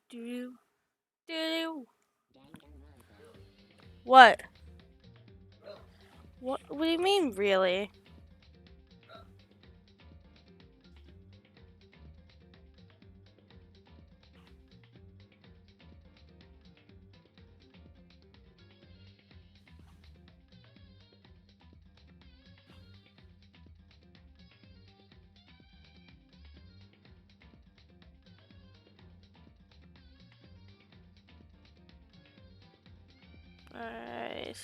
Do do. What? What do you mean, really? Alright.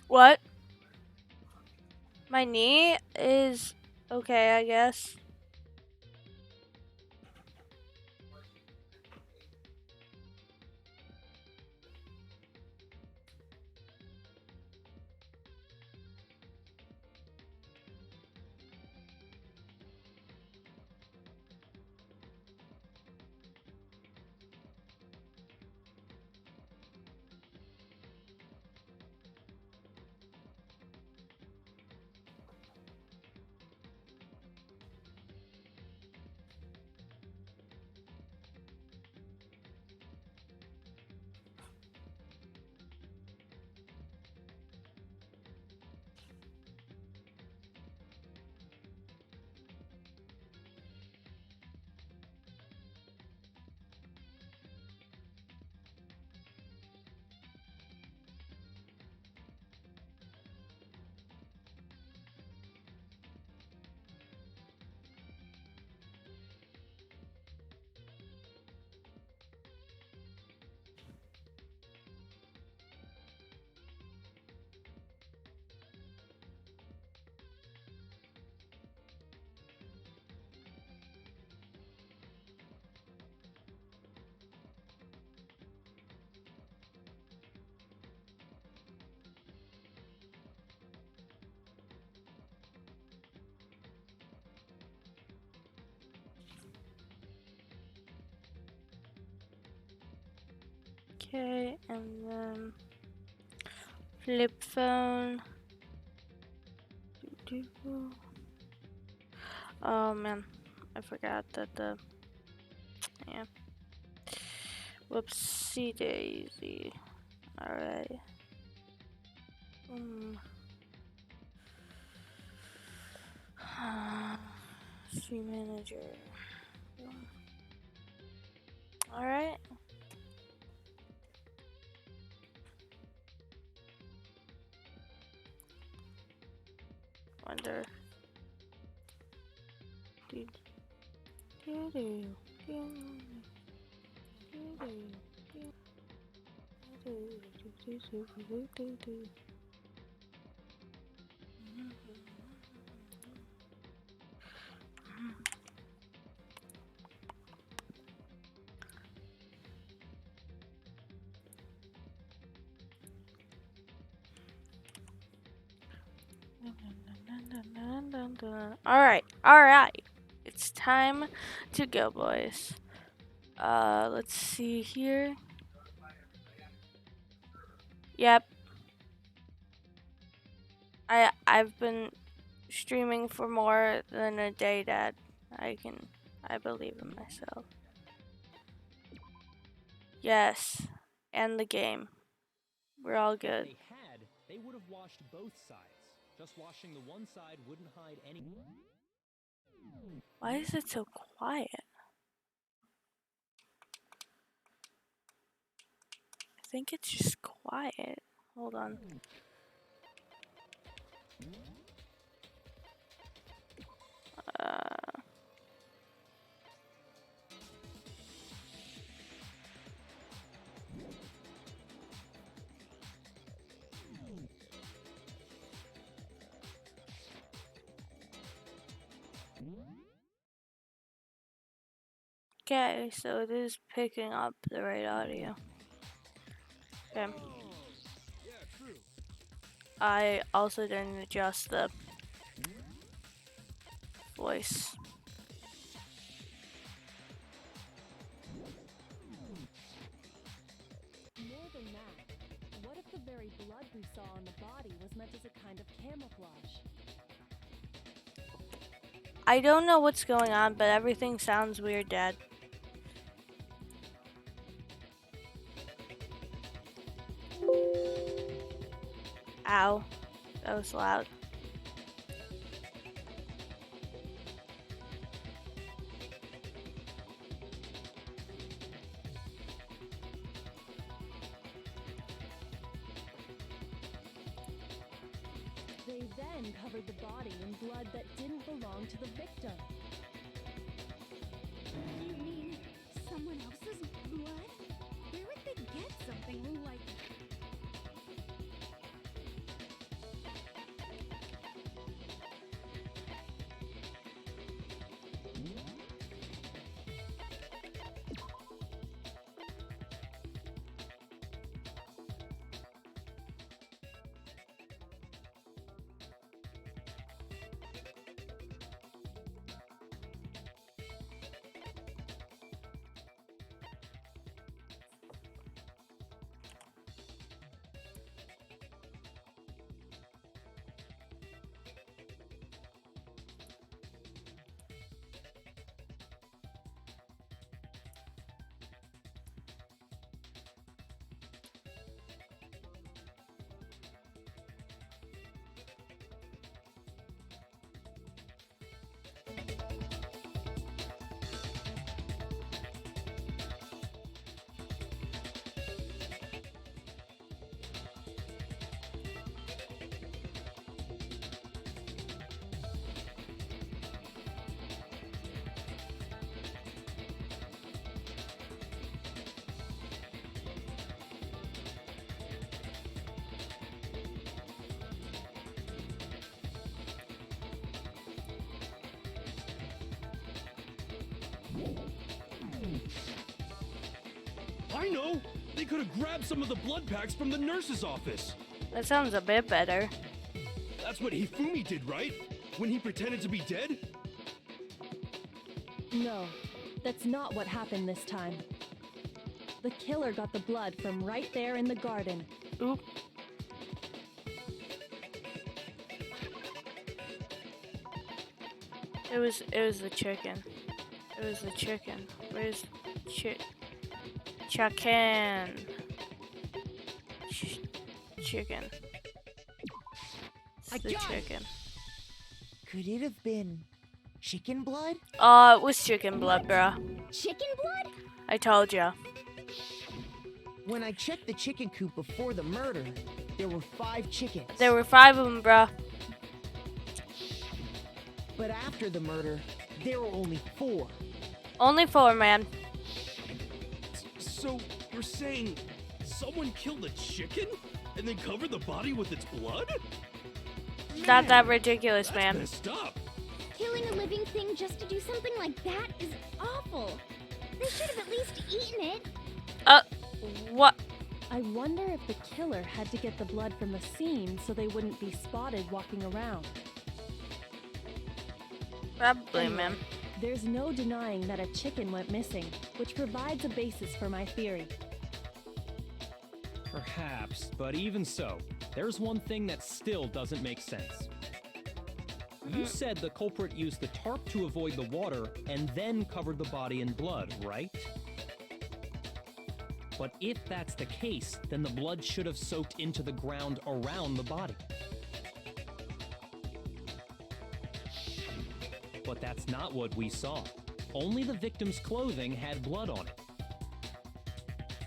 What? My knee is okay, I guess. Okay, and then flip phone. Oh man, I forgot that yeah. Whoopsie daisy. Alright. Stream manager. Alright. Wonder. Alright. It's time to go, boys. Let's see here. Yep. I've been streaming for more than a day, Dad. I believe in myself. Yes. And the game. We're all good. They would have washed both sides. Just washing the one side wouldn't hide any. Why is it so quiet? I think it's just quiet. quiet. Hold on. Okay, so it is picking up the right audio. Okay. I also didn't adjust the voice. More than that, what if the very blood we saw on the body was meant as a kind of camouflage? I don't know what's going on, but everything sounds weird, Dad. Ow. That was loud. They then covered the body in blood that didn't belong to the victim. You mean someone else's blood? Where would they get something like I know! They could have grabbed some of the blood packs from the nurse's office. That sounds a bit better. That's what Hifumi did, right? When he pretended to be dead? No, that's not what happened this time. The killer got the blood from right there in the garden. Oop. It was the chicken. It was the chicken. Where's chicken? Chicken. Chicken. I It's the got it. chicken. Could it have been chicken blood? Oh, it was chicken blood, bruh. chicken blood? I told ya. When I checked the chicken coop before the murder, there were 5 chickens. There were 5 of them, bruh. But after the murder, there were only 4. Only 4, man. So, you're saying someone killed a chicken and then covered the body with its blood? Not that ridiculous, That's man. messed up. Killing a living thing just to do something like that is awful. They should have at least eaten it. What? I wonder if the killer had to get the blood from the scene so they wouldn't be spotted walking around. Probably, man. There's no denying that a chicken went missing, which provides a basis for my theory. Perhaps, but even so, there's one thing that still doesn't make sense. You said the culprit used the tarp to avoid the water and then covered the body in blood, right? But if that's the case, then the blood should have soaked into the ground around the body. But that's not what we saw. Only the victim's clothing had blood on it.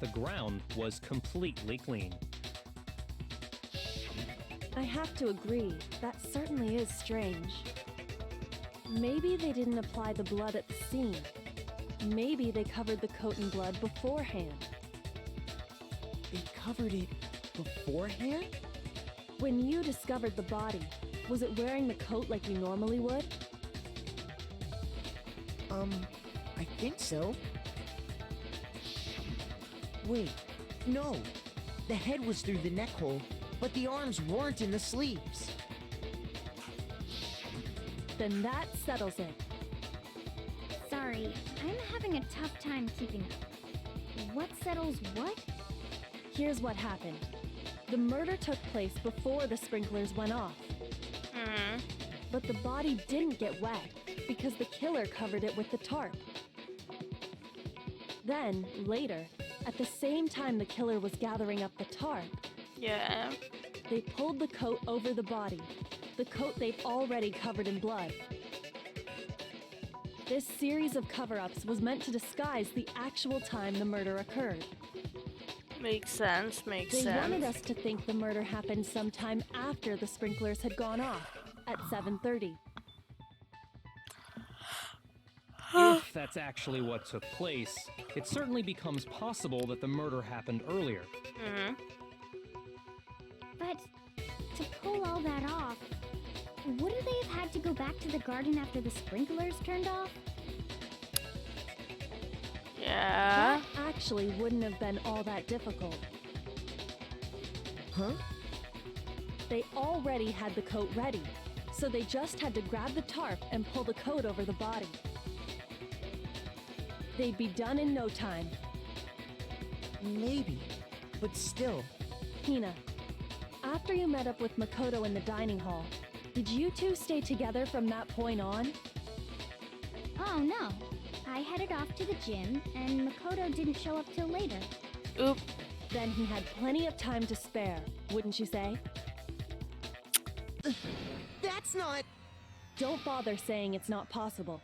The ground was completely clean. I have to agree, that certainly is strange. Maybe they didn't apply the blood at the scene. Maybe they covered the coat in blood beforehand. They covered it beforehand? When you discovered the body, was it wearing the coat like you normally would? I think so. Wait, no. The head was through the neck hole, but the arms weren't in the sleeves. Then that settles it. Sorry, I'm having a tough time keeping up. What settles what? Here's what happened. The murder took place before the sprinklers went off. But the body didn't get wet because the killer covered it with the tarp. Then, later, at the same time the killer was gathering up the tarp, Yeah. they pulled the coat over the body, the coat they've already covered in blood. This series of cover-ups was meant to disguise the actual time the murder occurred. Makes sense, makes They sense. wanted us to think the murder happened sometime after the sprinklers had gone off, at 7:30. If that's actually what took place, it certainly becomes possible that the murder happened earlier. But to pull all that off, wouldn't they have had to go back to the garden after the sprinklers turned off? Yeah. That actually wouldn't have been all that difficult. Huh? They already had the coat ready, so they just had to grab the tarp and pull the coat over the body. They'd be done in no time. Maybe, but still. Hina, after you met up with Makoto in the dining hall, did you two stay together from that point on? Oh no. I headed off to the gym, and Makoto didn't show up till later. Oop. Then he had plenty of time to spare, wouldn't you say? That's not... Don't bother saying it's not possible.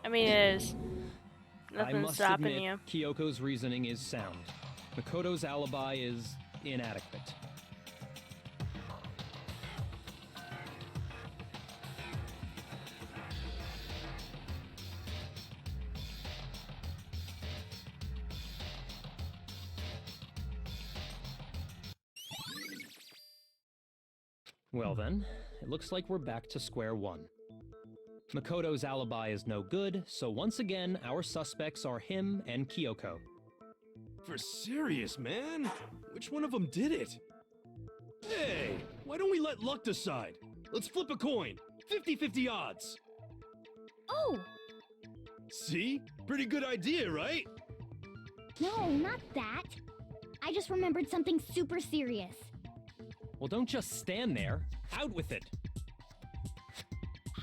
I mean, it is. I Nothing's must stopping admit, you. Kyoko's reasoning is sound. Makoto's alibi is inadequate. Well then, it looks like we're back to square one. Makoto's alibi is no good, so once again, our suspects are him and Kyoko. For serious, man? Which one of them did it? Hey, why don't we let luck decide? Let's flip a coin. 50-50 odds. Oh! See? Pretty good idea, right? No, not that. I just remembered something super serious. Well, don't just stand there. Out with it.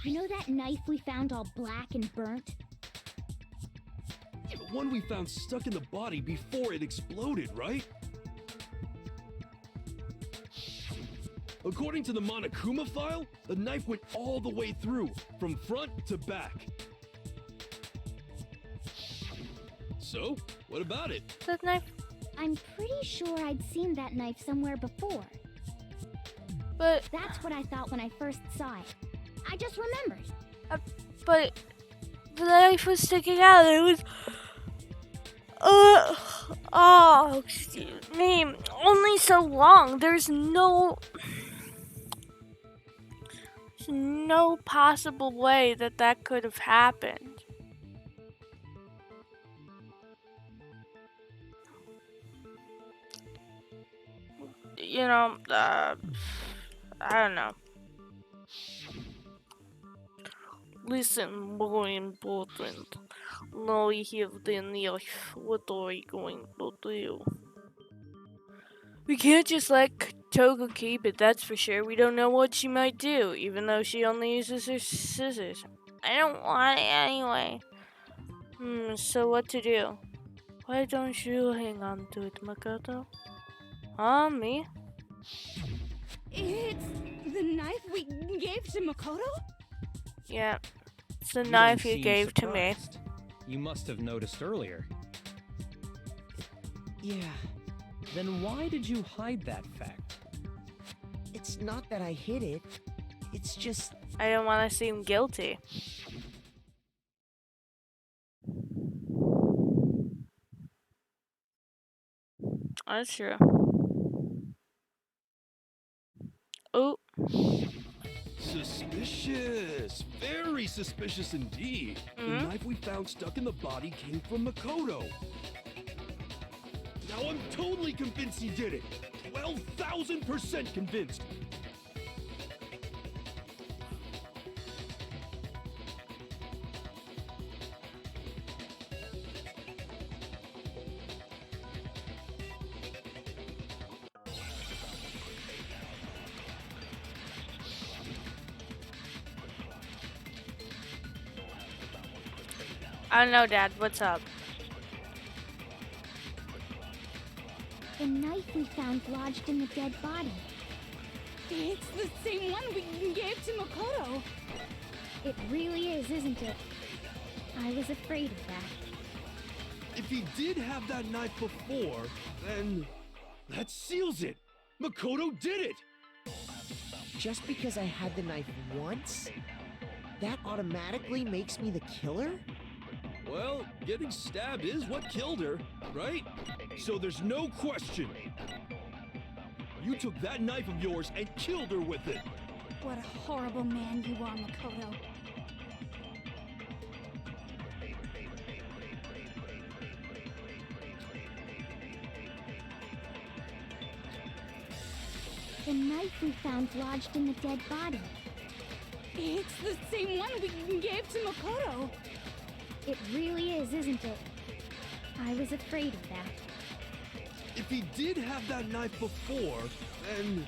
You know that knife we found all black and burnt? The one we found stuck in the body before it exploded, right? According to the Monokuma file, the knife went all the way through, from front to back. So, what about it? That knife. I'm pretty sure I'd seen that knife somewhere before. But, That's what I thought when I first saw it. I just remembered. but the knife was sticking out. It was. Oh, excuse me. Only so long. There's no possible way that that could have happened. You know, I don't know. Listen, boy important. Now we have the knife. What are we going to do? We can't just let Toko keep it, that's for sure. We don't know what she might do, even though she only uses her scissors. I don't want it anyway. So what to do? Why don't you hang on to it, Makoto? Huh, me? It's the knife we gave to Makoto? Yeah. It's the You knife don't you seem gave to me. surprised. You must have noticed earlier. Yeah. Then why did you hide that fact? It's not that I hid it. It's just... I don't want to seem guilty. That's true. Oh. Suspicious. Very suspicious indeed. The knife we found stuck in the body came from Makoto. Now I'm totally convinced he did it. 12,000% convinced. I don't know, Dad. What's up? The knife we found lodged in the dead body. It's the same one we gave to Makoto. It really is, isn't it? I was afraid of that. If he did have that knife before, then that seals it. Makoto did it. Just because I had the knife once, that automatically makes me the killer? Well, getting stabbed is what killed her, right? So there's no question. You took that knife of yours and killed her with it. What a horrible man you are, Makoto. The knife we found lodged in the dead body. It's the same one we gave to Makoto. It really is, isn't it? I was afraid of that. If he did have that knife before, then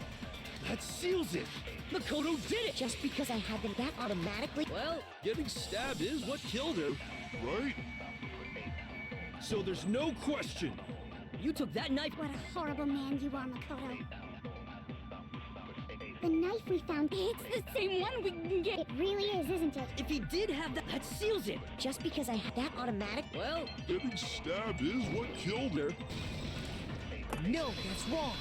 that seals it. Makoto did it. Just because I had that automatically... Well, getting stabbed is what killed her, right? So there's no question. You took that knife... What a horrible man you are, Makoto. The knife we found... It's the same one we gave... It really is, isn't it? If he did have that seals it. Just because I had that automatic... Well... Getting stabbed is what killed her. No, that's wrong.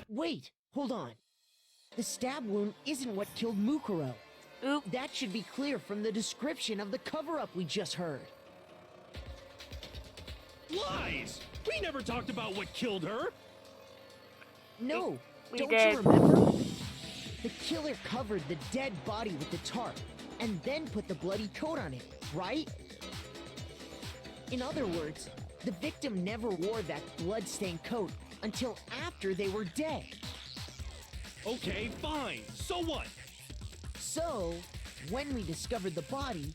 Wait, hold on. The stab wound isn't what killed Mukuro. Oop. That should be clear from the description of the cover-up we just heard. Lies! We never talked about what killed her. No, We don't did. you remember? The killer covered the dead body with the tarp and then put the bloody coat on it, right? In other words, the victim never wore that blood-stained coat until after they were dead. Okay, fine. So what? So, when we discovered the body,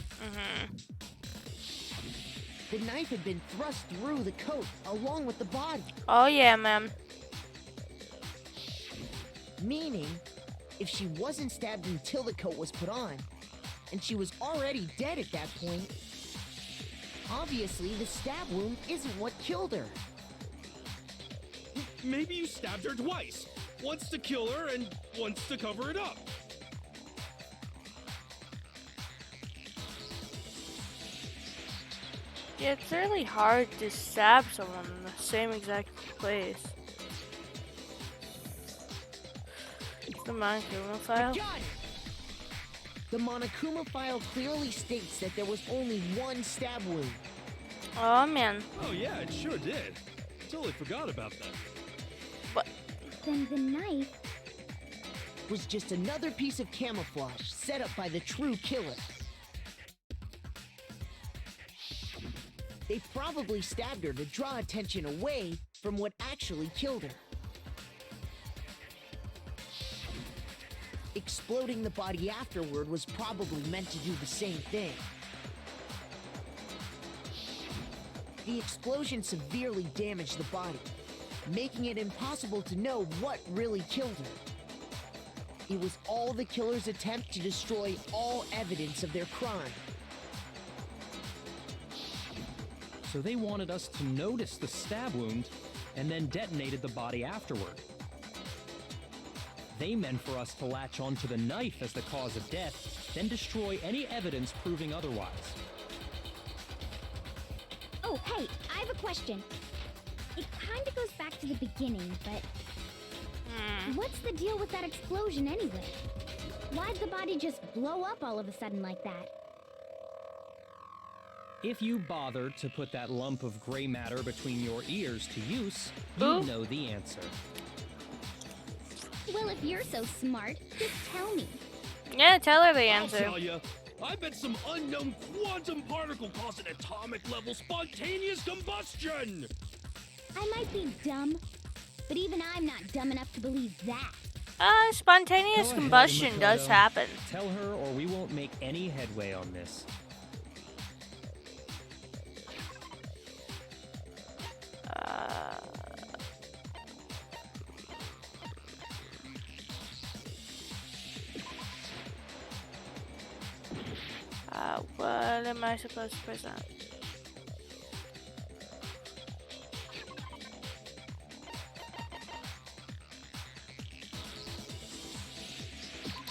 the knife had been thrust through the coat along with the body. Oh yeah, man. Meaning, if she wasn't stabbed until the coat was put on, and she was already dead at that point, obviously the stab wound isn't what killed her. Maybe you stabbed her twice. Once to kill her and once to cover it up. Yeah, it's really hard to stab someone in the same exact place. The Monokuma file? Got it! The Monokuma file clearly states that there was only one stab wound. Oh man. Oh yeah, it sure did. Totally forgot about that. Then the knife... Was just another piece of camouflage set up by the true killer. They probably stabbed her to draw attention away from what actually killed her. Exploding the body afterward was probably meant to do the same thing. The explosion severely damaged the body, making it impossible to know what really killed her. It was all the killer's attempt to destroy all evidence of their crime. So they wanted us to notice the stab wound and then detonated the body afterward. They meant for us to latch onto the knife as the cause of death, then destroy any evidence proving otherwise. Oh, hey, I have a question. It kinda goes back to the beginning, but what's the deal with that explosion anyway? Why'd the body just blow up all of a sudden like that? If you bothered to put that lump of gray matter between your ears to use, you'd know the answer. Well, if you're so smart, just tell me. Yeah, tell her the I'll answer. tell ya. I bet some unknown quantum particle caused an atomic level spontaneous combustion! I might be dumb, but even I'm not dumb enough to believe that. Spontaneous Go ahead, combustion does Makoto. happen. Tell her or we won't make any headway on this. What am I supposed to present?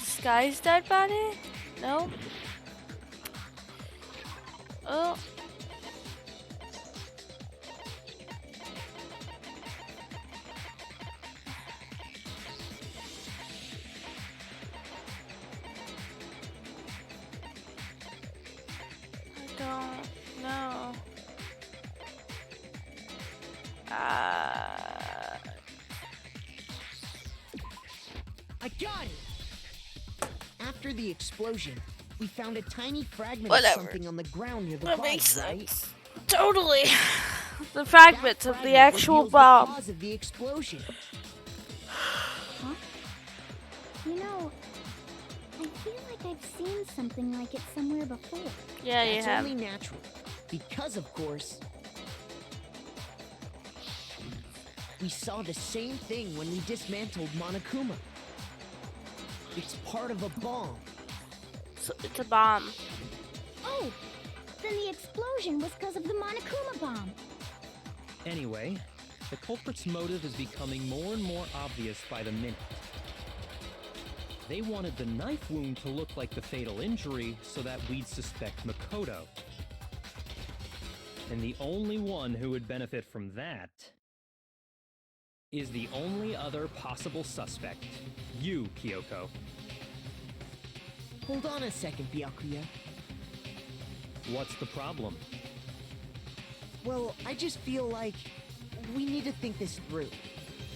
Sky's dead body? No. Oh. I don't know. I got it! After the explosion, we found a tiny fragment Whatever. of something on the ground near the That body, makes right? sense. Totally. The That fragments of the fragment actual reveals the bomb. cause of the explosion. Huh? You know, I feel like I've seen something like it somewhere before. Yeah, you That's have. only natural. Because, of course, we saw the same thing when we dismantled Monokuma. It's part of a bomb. It's a bomb. Oh, then the explosion was because of the Monokuma bomb. Anyway, the culprit's motive is becoming more and more obvious by the minute. They wanted the knife wound to look like the fatal injury so that we'd suspect Makoto. And the only one who would benefit from that is the only other possible suspect, you, Kyoko. Hold on a second, Byakuya. What's the problem? Well, I just feel like we need to think this through.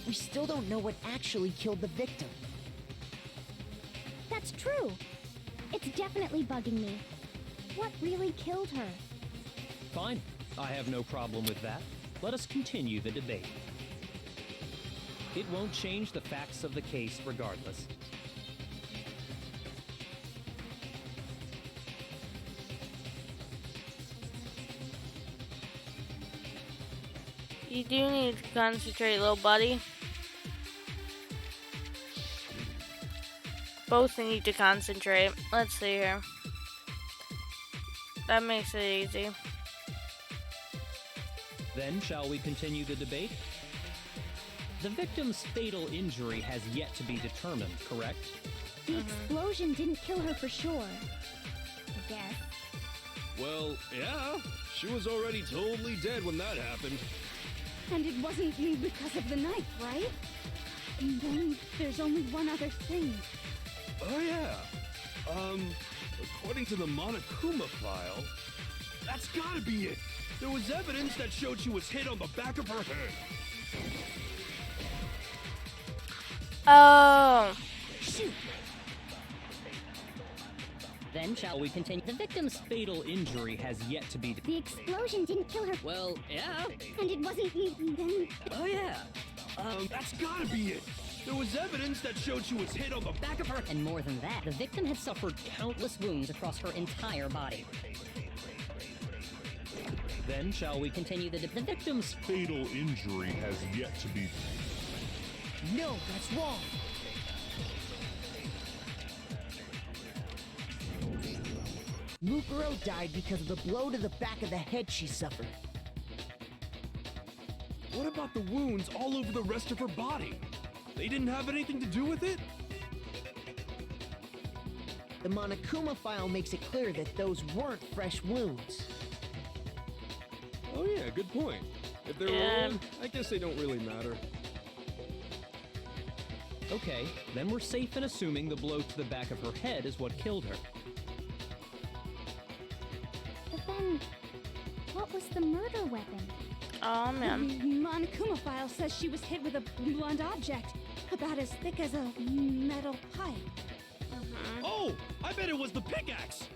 We still don't know what actually killed the victim. That's true. It's definitely bugging me. What really killed her? Fine, I have no problem with that. Let us continue the debate. It won't change the facts of the case regardless. You do need to concentrate, little buddy. Both need to concentrate. Let's see here. That makes it easy. Then, shall we continue the debate? The victim's fatal injury has yet to be determined, correct? The explosion didn't kill her for sure. I guess. Well, yeah. She was already totally dead when that happened. And it wasn't because of the knife, right? And then there's only one other thing. Oh, yeah. According to the Monokuma file, that's gotta be it. There was evidence that showed she was hit on the back of her head. Oh. Shoot! Then, shall we continue? The victim's fatal injury has yet to be... The explosion didn't kill her. Well, yeah. And it wasn't then. Oh, yeah. That's gotta be it. There was evidence that showed she was hit on the back of her head. And more than that, the victim had suffered countless wounds across her entire body. Then, shall we continue the victim's... Fatal injury has yet to be. No, that's wrong. Mukuro died because of the blow to the back of the head she suffered. What about the wounds all over the rest of her body? They didn't have anything to do with it? The Monokuma file makes it clear that those weren't fresh wounds. Oh yeah, good point. If they're rolling, I guess they don't really matter. Okay, then we're safe in assuming the blow to the back of her head is what killed her. But then, what was the murder weapon? Oh man. The Monokuma file says she was hit with a blunt object, about as thick as a metal pipe. Oh, I bet it was the pickaxe.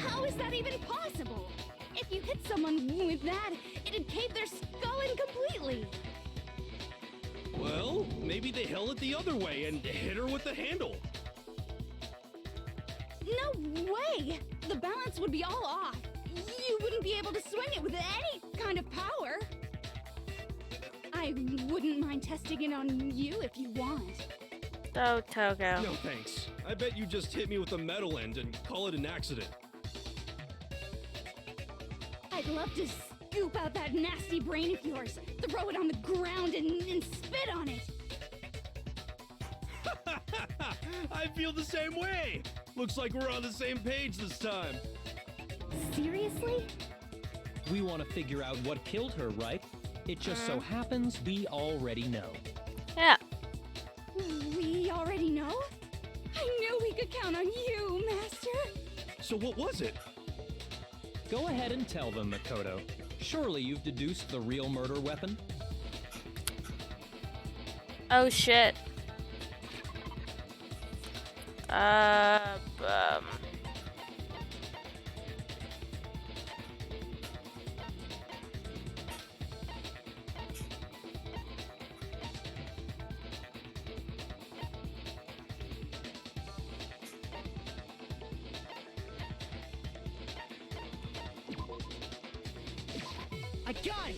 How is that even possible? If you hit someone with that, it'd cave their skull in completely. Well, maybe they held it the other way and hit her with the handle. No way! The balance would be all off. You wouldn't be able to swing it with any kind of power. I wouldn't mind testing it on you if you want. Oh, Togo. No thanks. I bet you just hit me with a metal end and call it an accident. I'd love to scoop out that nasty brain of yours, throw it on the ground and spit on it. I feel the same way. Looks like we're on the same page this time. Seriously? We want to figure out what killed her, right? It just so happens we already know. Yeah. We already know? I knew we could count on you, Master. So what was it? Go ahead and tell them, Makoto. Surely you've deduced the real murder weapon? Oh shit. I got it!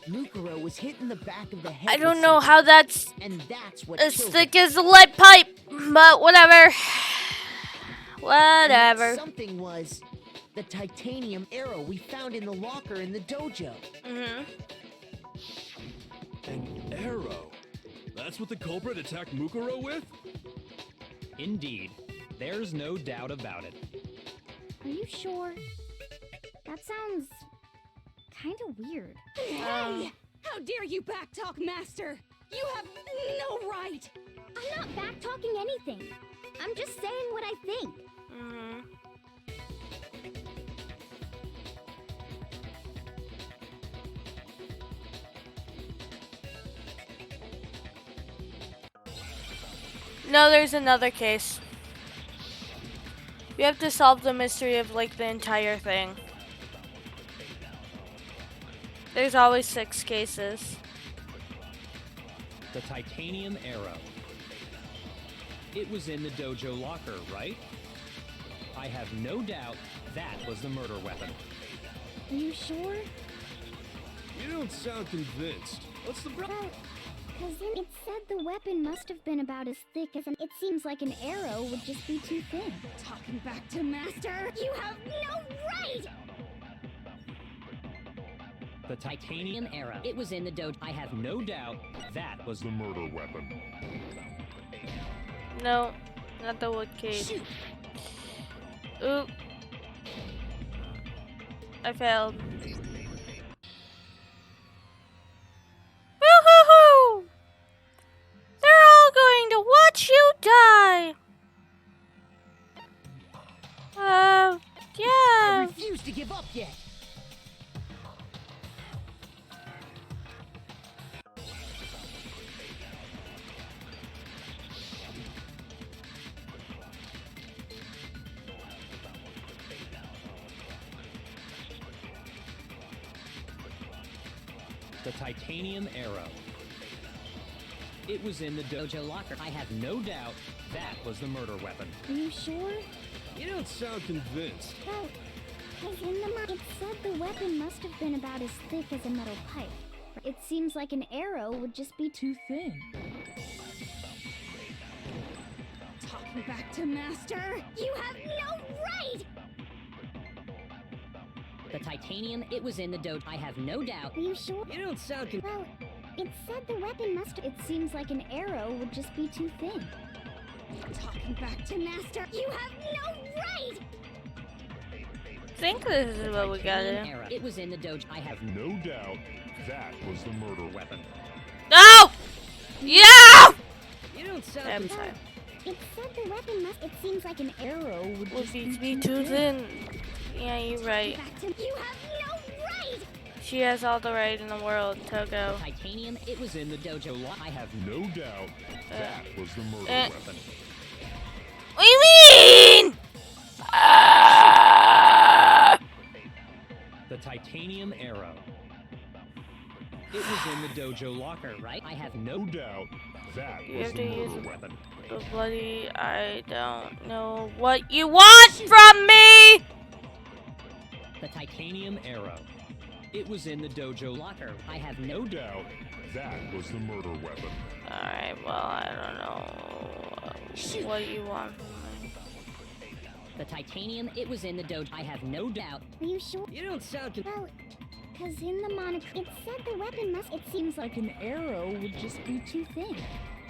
Mukuro was hit in the back of the head. I with don't know something, how that's and that's what as killed thick her. as a lead pipe, but whatever. And that Whatever. something was the titanium arrow we found in the locker in the dojo. An arrow. That's what the culprit attacked Mukuro with? Indeed. There's no doubt about it. Are you sure? That sounds kind of weird. Hey! How dare you backtalk, Master? You have no right! I'm not back-talking anything. I'm just saying what I think. No, there's another case. We have to solve the mystery of like the entire thing. There's always 6 cases. The titanium arrow. It was in the dojo locker, right? I have no doubt that was the murder weapon. Are you sure? You don't sound convinced. What's the Well, because it said the weapon must have been about as thick as it seems like an arrow would just be too thin. Talking back to Master, you have no right! The titanium arrow. It was in the dojo. I have no doubt that was the murder weapon. No, not the wood case. Oop. I failed. Woo-hoo-hoo! They're all going to watch you die! I Yeah. refuse to give up yet. The titanium arrow. It was in the dojo locker. I have no doubt that was the murder weapon. Are you sure? You don't sound convinced. Well, because in the it said the weapon must have been about as thick as a metal pipe. It seems like an arrow would just be too thin. Talking back to Master, you have no right! The titanium, it was in the dojo. I have no doubt. Are you sure? You don't sound Well, it said the weapon must. It seems like an arrow would just be too thin. Talking back to Master, you have no right! think this is what we gotta do. Era. It was in the dojo. I have No doubt that was the murder weapon. No! Yeah! You don't sound. I'm sorry. It said the weapon must. It seems like an arrow would Would just be too thin. Yeah, you're right. back to. You have no right. She has all the right in the world, Toko. Titanium. It was in the dojo. I have No doubt that was the murder Uh. weapon. What do you mean? Ah! The titanium arrow. It was in the dojo locker, right? I have No doubt that You was have the to use murder weapon. the bloody. I don't know what you want from me! the titanium arrow. It was in the dojo locker. I have No doubt that was the murder weapon. Alright, well, I don't know. What do you want from me? the titanium. It was in the dojo. I have no doubt. Are you sure? You don't sound. Well, because in the monitor it said the weapon must. It seems like an arrow would just be too thin.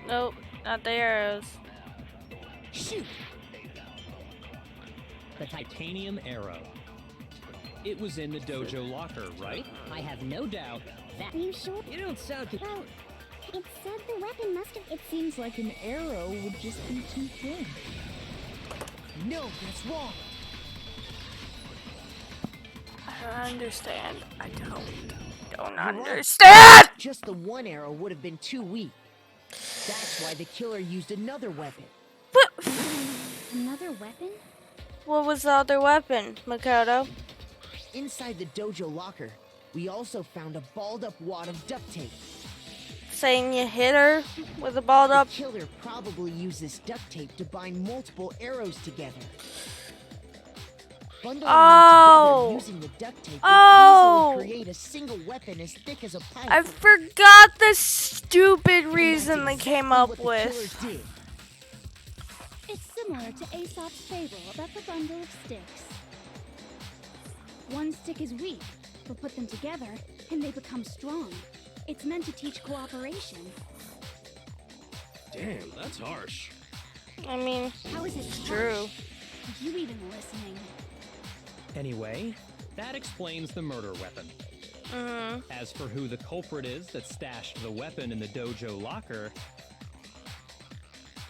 Nope, not the arrows. Shoot! the titanium arrow. It was in the dojo locker, right? I have no doubt that. Are you sure? You don't sound. Well, it said the weapon must have. It seems like an arrow would just be too thin. No, that's wrong. I don't understand. I don't understand! Just the one arrow would have been too weak. That's why the killer used another weapon. But Another weapon? what was the other weapon, Makoto? Inside the dojo locker, we also found a balled up wad of duct tape. Saying you hit her with a balled up. The killer probably used this duct tape to bind multiple arrows together. Bundling Oh. them together using the duct tape Oh. would easily create a single weapon as thick as a pipe. I forgot the stupid And reason they that's came exactly up what the with. killers did. It's similar to Aesop's fable about the bundle of sticks. One stick is weak, but put them together and they become strong. It's meant to teach cooperation. Damn, that's harsh. I mean, How is it it's harsh? true. Are you even listening? Anyway, that explains the murder weapon. As for who the culprit is that stashed the weapon in the dojo locker,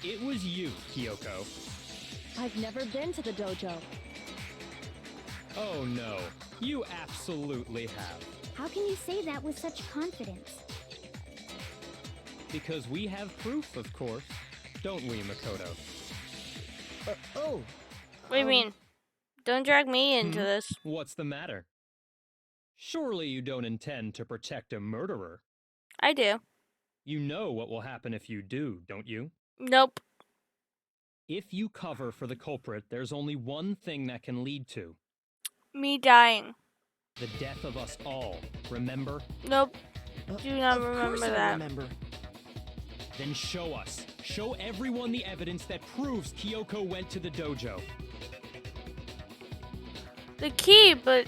it was you, Kyoko. I've never been to the dojo. Oh no, you absolutely have. How can you say that with such confidence? Because we have proof, of course. Don't we, Makoto? Oh, What do you mean? Don't drag me into this. What's the matter? Surely you don't intend to protect a murderer. I do. You know what will happen if you do, don't you? Nope. If you cover for the culprit, there's only one thing that can lead to Me dying. the death of us all. Remember? Nope. Do not of remember course I that. remember. Then show us. Show everyone the evidence that proves Kyoko went to the dojo. The key, but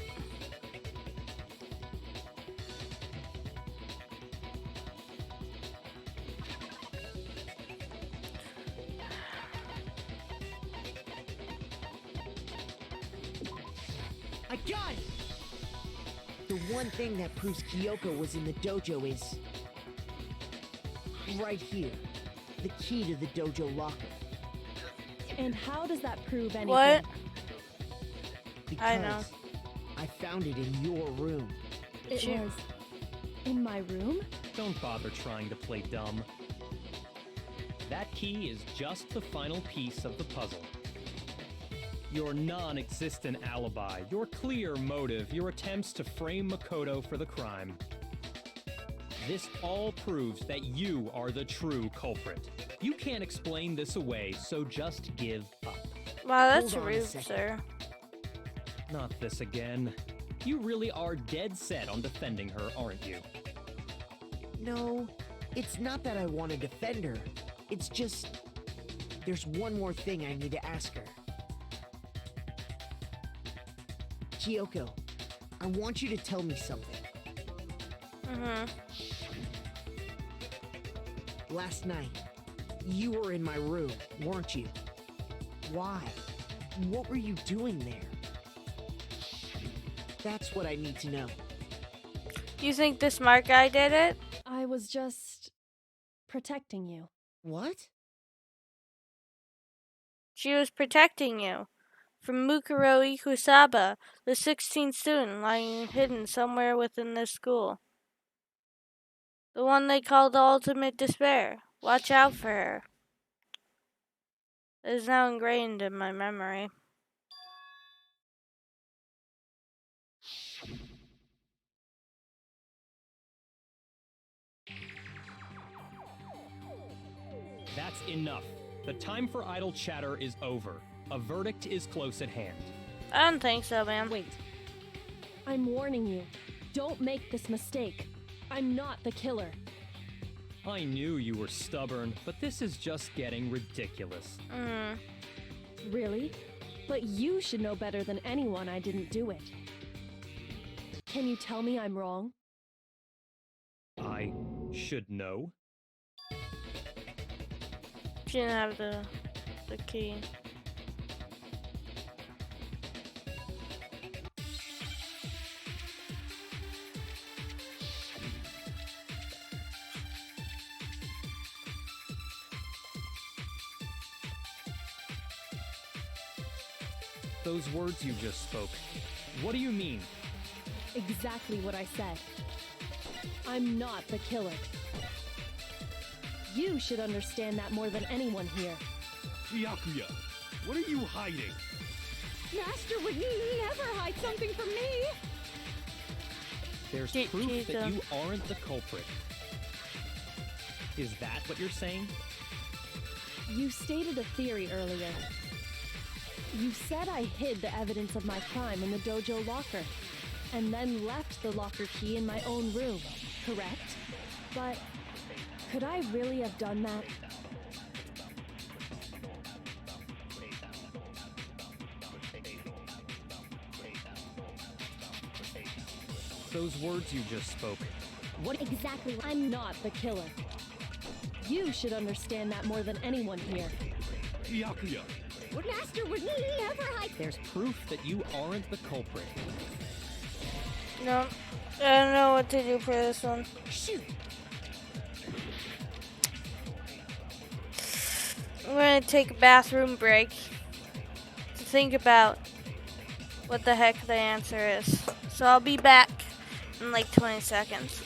I got it! The one thing that proves Kyoko was in the dojo is right here. The key to the dojo locker. And how does that prove anything? what? Because I know. I found it in your room. It Sure. was in my room? Don't bother trying to play dumb. That key is just the final piece of the puzzle. Your non-existent alibi, your clear motive, your attempts to frame Makoto for the crime. This all proves that you are the true culprit. You can't explain this away, so just give up. Wow, that's Hold on a rude, second. sir. Not this again. You really are dead set on defending her, aren't you? No, it's not that I want to defend her. It's just there's one more thing I need to ask her. Kyoko, I want you to tell me something. Last night, you were in my room, weren't you? Why? What were you doing there? That's what I need to know. You think the smart guy did it? I was just protecting you. What? She was protecting you from Mukuro Ikusaba, the 16th student lying hidden somewhere within this school. The one they call the ultimate despair. Watch out for her. It is now ingrained in my memory. That's enough. The time for idle chatter is over. A verdict is close at hand. I don't think so, man. Wait. I'm warning you. Don't make this mistake. I'm not the killer. I knew you were stubborn, but this is just getting ridiculous. Really? But you should know better than anyone I didn't do it. Can you tell me I'm wrong? I should know. She didn't have the key. Those words you just spoke, what do you mean? Exactly what I said. I'm not the killer. You should understand that more than anyone here. Byakuya, what are you hiding? Master would never hide something from me! There's proof that you aren't the culprit. Is that what you're saying? You stated a theory earlier. You said I hid the evidence of my crime in the dojo locker, and then left the locker key in my own room, correct? But could I really have done that? Those words you just spoke. What exactly? I'm not the killer. You should understand that more than anyone here. Byakuya, Master would never hide. There's proof that you aren't the culprit. No, I don't know what to do for this one. Shoot! I'm gonna take a bathroom break to think about what the heck the answer is. So I'll be back in like 20 seconds.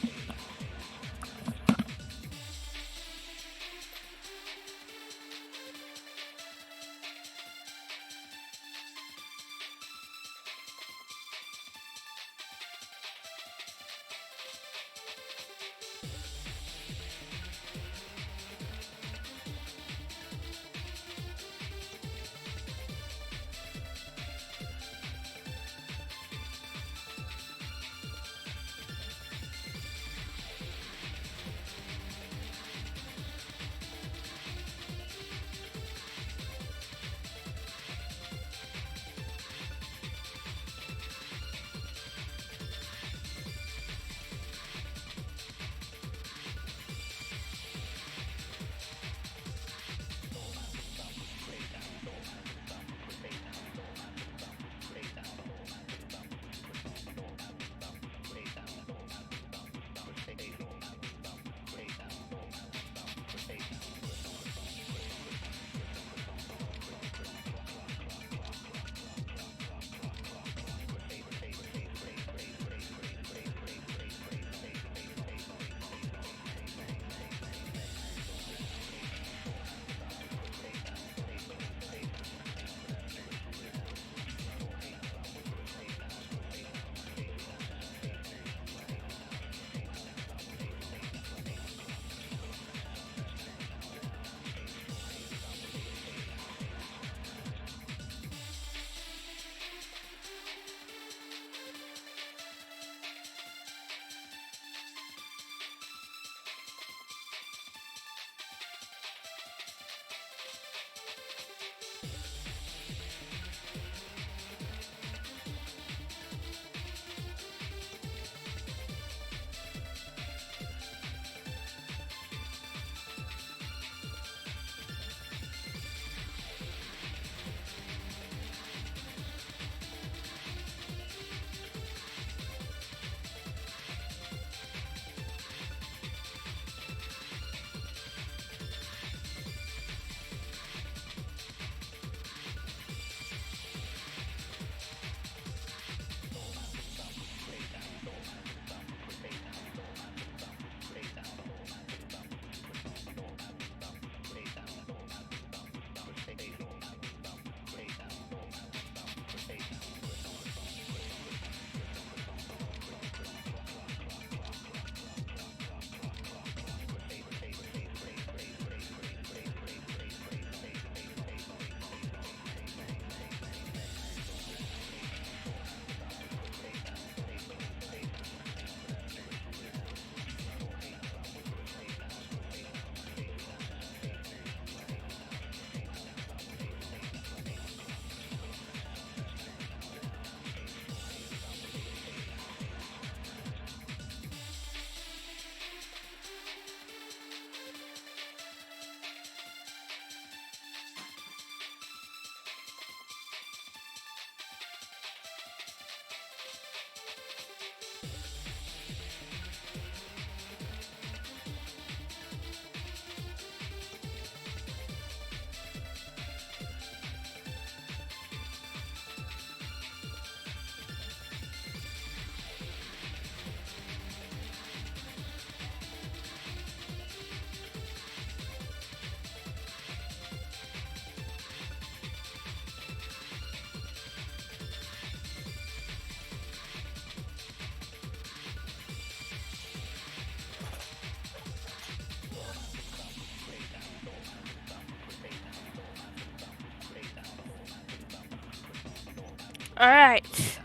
Alright.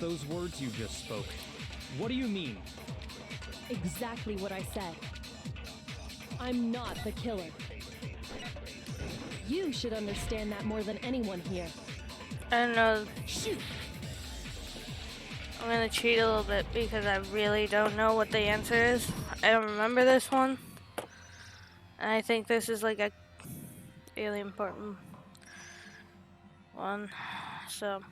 Those words you just spoke, what do you mean? Exactly what I said. I'm not the killer. You should understand that more than anyone here. I don't know. I'm gonna cheat a little bit because I really don't know what the answer is. I don't remember this one. And I think this is like a really important one. So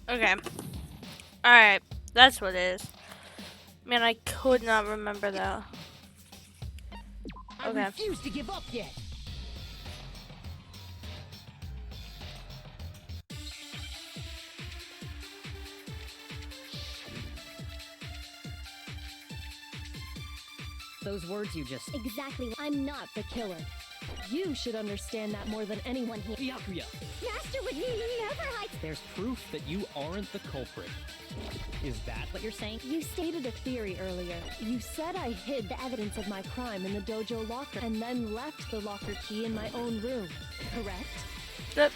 okay. Alright, that's what it is. Man, I could not remember that. I refuse to give up yet. Those words you just... Exactly. I'm not the killer. You should understand that more than anyone here. Byakuya, Master would never hide. there's proof that you aren't the culprit. Is that what you're saying? You stated a theory earlier. You said I hid the evidence of my crime in the dojo locker and then left the locker key in my own room, correct? That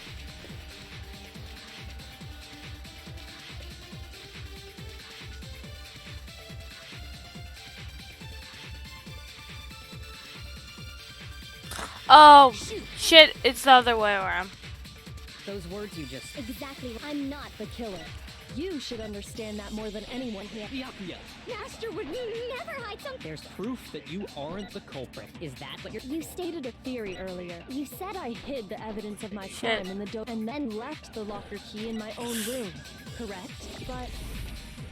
Oh, shit, it's the other way around. Those words you just... Exactly. I'm not the killer. You should understand that more than anyone here. Byakuya, Master would never hide something. there's proof that you aren't the culprit. Is that what you're... You stated a theory earlier. You said I hid the evidence of my Shit. crime in the dojo and then left the locker key in my own room, correct? But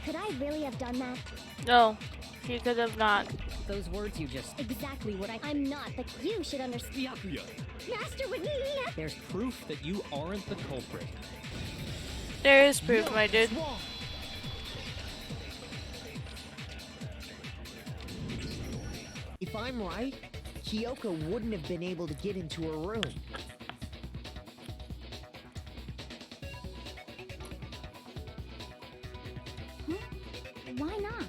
Could I really have done that? No, she could have not. Those words you just... Exactly what I'm not the. You should understand. Byakuya, Master would never. There's proof that you aren't the culprit. There is proof, my dude. If I'm right, Kyoko wouldn't have been able to get into her room. Why not?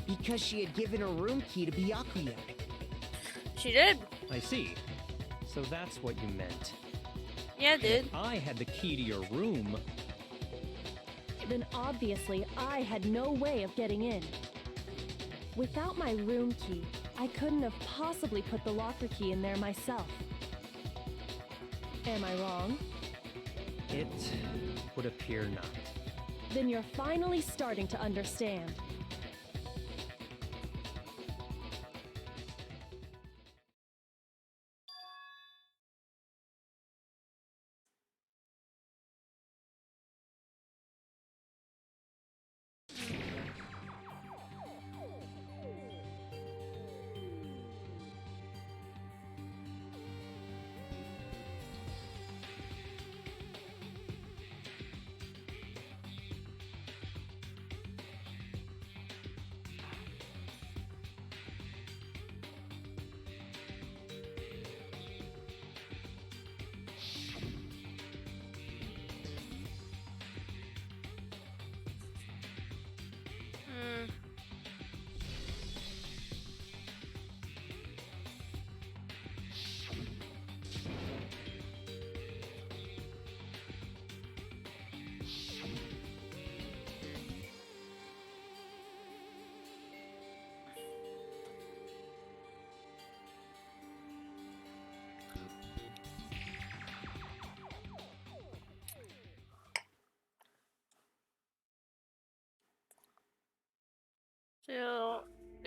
Because she had given her room key to Byakuya. She did. I see. So that's what you meant. Yeah, dude. I had the key to your room. then obviously I had no way of getting in. Without my room key, I couldn't have possibly put the locker key in there myself. Am I wrong? It would appear not. Then you're finally starting to understand.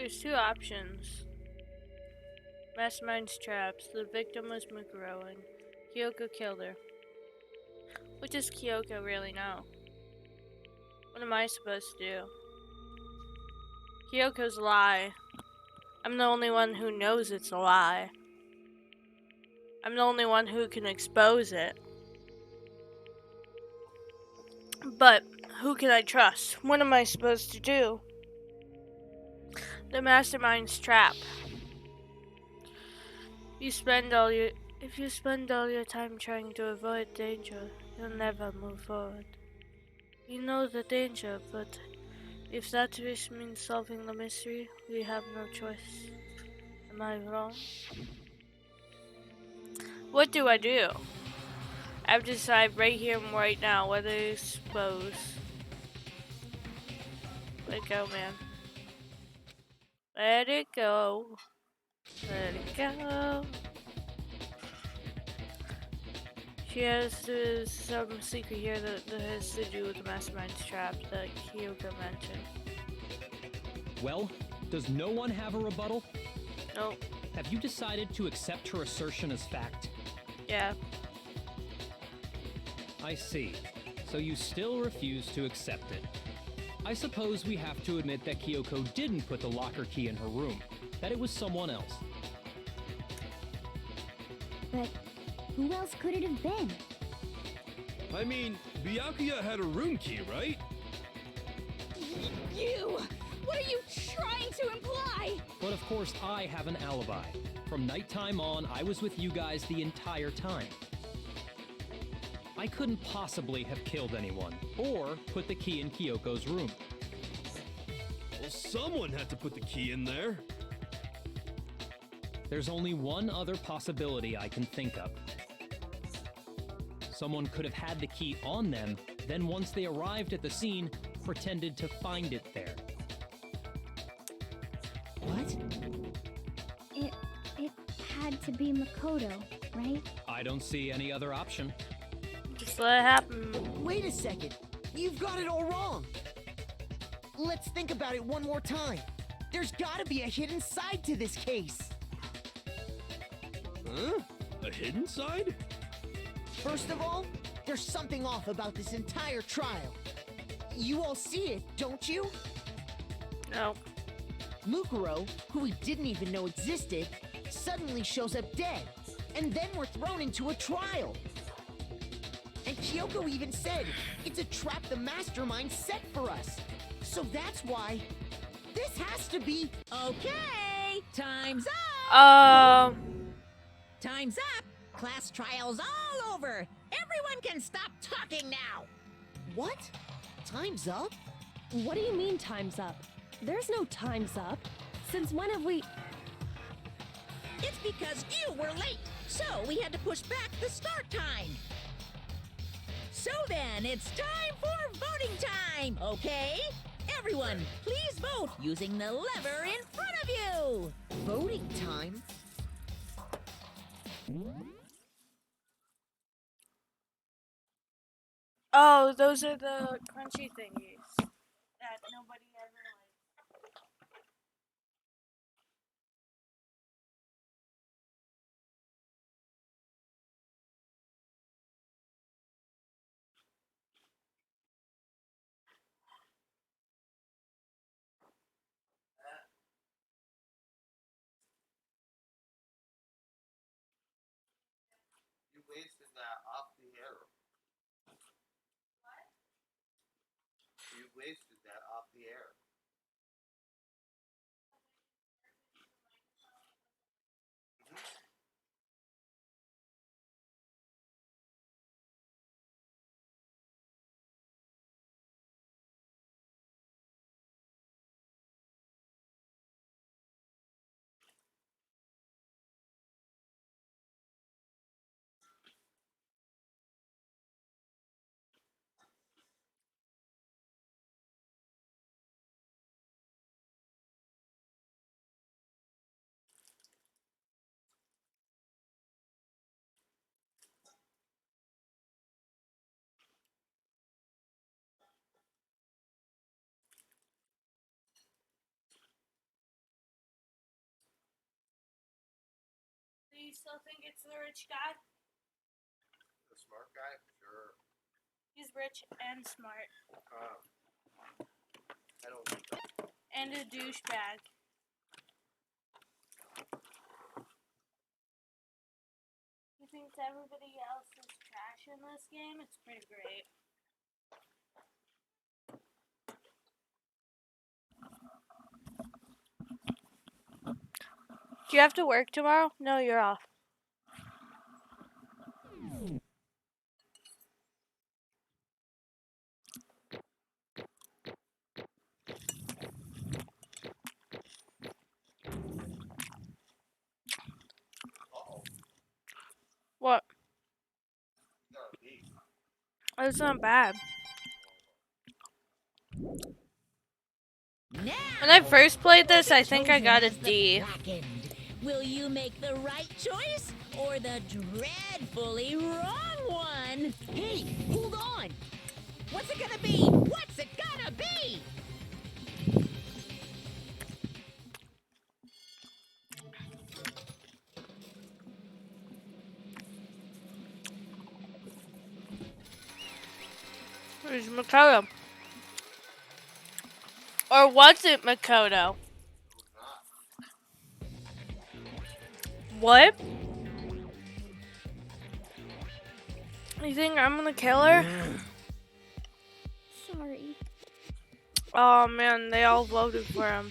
There's two options. Mastermind's traps. The victim was Mukuro and Kyoko killed her. What does Kyoko really know? What am I supposed to do? Kyoko's a lie. I'm the only one who knows it's a lie. I'm the only one who can expose it. But who can I trust? What am I supposed to do? The mastermind's trap. If you spend all your time trying to avoid danger, you'll never move forward. You know the danger, but if that wish means solving the mystery, we have no choice. Am I wrong? What do? I have to decide right here and right now whether to expose. Let it go, man. Let it go. Let it go. She has some secret here that has to do with the mastermind's trap that Kyoko mentioned. Well, does no one have a rebuttal? Nope. Have you decided to accept her assertion as fact? Yeah. I see. So you still refuse to accept it. I suppose we have to admit that Kyoko didn't put the locker key in her room, that it was someone else. But who else could it have been? I mean, Byakuya had a room key, right? You! What are you trying to imply? But of course I have an alibi. From nighttime on, I was with you guys the entire time. I couldn't possibly have killed anyone, or put the key in Kyoko's room. Well, someone had to put the key in there. There's only one other possibility I can think of. Someone could have had the key on them, then once they arrived at the scene, pretended to find it there. What? It had to be Makoto, right? I don't see any other option. Just let it happen. Wait a second. You've got it all wrong. Let's think about it one more time. There's gotta be a hidden side to this case. Huh? A hidden side? First of all, there's something off about this entire trial. You all see it, don't you? No. Mukuro, who we didn't even know existed, suddenly shows up dead, and then we're thrown into a trial. And Kyoko even said, it's a trap the mastermind set for us. So that's why this has to be... Okay, time's up! Time's up! Class trial's all over! Everyone can stop talking now! What? Time's up? What do you mean time's up? There's no time's up. Since when have we... It's because you were late, so we had to push back the start time. So then, it's time for voting time, okay? Everyone, please vote using the lever in front of you! Voting time? Oh, those are the crunchy thingies that nobody ever liked. You wasted that off the air. What? You wasted that off the air. you still think it's the rich guy? The smart guy? Sure. He's rich and smart. I don't think so. And a douchebag. He thinks everybody else is trash in this game? It's pretty great. Do you have to work tomorrow? No, you're off. What? It's not bad. Now, When I first played this, I think I got a D. Will you make the right choice or the dreadfully wrong one? Hey, hold on! What's it gonna be? What's it gonna be? Where's Makoto? Or was it Makoto? What? You think I'm gonna kill her? Sorry. Oh man, they all voted for him.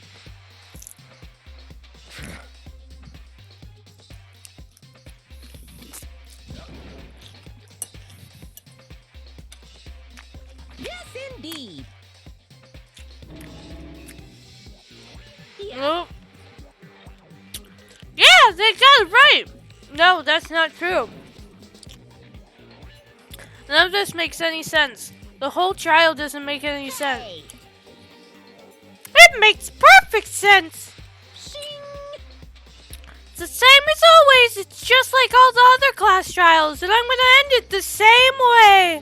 Yes, indeed. Nope. Yeah, they got it right. No, that's not true. None of this makes any sense. The whole trial doesn't make any sense. Hey. It makes perfect sense. It's the same as always. It's just like all the other class trials, and I'm gonna end it the same way.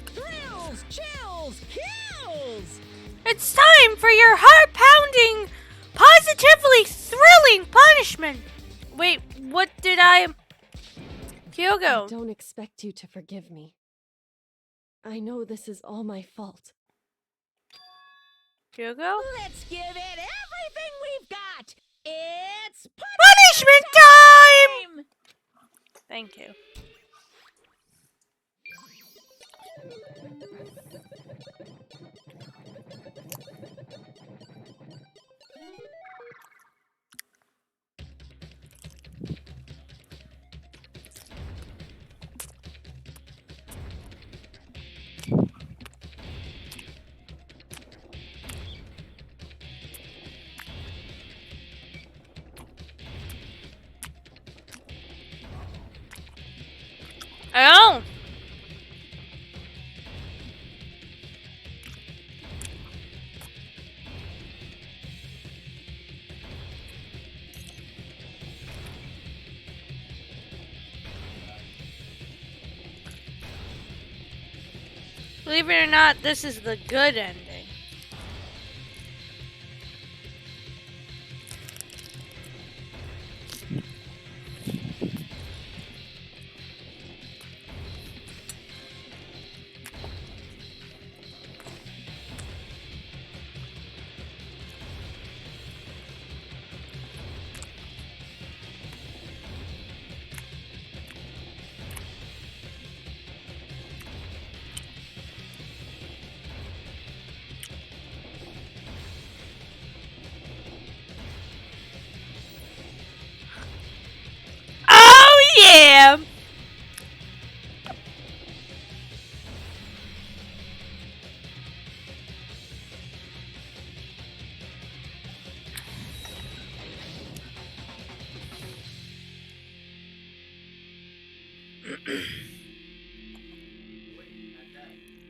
Thrills, chills, kills. It's time for your heart-pounding, positively thrilling punishment. Wait, what did I... Kyogo. I don't expect you to forgive me. I know this is all my fault. Kyogo? Let's give it everything we've got. It's Punishment time! Thank you. I know. Believe it or not, this is the good ending. Oh yeah!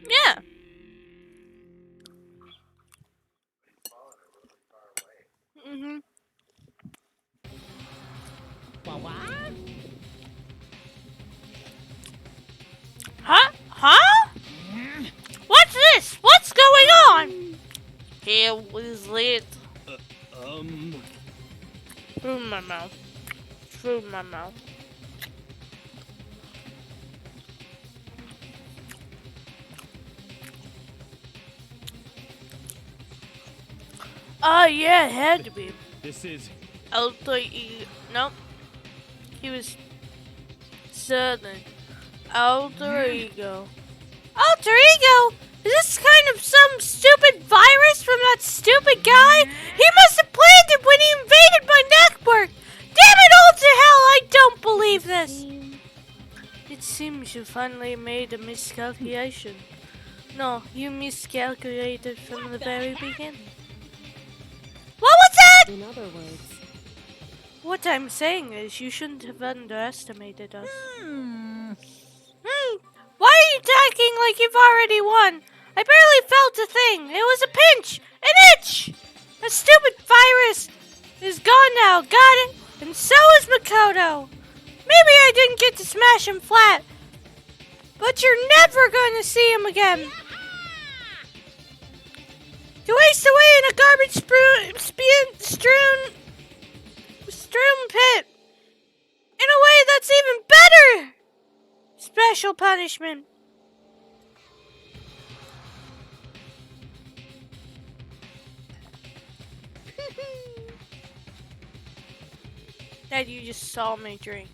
Yeah. Mhm. What? Huh? Huh? What's this? What's going on? It was late. food in my mouth. Oh yeah, it had to be. This is... Alter ego. Nope. He was Southern. Alter ego. Alter ego? Is this kind of some stupid virus from that stupid guy? He must have planned it when he invaded my network. Damn it all to hell, I don't believe this. It seems you finally made a miscalculation. No, you miscalculated from the very beginning. What was that? In other words, What I'm saying is you shouldn't have underestimated us. Why are you talking like you've already won? I barely felt a thing. It was a pinch, an itch. A stupid virus is gone now, got it? And so is Makoto. Maybe I didn't get to smash him flat, but you're never going to see him again. To waste away in a garbage strewn pit. In a way that's even better. Special punishment. Dad, you just saw me drink.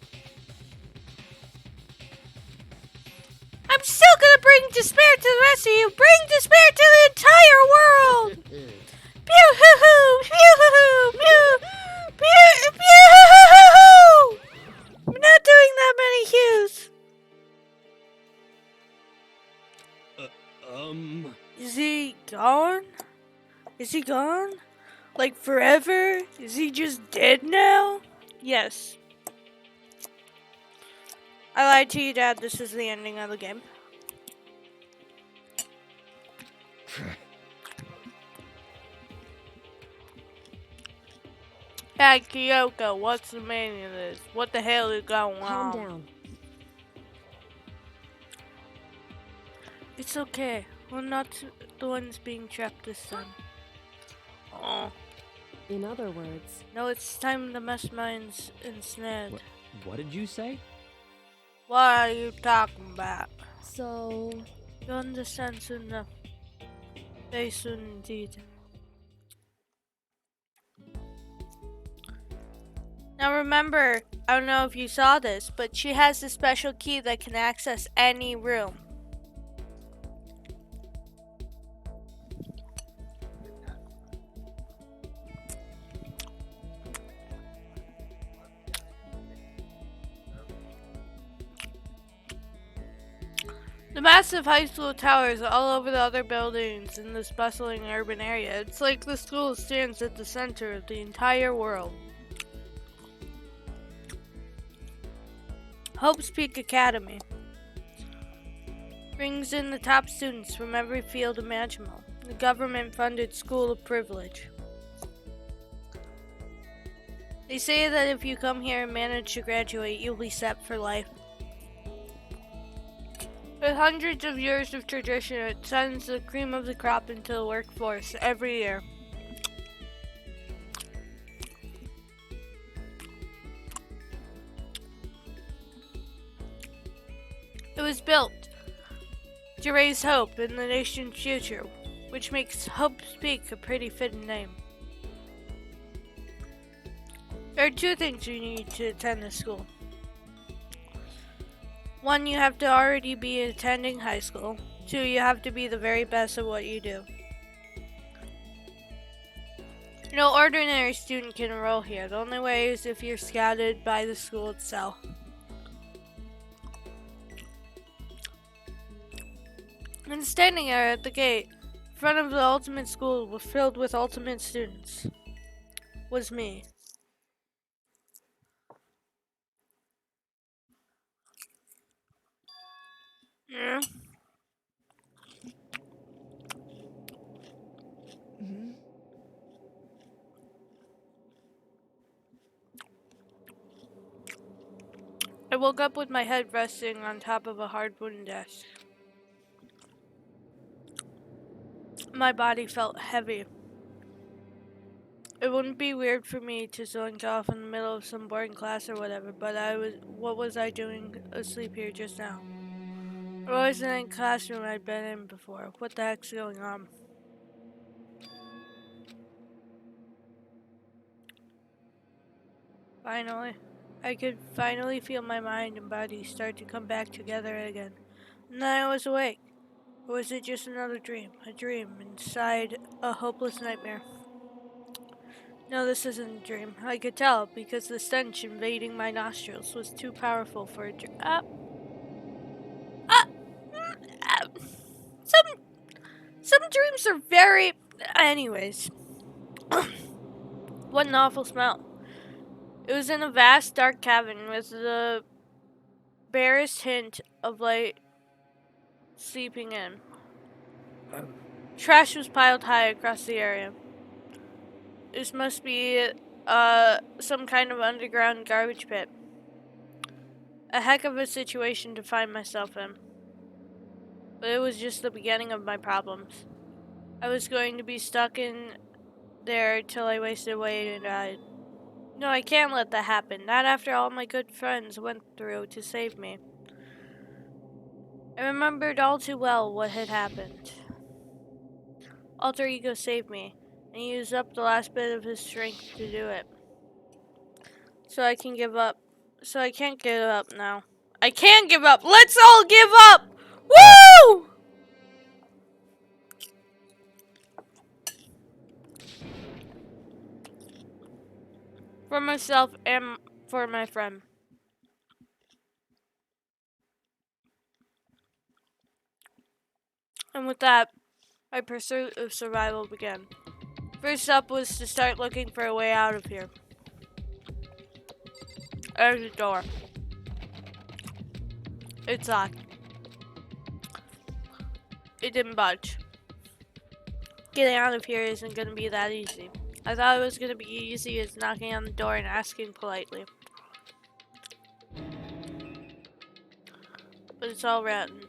I'm still gonna bring despair to the rest of you. Bring despair to the entire world. Pew hoo hoo, pew hoo hoo, pew, pew, pew hoo hoo hoo. I'm not doing that many hues. Is he gone? Is he gone? Like forever? Is he just dead now? Yes. I lied to you, Dad. This is the ending of the game. Hey, Kyoko, what's the meaning of this? What the hell is going on? calm down. It's okay. We're not the ones being trapped this time. Oh. In other words, No, it's time the mess minds ensnared. What did you say? What are you talking about? so You'll understand soon enough. Very soon indeed. Now remember, I don't know if you saw this, but she has a special key that can access any room. The massive high school towers all over the other buildings in this bustling urban area. It's like the school stands at the center of the entire world. Hope's Peak Academy brings in the top students from every field imaginable. The government-funded school of privilege. They say that if you come here and manage to graduate, you'll be set for life. With hundreds of years of tradition, it sends the cream of the crop into the workforce every year. It was built to raise hope in the nation's future, which makes Hope's Peak a pretty fitting name. There are two things you need to attend this school. One, you have to already be attending high school. Two, you have to be the very best at what you do. No ordinary student can enroll here. The only way is if you're scouted by the school itself. And standing there at the gate, in front of the ultimate school filled with ultimate students, was me. Yeah. I woke up with my head resting on top of a hard wooden desk. My body felt heavy. It wouldn't be weird for me to zoink off in the middle of some boring class or whatever, but what was I doing asleep here just now? Or was it in a classroom I'd been in before? What the heck's going on? Finally, I could finally feel my mind and body start to come back together again. And then I was awake. Or was it just another dream? A dream inside a hopeless nightmare? No, this isn't a dream. I could tell because the stench invading my nostrils was too powerful for a dream. Some dreams are very. Anyways, what an awful smell. It was in a vast, dark cavern with the barest hint of light seeping in. Trash was piled high across the area. This must be some kind of underground garbage pit. A heck of a situation to find myself in. But it was just the beginning of my problems. I was going to be stuck in there till I wasted away and died. No, I can't let that happen. Not after all my good friends went through to save me. I remembered all too well what had happened. Alter Ego saved me, and he used up the last bit of his strength to do it. So I can give up. So I can't give up now. I can't give up! Let's all give up! Woo! For myself and for my friend. And with that, my pursuit of survival began. First up was to start looking for a way out of here. There's the door. It's locked. It didn't budge. Getting out of here isn't gonna be that easy. I thought it was gonna be easy as knocking on the door and asking politely. But it's all rotten.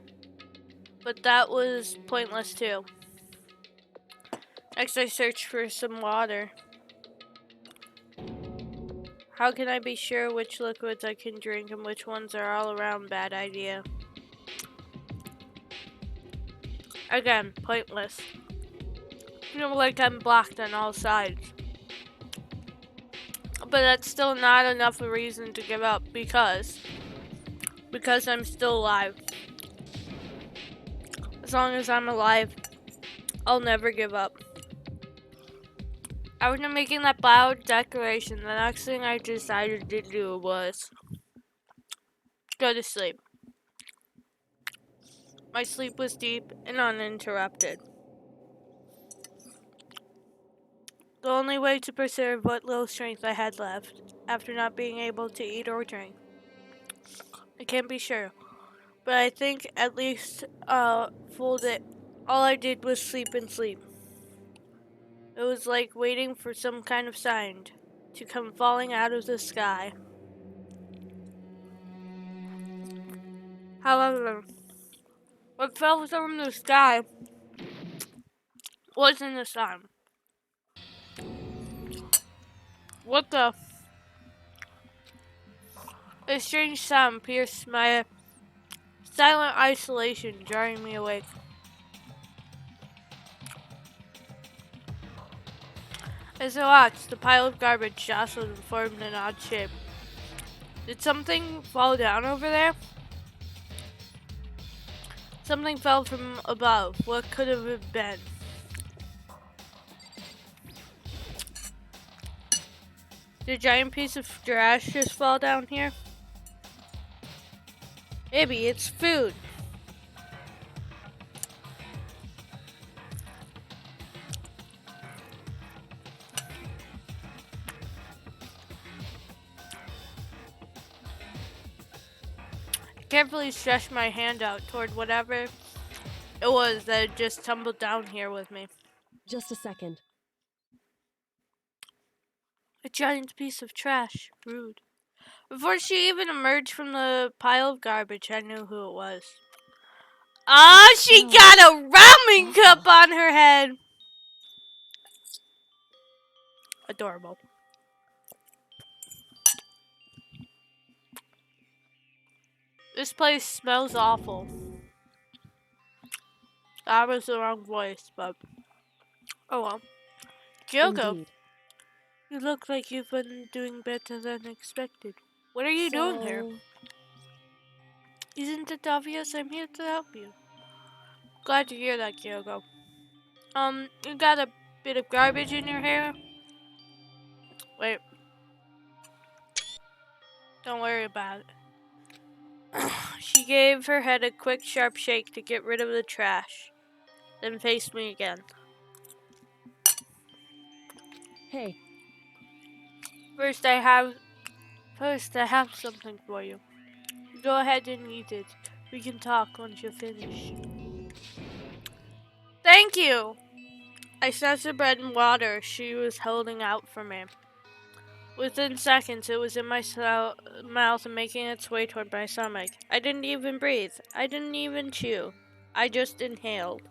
But that was pointless too. Next I searched for some water. How can I be sure which liquids I can drink and which ones are all around bad idea? Again, pointless. Feel like I'm blocked on all sides. But that's still not enough a reason to give up because I'm still alive. As long as I'm alive, I'll never give up. After making that loud declaration, the next thing I decided to do was go to sleep. My sleep was deep and uninterrupted. The only way to preserve what little strength I had left, after not being able to eat or drink. I can't be sure, but I think at least full day. All I did was sleep and sleep. It was like waiting for some kind of sign to come falling out of the sky. However, what fell from the sky wasn't the sun. What the? A strange sound pierced my silent isolation, jarring me awake. As I watched, the pile of garbage jostled and formed an odd shape. Did something fall down over there? Something fell from above. What could have it been? Did a giant piece of trash just fall down here? Maybe it's food. I carefully stretched my hand out toward whatever it was that had just tumbled down here with me. Just a second. A giant piece of trash. Rude. Before she even emerged from the pile of garbage, I knew who it was. Ah, she got a ramen cup on her head! adorable. This place smells awful. That was the wrong voice, but oh well. Kyoko, Indeed. you look like you've been doing better than expected. What are you doing here? Isn't it obvious I'm here to help you? Glad to hear that, Kyoko. You got a bit of garbage in your hair? Wait. Don't worry about it. She gave her head a quick, sharp shake to get rid of the trash, then faced me again. Hey. First, I have something for you. Go ahead and eat it. We can talk once you're finished. Thank you! I snatched the bread and water she was holding out for me. Within seconds, it was in my mouth and making its way toward my stomach. I didn't even breathe. I didn't even chew. I just inhaled.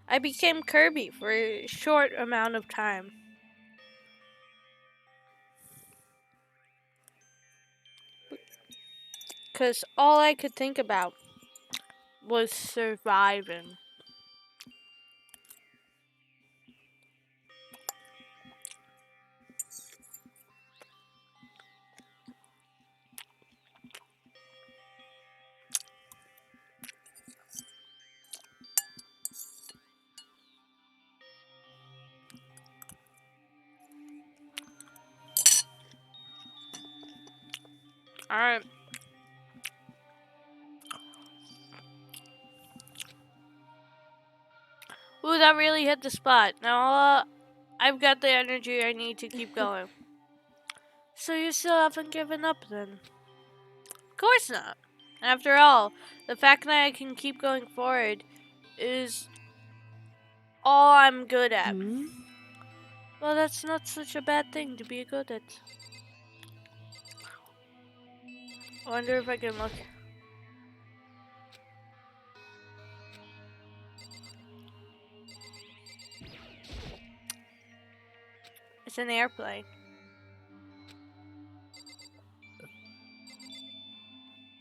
I became Kirby for a short amount of time. Because all I could think about was surviving. Alright. Ooh, that really hit the spot. Now, I've got the energy I need to keep going. So you still haven't given up then? Of course not. After all, the fact that I can keep going forward is all I'm good at. Well, that's not such a bad thing to be good at. I wonder if I can look. It's an airplane.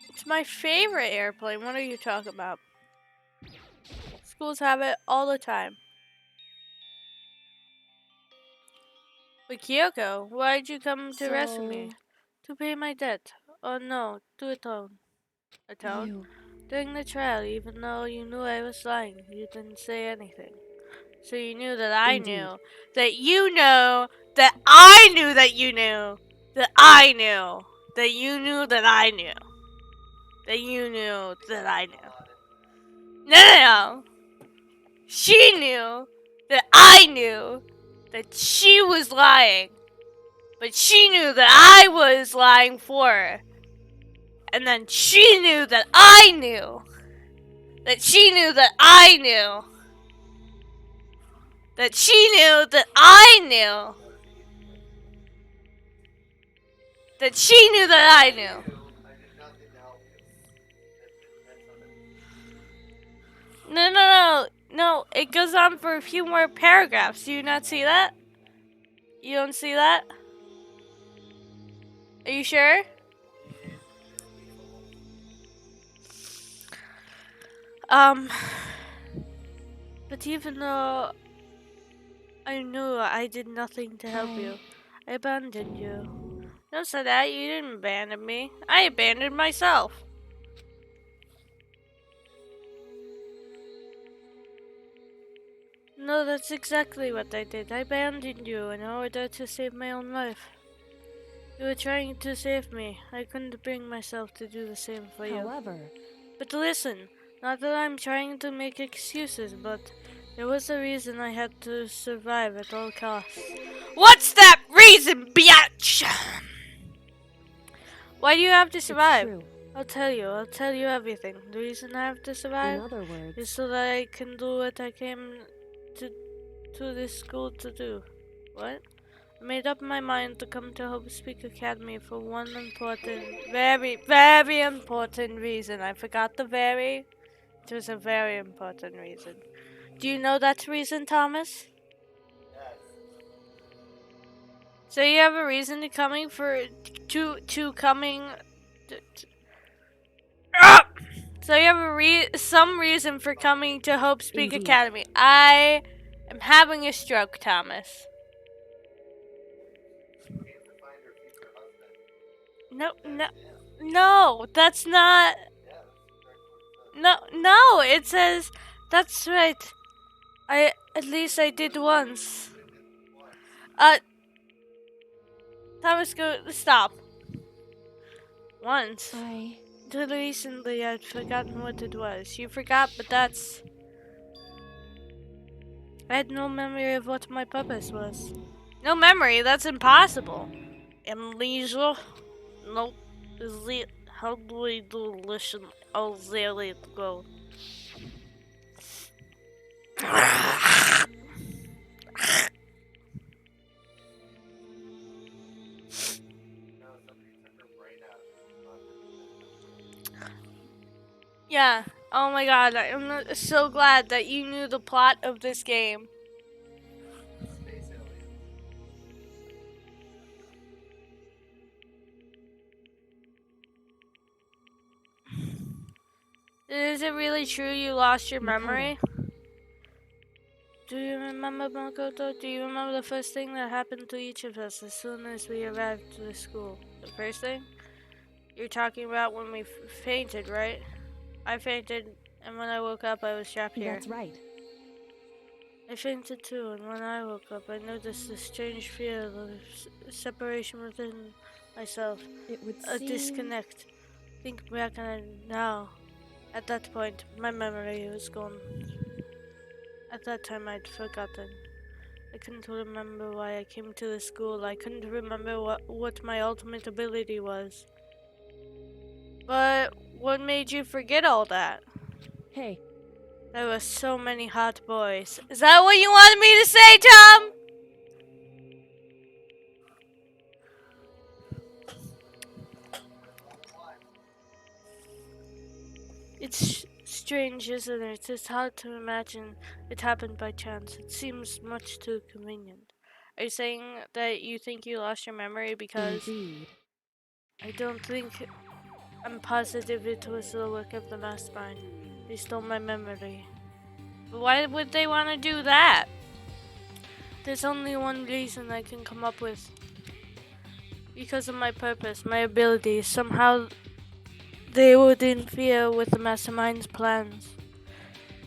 It's my favorite airplane. What are you talking about? Schools have it all the time. But Kyoko, why'd you come to rescue me? To pay my debt. Oh no, to atone. Atone? During the trial, even though you knew I was lying, you didn't say anything. So you knew that I knew. That you know. That I knew that you knew. That I knew. That you knew that I knew. That you knew that I knew. No! She knew that I knew that she was lying. But she knew that I was lying for her. And then she knew that I knew. That she knew that I knew. That she knew that I knew. That she knew that I knew. No, it goes on for a few more paragraphs. Do you not see that? You don't see that? Are you sure? But even though I knew I did nothing to help you, I abandoned you. Don't say that, you didn't abandon me. I abandoned myself. No, that's exactly what I did. I abandoned you in order to save my own life. You were trying to save me. I couldn't bring myself to do the same for you. However... But listen, not that I'm trying to make excuses, but there was a reason I had to survive at all costs. What's that reason, biatch? Why do you have to survive? I'll tell you everything. The reason I have to survive In other words, is so that I can do what I came to this school to do. What? I made up my mind to come to Hope Speak Academy for one important, very, very important reason. I forgot the very. It was a very important reason. Do you know that reason, Thomas? So you have a reason to coming for to coming. So you have some reason for coming to Hope Speak Indeed. Academy. I am having a stroke, Thomas. No, that's not. No, it says that's right. At least I did once. Thomas, stop. Once. Till recently, I'd forgotten what it was. You forgot, but that's. I had no memory of what my purpose was. No memory? That's impossible. Amnesia? Nope. How do I do listen? Oh, there it go. Yeah. Oh my god, I'm so glad that you knew the plot of this game. Is it really true you lost your memory? Do you remember, Makoto? Do you remember the first thing that happened to each of us as soon as we arrived to the school? The first thing? You're talking about when we fainted, right? I fainted, and when I woke up, I was trapped here. That's right. I fainted too, and when I woke up, I noticed a strange fear of separation within myself. It would A seem... disconnect. Think back on it now. At that point, my memory was gone. At that time, I'd forgotten. I couldn't remember why I came to the school. I couldn't remember what my ultimate ability was. But what made you forget all that? Hey. There were so many hot boys. Is that what you wanted me to say, Tom? It's strange, isn't it? It's hard to imagine it happened by chance. It seems much too convenient. Are you saying that you think you lost your memory because... Indeed. I don't think... I'm positive it was the work of the mastermind. They stole my memory. But why would they want to do that? There's only one reason I can come up with. Because of my purpose, my abilities. Somehow they would interfere with the mastermind's plans.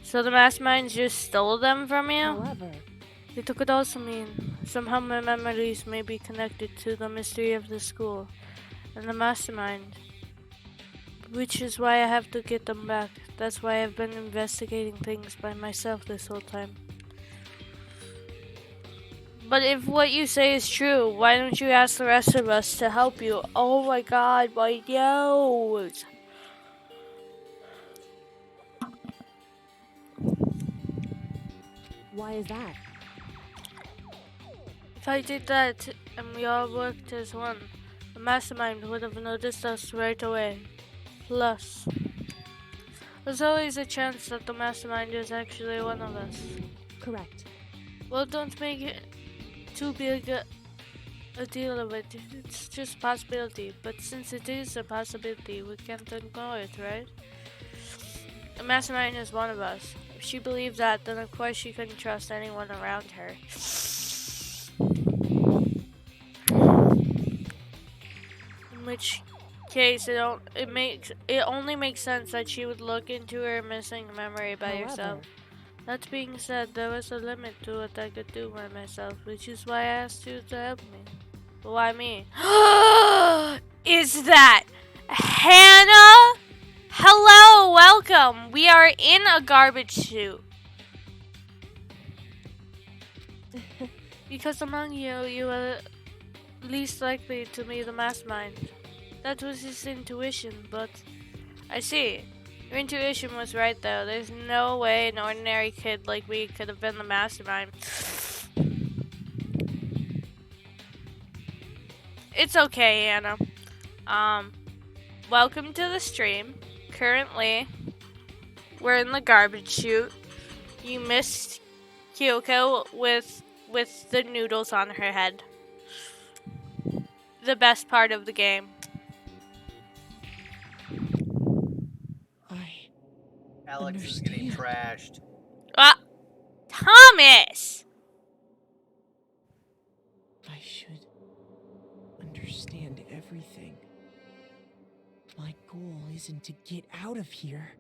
So the mastermind just stole them from you? However... It could also mean somehow my memories may be connected to the mystery of the school and the mastermind. Which is why I have to get them back. That's why I've been investigating things by myself this whole time. But if what you say is true, why don't you ask the rest of us to help you? Oh my god, my nose! Why is that? If I did that and we all worked as one, the mastermind would have noticed us right away. Plus, there's always a chance that the mastermind is actually one of us. Correct. Well, don't make it too big a deal of it. It's just a possibility. But since it is a possibility, we can't ignore it, right? The mastermind is one of us. If she believed that, then of course she couldn't trust anyone around her. In which case, it only makes sense that she would look into her missing memory by herself. That being said, there was a limit to what I could do by myself, which is why I asked you to help me. But why me? Is that Hannah? Hello, welcome. We are in a garbage chute. Because among you, you are least likely to be the mastermind. That was his intuition, but I see. Your intuition was right though. There's no way an ordinary kid like me could have been the mastermind. It's okay, Anna. Welcome to the stream. Currently, we're in the garbage chute. You missed Kyoko with the noodles on her head. the best part of the game. Alex is getting trashed. Thomas! I should understand everything. My goal isn't to get out of here.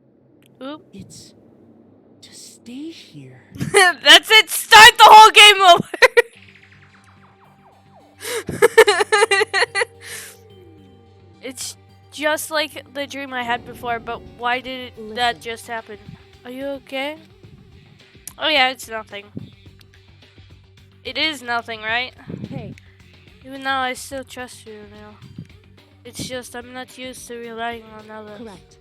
Oop. It's to stay here. That's it. Start the whole game over. It's just like the dream I had before, but why did that just happen? Are you okay? Oh yeah, it's nothing. It is nothing, right? Hey. Even though I still trust you now. It's just I'm not used to relying on others. Correct.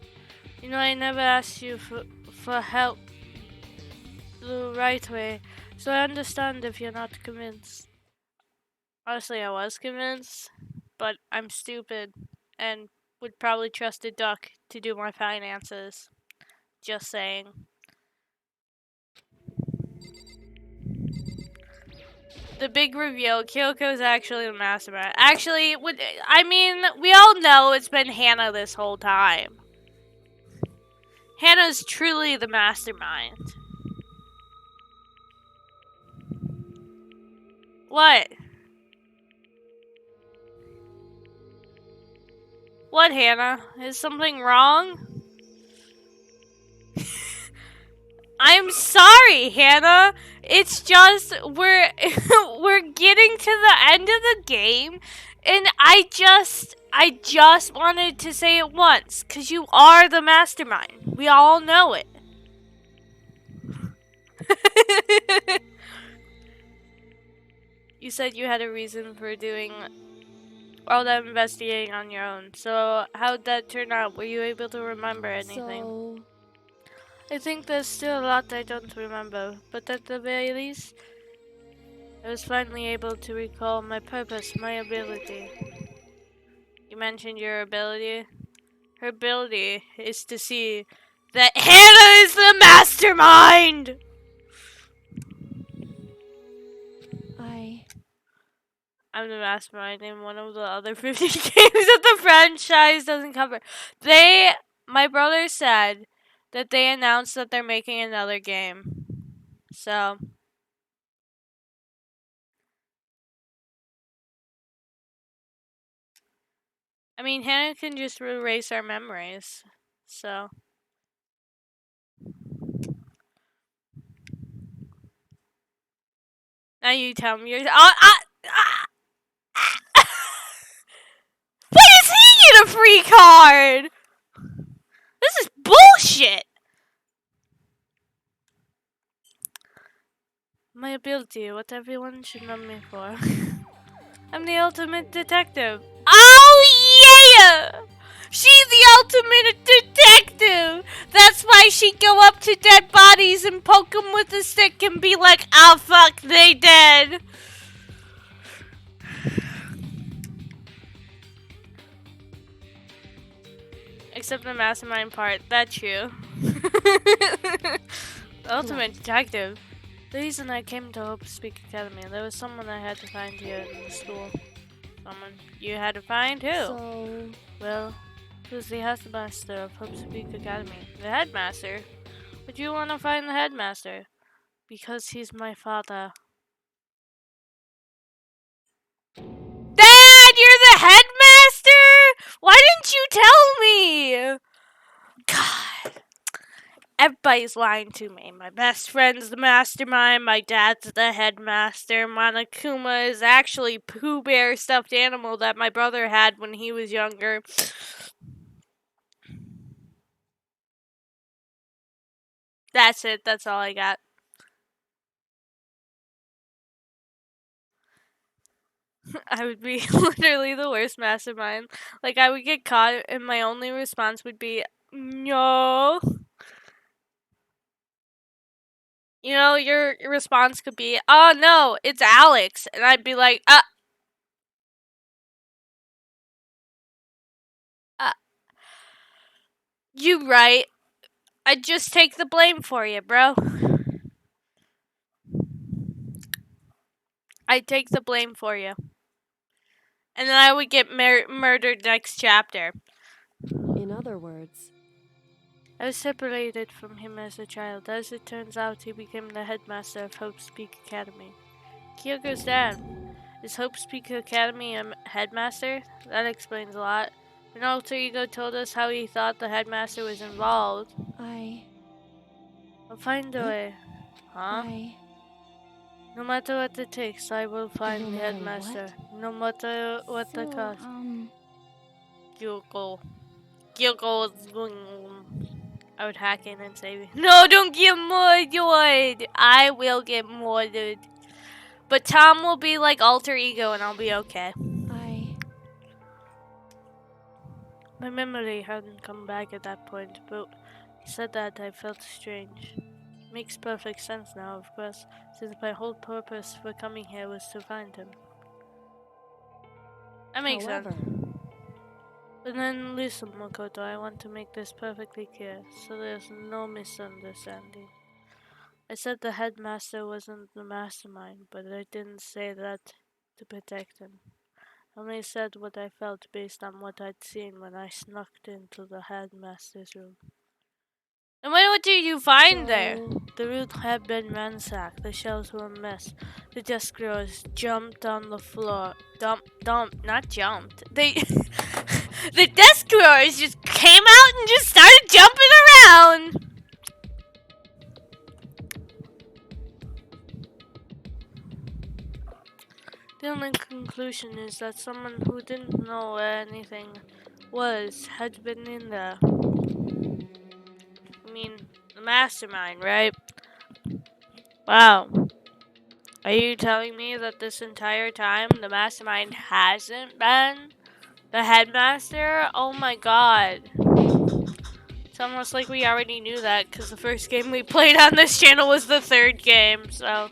You know, I never asked you for help the right way, so I understand if you're not convinced. Honestly, I was convinced, but I'm stupid and would probably trust a duck to do my finances. Just saying. The big reveal, Kyoko's actually the mastermind. Actually, we all know it's been Hannah this whole time. Hannah's truly the mastermind. What? What, Hannah? Is something wrong? I'm sorry, Hannah. It's just we're getting to the end of the game, and I just wanted to say it once, 'cause you are the mastermind. We all know it. You said you had a reason for doing all that investigating on your own. So how'd that turn out? Were you able to remember anything? So, I think there's still a lot I don't remember, but at the very least, I was finally able to recall my purpose, my ability. You mentioned your ability? Her ability is to see that Hannah is the mastermind! I'm the mastermind in one of the other 50 games that the franchise doesn't cover. My brother said that they announced that they're making another game. So, I mean, Hannah can just erase our memories. So, now you tell me yours. Why does he get a free card? This is bullshit. My ability, what everyone should know me for. I'm the ultimate detective. Oh yeah! She's the ultimate detective! That's why she'd go up to dead bodies and poke them with a stick and be like, oh fuck, they dead. Except the mastermind part, that's true. Ultimate detective. The reason I came to Hope Speak Academy, there was someone I had to find here in the school. Someone you had to find? Who? So... Well, who's the headmaster of Hope Speak Academy? The headmaster? Would you want to find the headmaster? Because he's my father. Dad, you're the headmaster? Why didn't you tell me? God. Everybody's lying to me. My best friend's the mastermind. My dad's the headmaster. Monokuma is actually Pooh Bear stuffed animal that my brother had when he was younger. That's it. That's all I got. I would be literally the worst mastermind. Like, I would get caught, and my only response would be, no. You know, your response could be, oh no, it's Alex. And I'd be like, you right. I'd just take the blame for you, bro. I'd take the blame for you. And then I would get murdered next chapter. In other words, I was separated from him as a child. As it turns out, he became the headmaster of Hope's Peak Academy. Kyoko's dad. Is Hope's Peak Academy a headmaster? That explains a lot. An alter ego told us how he thought the headmaster was involved. I'll find a way. Huh? No matter what it takes, I will find the headmaster. No matter what the cost. Kyoko. Kyoko is going. I would hack in and say, no, don't get murdered. I will get murdered. But Tom will be like alter ego and I'll be okay. My memory hadn't come back at that point, but he said that I felt strange. Makes perfect sense now, of course, since my whole purpose for coming here was to find him. That makes sense. But then listen, Makoto, I want to make this perfectly clear, so there's no misunderstanding. I said the headmaster wasn't the mastermind, but I didn't say that to protect him. I only said what I felt based on what I'd seen when I snuck into the headmaster's room. And what did you find there? The room had been ransacked. The shelves were a mess. The desk drawers jumped on the floor. Not jumped. They, the desk drawers just came out and just started jumping around. The only conclusion is that someone who didn't know where anything was had been in there. I mean, the mastermind, right? Wow. Are you telling me that this entire time the mastermind hasn't been the headmaster? Oh my god. It's almost like we already knew that because the first game we played on this channel was the third game, so.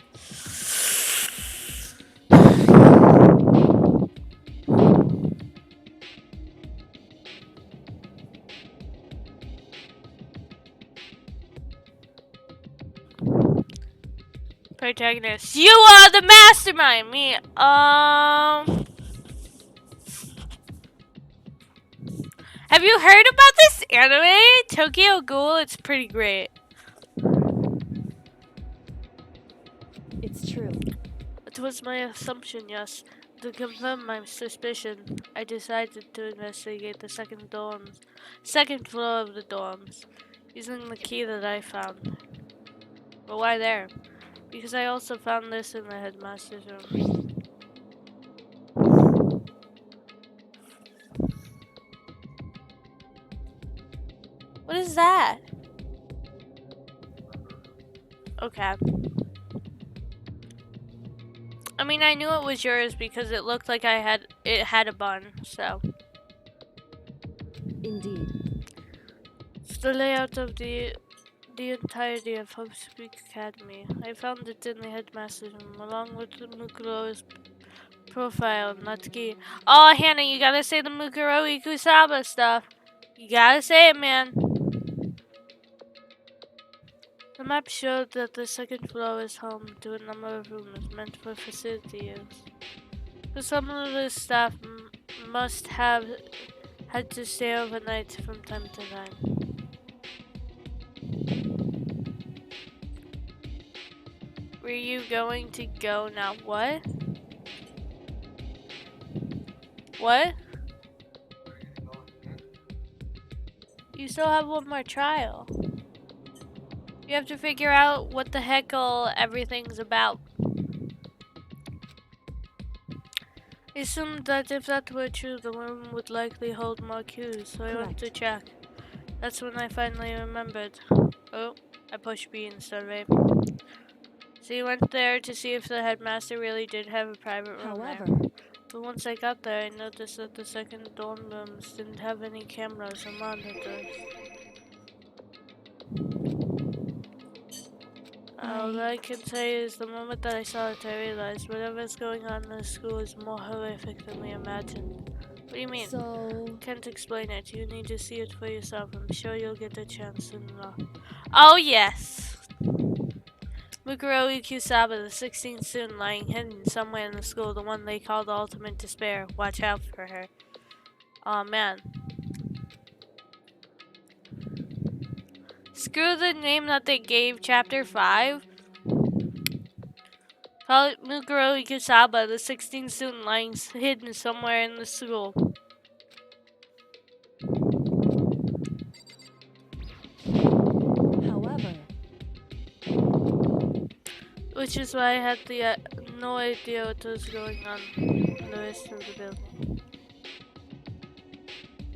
Protagonist. You are the mastermind! Me, have you heard about this anime? Tokyo Ghoul? It's pretty great. It's true. It was my assumption, yes. To confirm my suspicion, I decided to investigate the second floor of the dorms, using the key that I found. But why there? Because I also found this in the headmaster's room. What is that? Okay. I mean, I knew it was yours because it looked like it had a bun, so. Indeed. It's the layout of the entirety of Hope's Peak Academy. I found it in the headmaster's room, along with the Mukuro's profile, Natsuki. Oh, Hannah, you gotta say the Mukuro Ikusaba stuff. You gotta say it, man. The map showed that the second floor is home to a number of rooms meant for facility use. But some of the staff must have had to stay overnight from time to time. Were you going to go now? What? What? You still have one more trial. You have to figure out what the heck everything's about. I assumed that if that were true, the room would likely hold more cues, so I went to check. That's when I finally remembered. Oh, I pushed B instead of A. So you went there to see if the headmaster really did have a private room there. But once I got there, I noticed that the second dorm rooms didn't have any cameras or monitors. All I can say is the moment that I saw it, I realized whatever's going on in this school is more horrific than we imagined. What do you mean? Can't explain it. You need to see it for yourself. I'm sure you'll get a chance soon enough. Oh, yes. Mukuro Ikusaba, the 16th student lying hidden somewhere in the school, the one they call the ultimate despair. Watch out for her. Aw, man. Screw the name that they gave Chapter 5. Call it Mukuro Ikusaba, the 16th student lying hidden somewhere in the school. However, Which is why I had no idea what was going on in the rest of the building.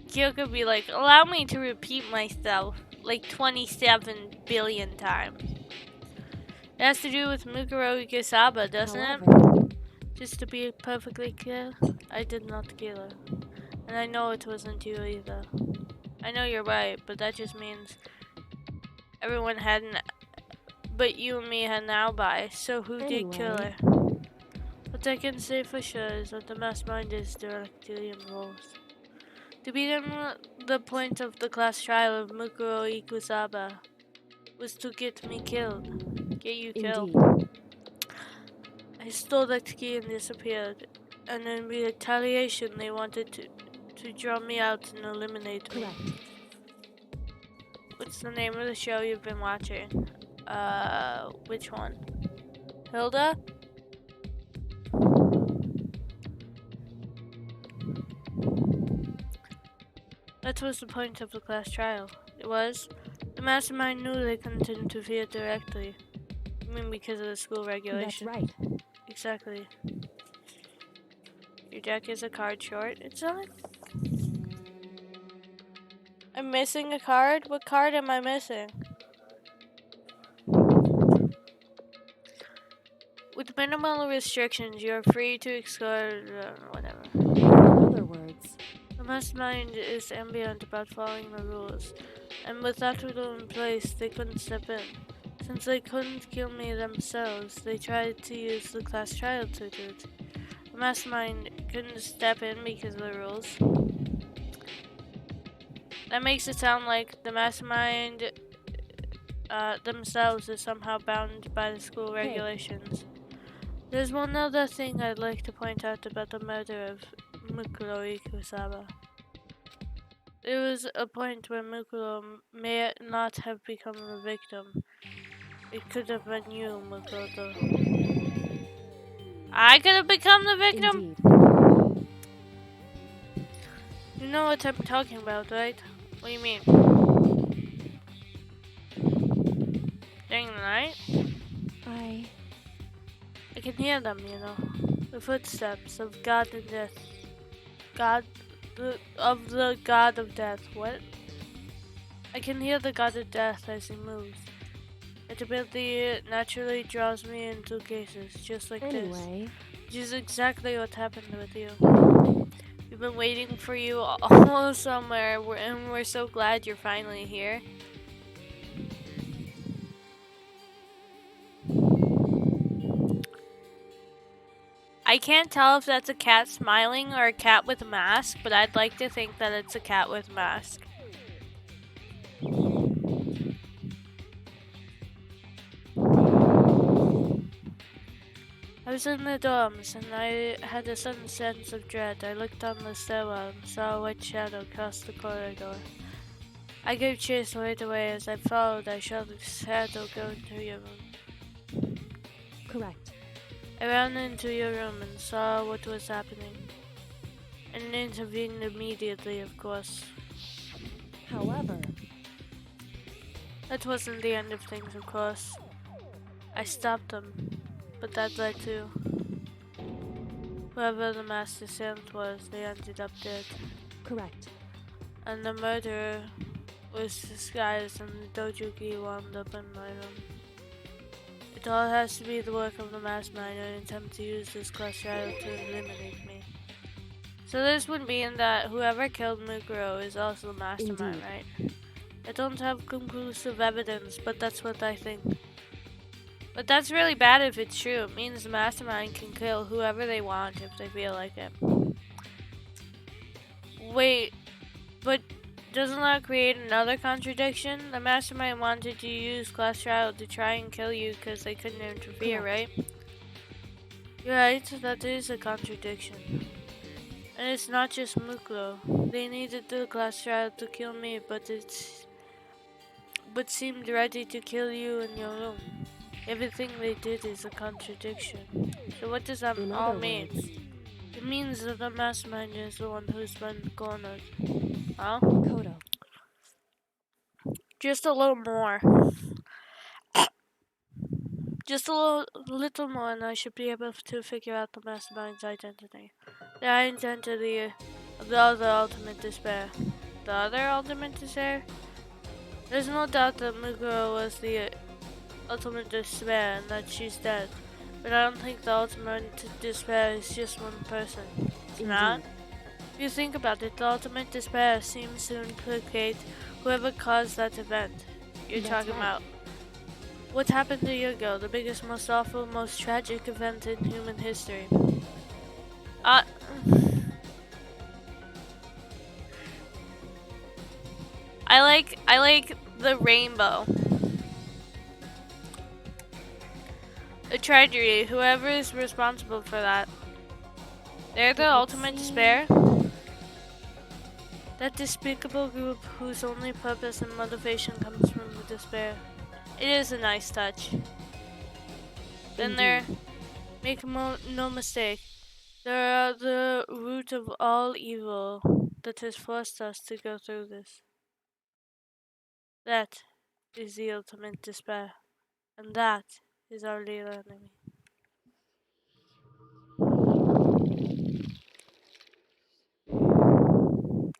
Kyoko be like, allow me to repeat myself like 27 billion times. It has to do with Mukuro Ikusaba, doesn't it? Just to be perfectly clear, I did not kill her. And I know it wasn't you either. I know you're right, but that just means everyone had but you and me had an alibi, so who did kill her? What I can say for sure is that the mastermind is directly involved. To begin the point of the class trial of Mukuro Ikusaba was to get me killed. Get you killed. indeed. I stole that key and disappeared. And in retaliation they wanted to draw me out and eliminate me. Correct. What's the name of the show you've been watching? Which one? Hilda? That was the point of the class trial. It was. The mastermind knew they couldn't interfere directly. I mean, because of the school regulation. That's right. Exactly. Your deck is a card short. It's not. I'm missing a card? What card am I missing? With minimal restrictions, you're free to explore whatever. In other words, The mastermind is ambient about following the rules, and with that rule in place, they couldn't step in. Since they couldn't kill me themselves, they tried to use the class trial to do it. The mastermind couldn't step in because of the rules. That makes it sound like the mastermind themselves is somehow bound by the school regulations. There's one other thing I'd like to point out about the murder of Mukuro Ikusaba. There was a point where Mukuro may not have become the victim. It could have been you, Makoto. I could have become the victim? indeed. You know what I'm talking about, right? What do you mean? During the night? I can hear them, you know. The footsteps of God and death. Of the God of Death. What? I can hear the God of Death as he moves. It ability naturally draws me into cases just like this. Which is exactly what happened with you. We've been waiting for you all somewhere, and we're so glad you're finally here. I can't tell if that's a cat smiling or a cat with a mask, but I'd like to think that it's a cat with a mask. I was in the dorms, and I had a sudden sense of dread. I looked down the stairwell and saw a white shadow cross the corridor. I gave chase right away. As I followed, I saw the shadow go into your room. Correct. I ran into your room and saw what was happening, and intervened immediately, of course. However, that wasn't the end of things, of course. I stopped them, but that led to whoever the master assailant was, they ended up dead. Correct. And the murderer was disguised, and the dojoki wound up in my room. It all has to be the work of the mastermind in an attempt to use this class trial to eliminate me. So this would mean that whoever killed Mukuro is also the mastermind, right? I don't have conclusive evidence, but that's what I think. But that's really bad if it's true. It means the mastermind can kill whoever they want if they feel like it. Wait, but doesn't that create another contradiction? The mastermind wanted to use Glass Shroud to try and kill you because they couldn't interfere, right? You're right, that is a contradiction. And it's not just Mukuro. They needed the Glass Shroud to kill me, but seemed ready to kill you in your room. Everything they did is a contradiction. So what does that all mean? It means that the mastermind is the one who's been cornered. Huh? Kodo. Just a little more. Just a little more, and I should be able to figure out the mastermind's identity. The identity of the other ultimate despair. The other ultimate despair? There's no doubt that Mukuro was the ultimate despair and that she's dead. But I don't think the ultimate despair is just one person. It's not? If you think about it, the ultimate despair seems to implicate whoever caused that event you're talking about. What happened a year ago? The biggest, most awful, most tragic event in human history. I like the rainbow. A tragedy. Whoever is responsible for that. They're the ultimate despair. That despicable group whose only purpose and motivation comes from the despair. It is a nice touch. Then make no mistake, they're the root of all evil that has forced us to go through this. That is the ultimate despair, and that is our real enemy.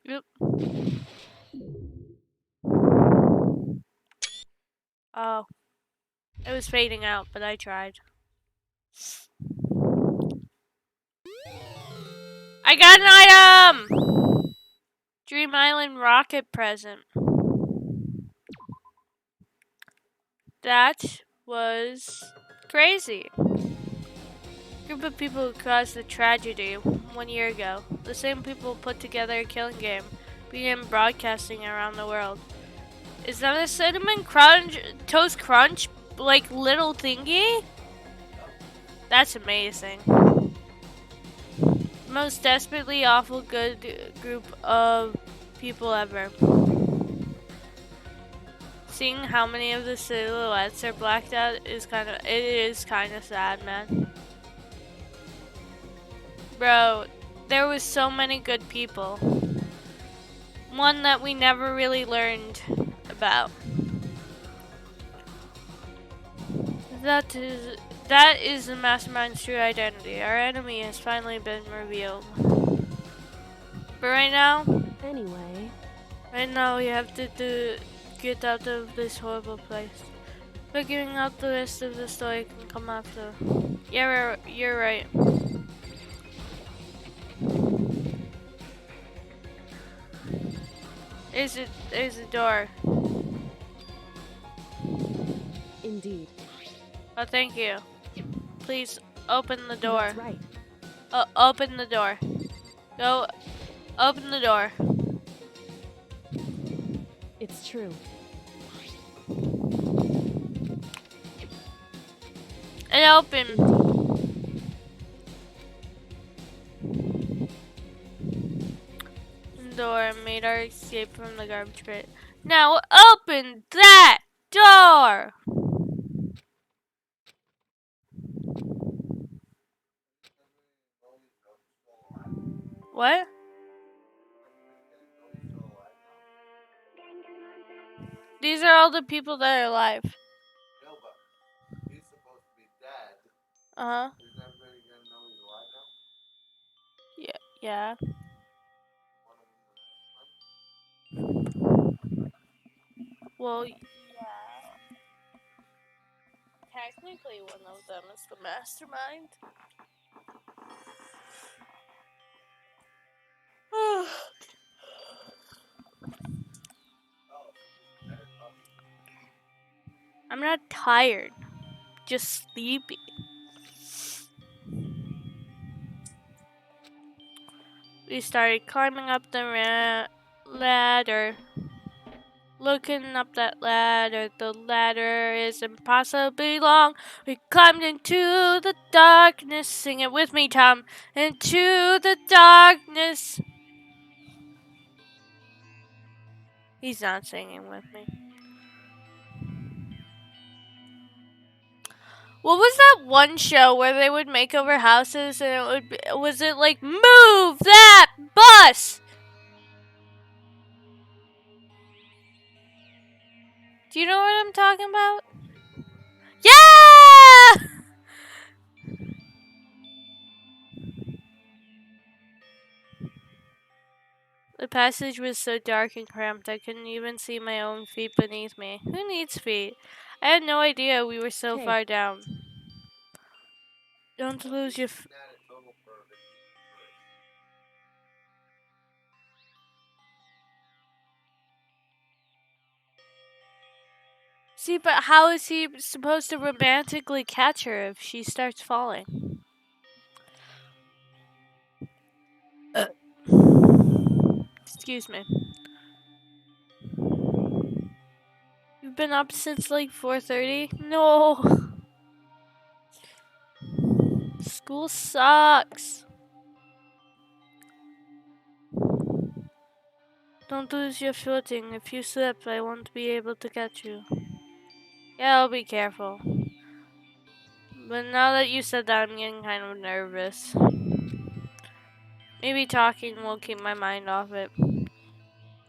Yep. Oh, it was fading out, but I tried. I got an item! Dream Island rocket present. That was crazy. A group of people who caused the tragedy 1 year ago. The same people put together a killing game, began broadcasting around the world. Is that a cinnamon crunch, toast crunch, like little thingy? That's amazing. Most desperately awful good group of people ever. Seeing how many of the silhouettes are blacked out it is kind of sad, man. Bro, there was so many good people. One that we never really learned about. That is the mastermind's true identity. Our enemy has finally been revealed. But right now, we have to get out of this horrible place. Figuring out the rest of the story can come after. Yeah, you're right. There's a door. Indeed. Oh, thank you. Please open the door. That's right. Open the door. Go. Open the door. It's true. It opened. The door made our escape from the garbage pit. Now open that door! What? These are all the people that are alive. No, but he's supposed to be dead. Uh-huh. Isn't everybody gonna know he's alive now? Yeah. Well, yeah. Technically, one of them is the mastermind. I'm not tired, just sleepy. We started climbing up the ramp. ladder. Looking up that ladder, the ladder is impossibly long. We climbed into the darkness. Sing it with me, Tom. Into the darkness. He's not singing with me. What was that one show where they would make over houses and it would be, was it like, move that bus? Do you know what I'm talking about? Yeah! The passage was so dark and cramped I couldn't even see my own feet beneath me. Who needs feet? I had no idea we were so Hey. far down. Don't lose your... See, but how is he supposed to romantically catch her if she starts falling? Excuse me. You've been up since like 4:30? No. School sucks. Don't lose your footing. If you slip, I won't be able to catch you. Yeah, I'll be careful. But now that you said that, I'm getting kind of nervous. Maybe talking will keep my mind off it.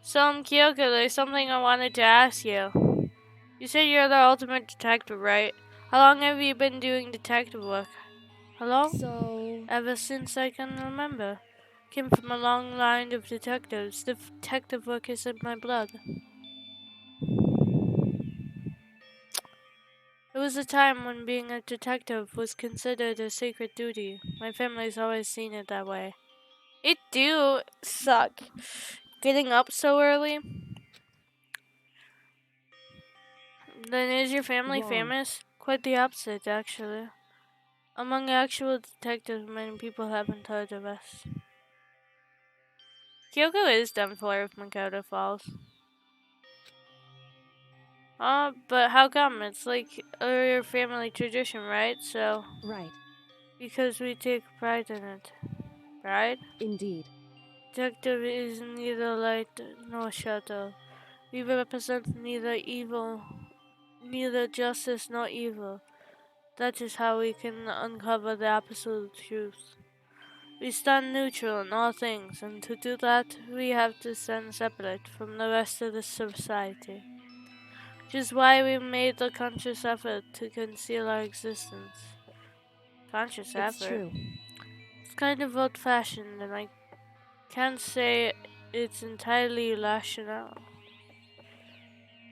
So, Kyoko, there's something I wanted to ask you. You said you're the ultimate detective, right? How long have you been doing detective work? How long? So... Ever since I can remember. Came from a long line of detectives. Detective work is in my blood. It was a time when being a detective was considered a sacred duty. My family's always seen it that way. It do suck. Getting up so early. Then is your family Wrong. famous? Quite the opposite, actually. Among actual detectives, many people haven't heard of us. Kyoko is done for if Makoto falls. But how come? It's like your family tradition, right? So, Right. because we take pride in it. Pride? Indeed. Detective is neither light nor shadow. We represent neither evil, neither justice nor evil. That is how we can uncover the absolute truth. We stand neutral in all things, and to do that, we have to stand separate from the rest of the society. Which is why we made the conscious effort to conceal our existence. Conscious It's effort? true. It's kind of old-fashioned, and I can't say it's entirely rational.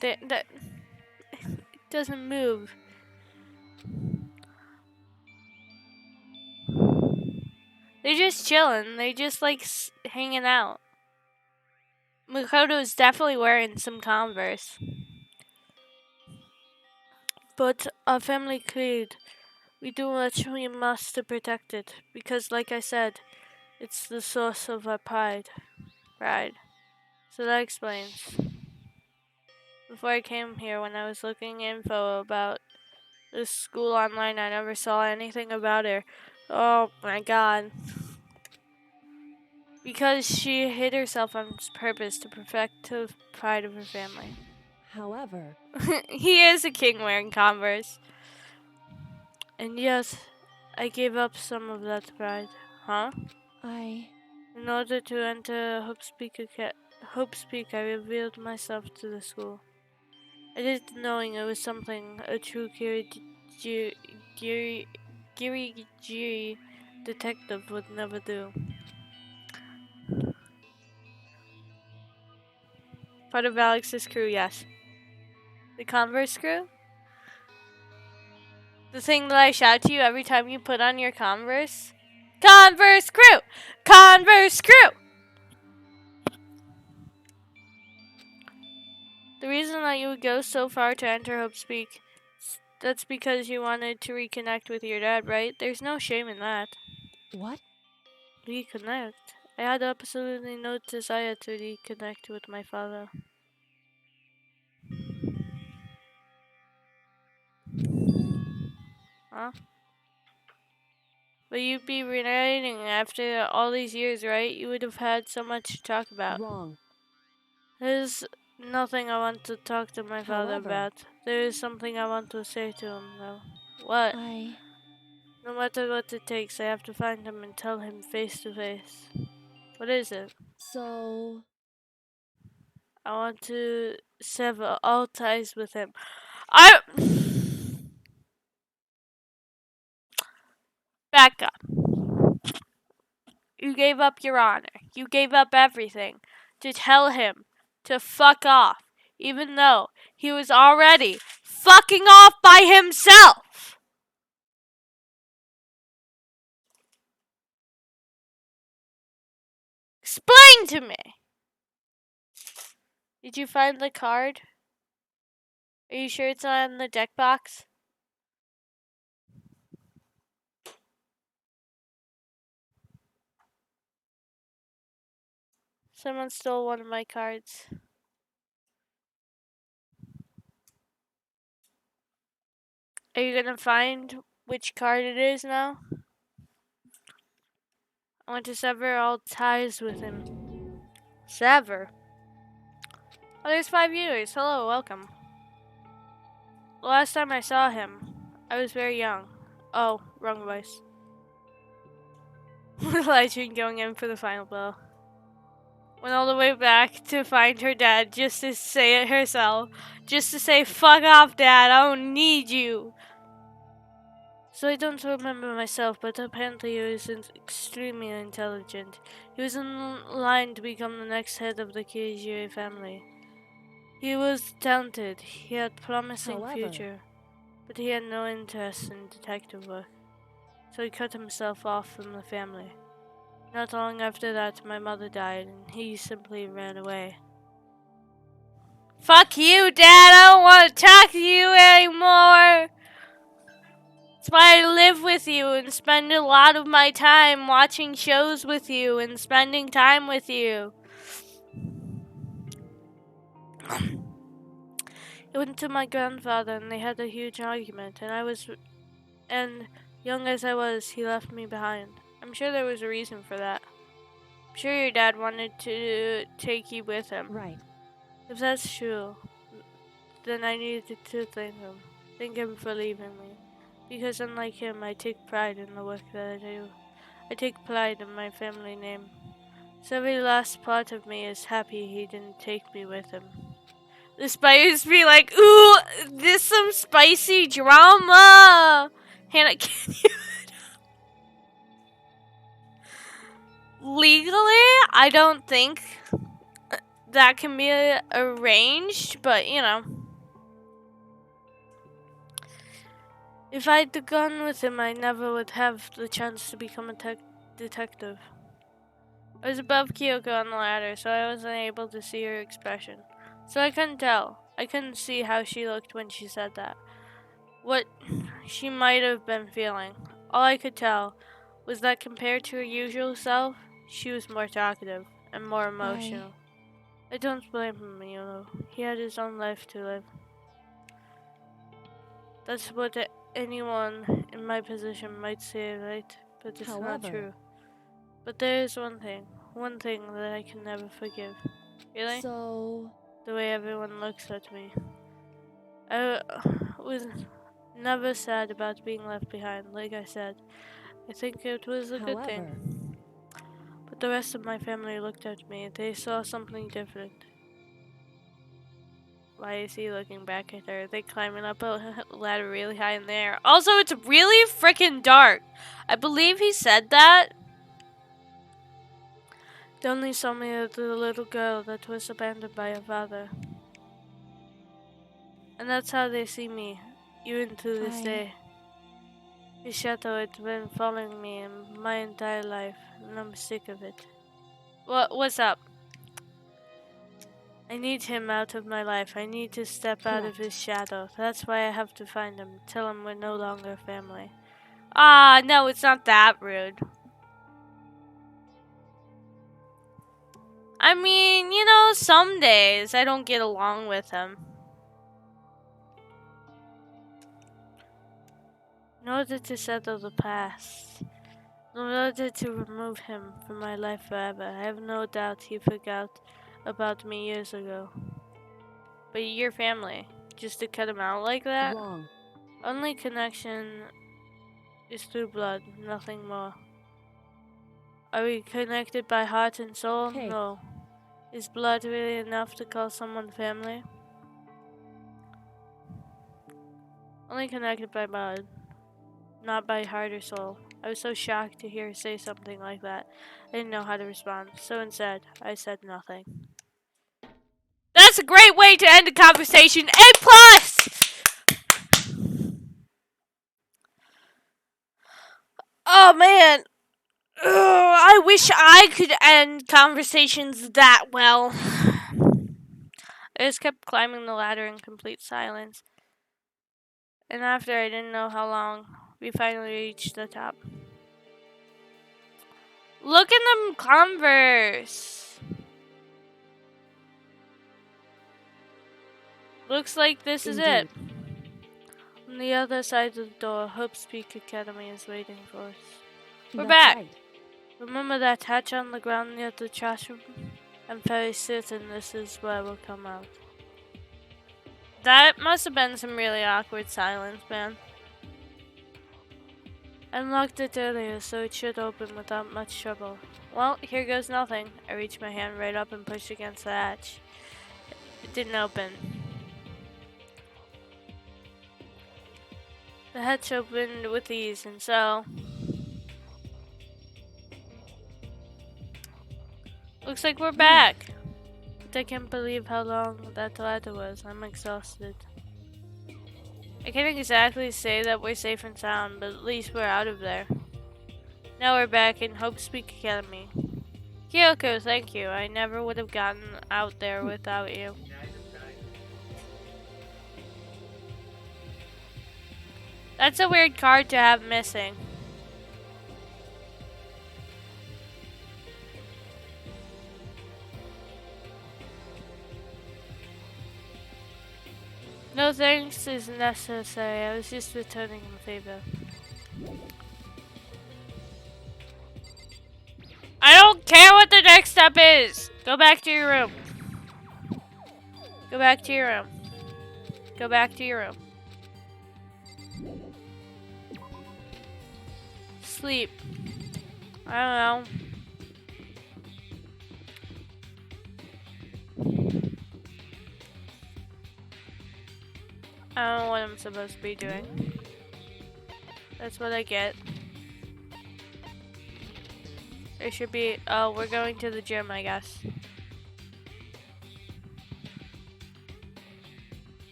That it doesn't move. They're just chilling. They're just like hanging out. Makoto's definitely wearing some Converse. But our family creed, we do what we must to protect it. Because, like I said, it's the source of our pride. So that explains. Before I came here, when I was looking info about this school online, I never saw anything about her. Oh my god. Because she hid herself on purpose to protect the pride of her family. However... He is a king wearing Converse. And yes, I gave up some of that pride. Huh? In order to enter Hope's Peak, I revealed myself to the school. I did it knowing it was something a true Giri detective would never do. Part of Alex's crew, yes. The Converse crew? The thing that I shout to you every time you put on your Converse? Converse crew! Converse crew! The reason that you would go so far to enter Hope's Peak, that's because you wanted to reconnect with your dad, right? There's no shame in that. What? Reconnect? I had absolutely no desire to reconnect with my father. Huh? But you'd be reuniting after all these years, right? You would have had so much to talk about. Wrong. There's nothing I want to talk to my father However, about. There is something I want to say to him, though. What? No matter what it takes, I have to find him and tell him face to face. What is it? So... I want to sever all ties with him. Back up. You gave up your honor. You gave up everything to tell him to fuck off, even though he was already fucking off by himself. Explain to me. Did you find the card? Are you sure it's not in the deck box? Someone stole one of my cards. Are you gonna find which card it is now? I want to sever all ties with him. Sever? Oh, there's 5 viewers. Hello, welcome. The last time I saw him, I was very young. Oh, wrong voice. Legend going in for the final blow. Went all the way back to find her dad just to say it herself. Just to say, fuck off, Dad, I don't need you. So I don't remember myself, but apparently he was extremely intelligent. He was in line to become the next head of the Keiichi family. He was talented, he had promising future, but he had no interest in detective work. So he cut himself off from the family. Not long after that, my mother died, and he simply ran away. Fuck you, Dad! I don't want to talk to you anymore! That's why I live with you and spend a lot of my time watching shows with you and spending time with you. I went to my grandfather and they had a huge argument, and young as I was, he left me behind. I'm sure there was a reason for that. I'm sure your dad wanted to take you with him. Right. If that's true, then I needed to thank him. Thank him for leaving me. Because unlike him, I take pride in the work that I do. I take pride in my family name. So every last part of me is happy he didn't take me with him. The spiders be like, ooh, this some spicy drama. Hannah, can you... Legally, I don't think that can be arranged, but you know. If I'd gone with him, I never would have the chance to become a detective. I was above Kyoko on the ladder, so I wasn't able to see her expression. So I couldn't tell. I couldn't see how she looked when she said that. What she might have been feeling. All I could tell was that compared to her usual self, she was more talkative and more emotional. I don't blame him, you know. He had his own life to live. That's what anyone in my position might say, right? But it's not true. But there is one thing that I can never forgive. Really? So... The way everyone looks at me. I was never sad about being left behind, like I said. I think it was a good thing. But the rest of my family looked at me. They saw something different. Why is he looking back at her? Are they climbing up a ladder really high in the air? Also, it's really freaking dark. I believe he said that. They only saw me as the little girl that was abandoned by her father. And that's how they see me, even to this day. His shadow has been following me in my entire life, and I'm sick of it. What's up? I need him out of my life. I need to step out of his shadow. That's why I have to find him. Tell him we're no longer family. Ah, no, it's not that rude. I mean, you know, some days I don't get along with him. In order to settle the past, in order to remove him from my life forever, I have no doubt he forgot about me years ago. But your family, just to cut him out like that? Wrong. Only connection is through blood, nothing more. Are we connected by heart and soul? Hey. No. Is blood really enough to call someone family? Only connected by blood, not by heart or soul. I was so shocked to hear her say something like that. I didn't know how to respond, so instead, I said nothing. That's a great way to end the conversation. A+! Oh man. Ugh, I wish I could end conversations that well. I just kept climbing the ladder in complete silence. And after I didn't know how long, we finally reached the top. Look at them Converse. Looks like this is it. On the other side of the door, Hope's Peak Academy is waiting for us. We're back. Right. Remember that hatch on the ground near the trash room? I'm very certain this is where we'll come out. That must have been some really awkward silence, man. I unlocked it earlier, so it should open without much trouble. Well, here goes nothing. I reached my hand right up and pushed against the hatch. It didn't open. The hatch opened with ease, and so... Looks like we're back! But I can't believe how long that ladder was. I'm exhausted. I can't exactly say that we're safe and sound, but at least we're out of there. Now we're back in Hope's Peak Academy. Kyoko, thank you. I never would have gotten out there without you. That's a weird card to have missing. No thanks is necessary. I was just returning a favor. I don't care what the next step is! Go back to your room. Go back to your room. Go back to your room. Sleep. I don't know. I don't know what I'm supposed to be doing. That's what I get. There should be... Oh, we're going to the gym, I guess.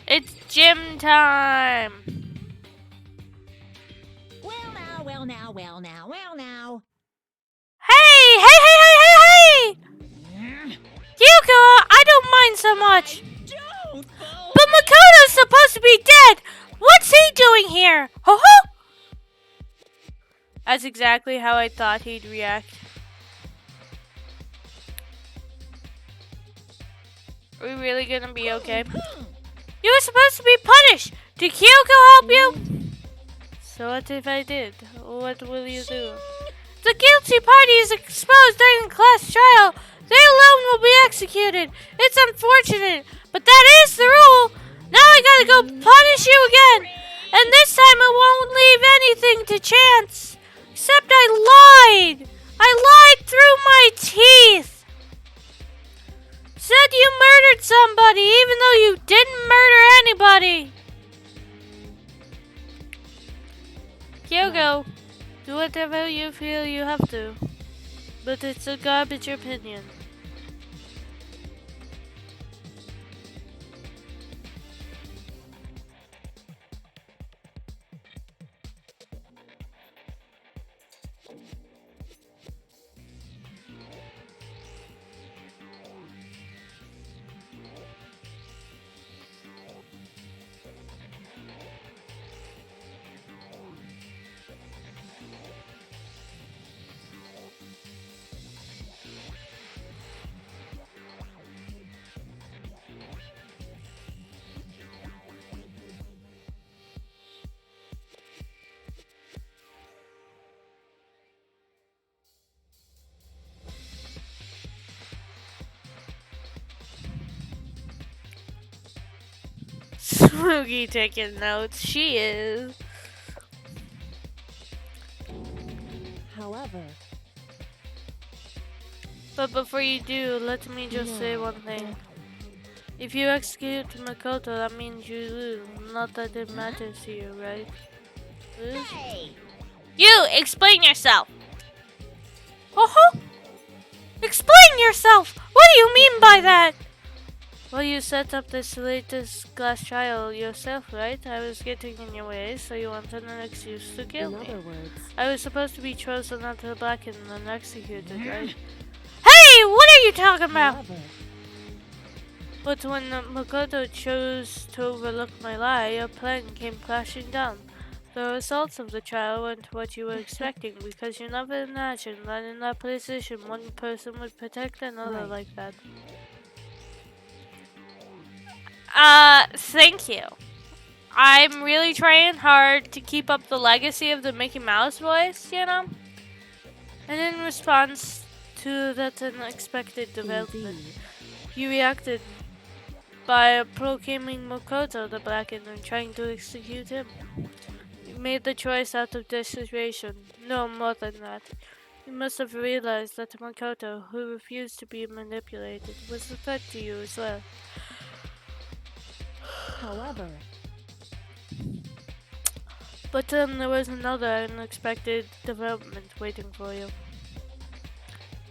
It's gym time! Well now, well now, well now, well now. Hey! Hey, hey, hey, hey, hey! Kyoko, I don't mind so much. But Makoto's supposed to be dead! What's he doing here? Ho ho! That's exactly how I thought he'd react. Are we really gonna be okay? You were supposed to be punished! Did Kyoko help you? So what if I did? What will you do? The guilty party is exposed during the class trial. They alone will be executed. It's unfortunate, but that is the rule. Now I gotta go punish you again. And this time I won't leave anything to chance. Except I lied. I lied through my teeth. Said you murdered somebody even though you didn't murder anybody. Kyoko, do whatever you feel you have to. But it's a garbage opinion. Smokey taking notes. She is. However, But before you do, let me just say one thing. If you execute Makoto, that means you lose. Not that it matters to you, right? Lose? Hey! You! Explain yourself! Oh-ho! Explain yourself! What do you mean by that? Well, you set up this latest glass trial yourself, right? I was getting in your way, so you wanted an excuse to kill me. in other words, I was supposed to be chosen onto the black and then executed, right? Hey! What are you talking about? however, But when Makoto chose to overlook my lie, your plan came crashing down. The results of the trial weren't what you were expecting because you never imagined that in that position one person would protect another like that. Thank you. I'm really trying hard to keep up the legacy of the Mickey Mouse voice, you know? And in response to that unexpected development, you reacted by proclaiming Makoto the Blackened and trying to execute him. You made the choice out of desperation. No, more than that. You must have realized that Makoto, who refused to be manipulated, was a threat to you as well. however, But then there was another unexpected development waiting for you.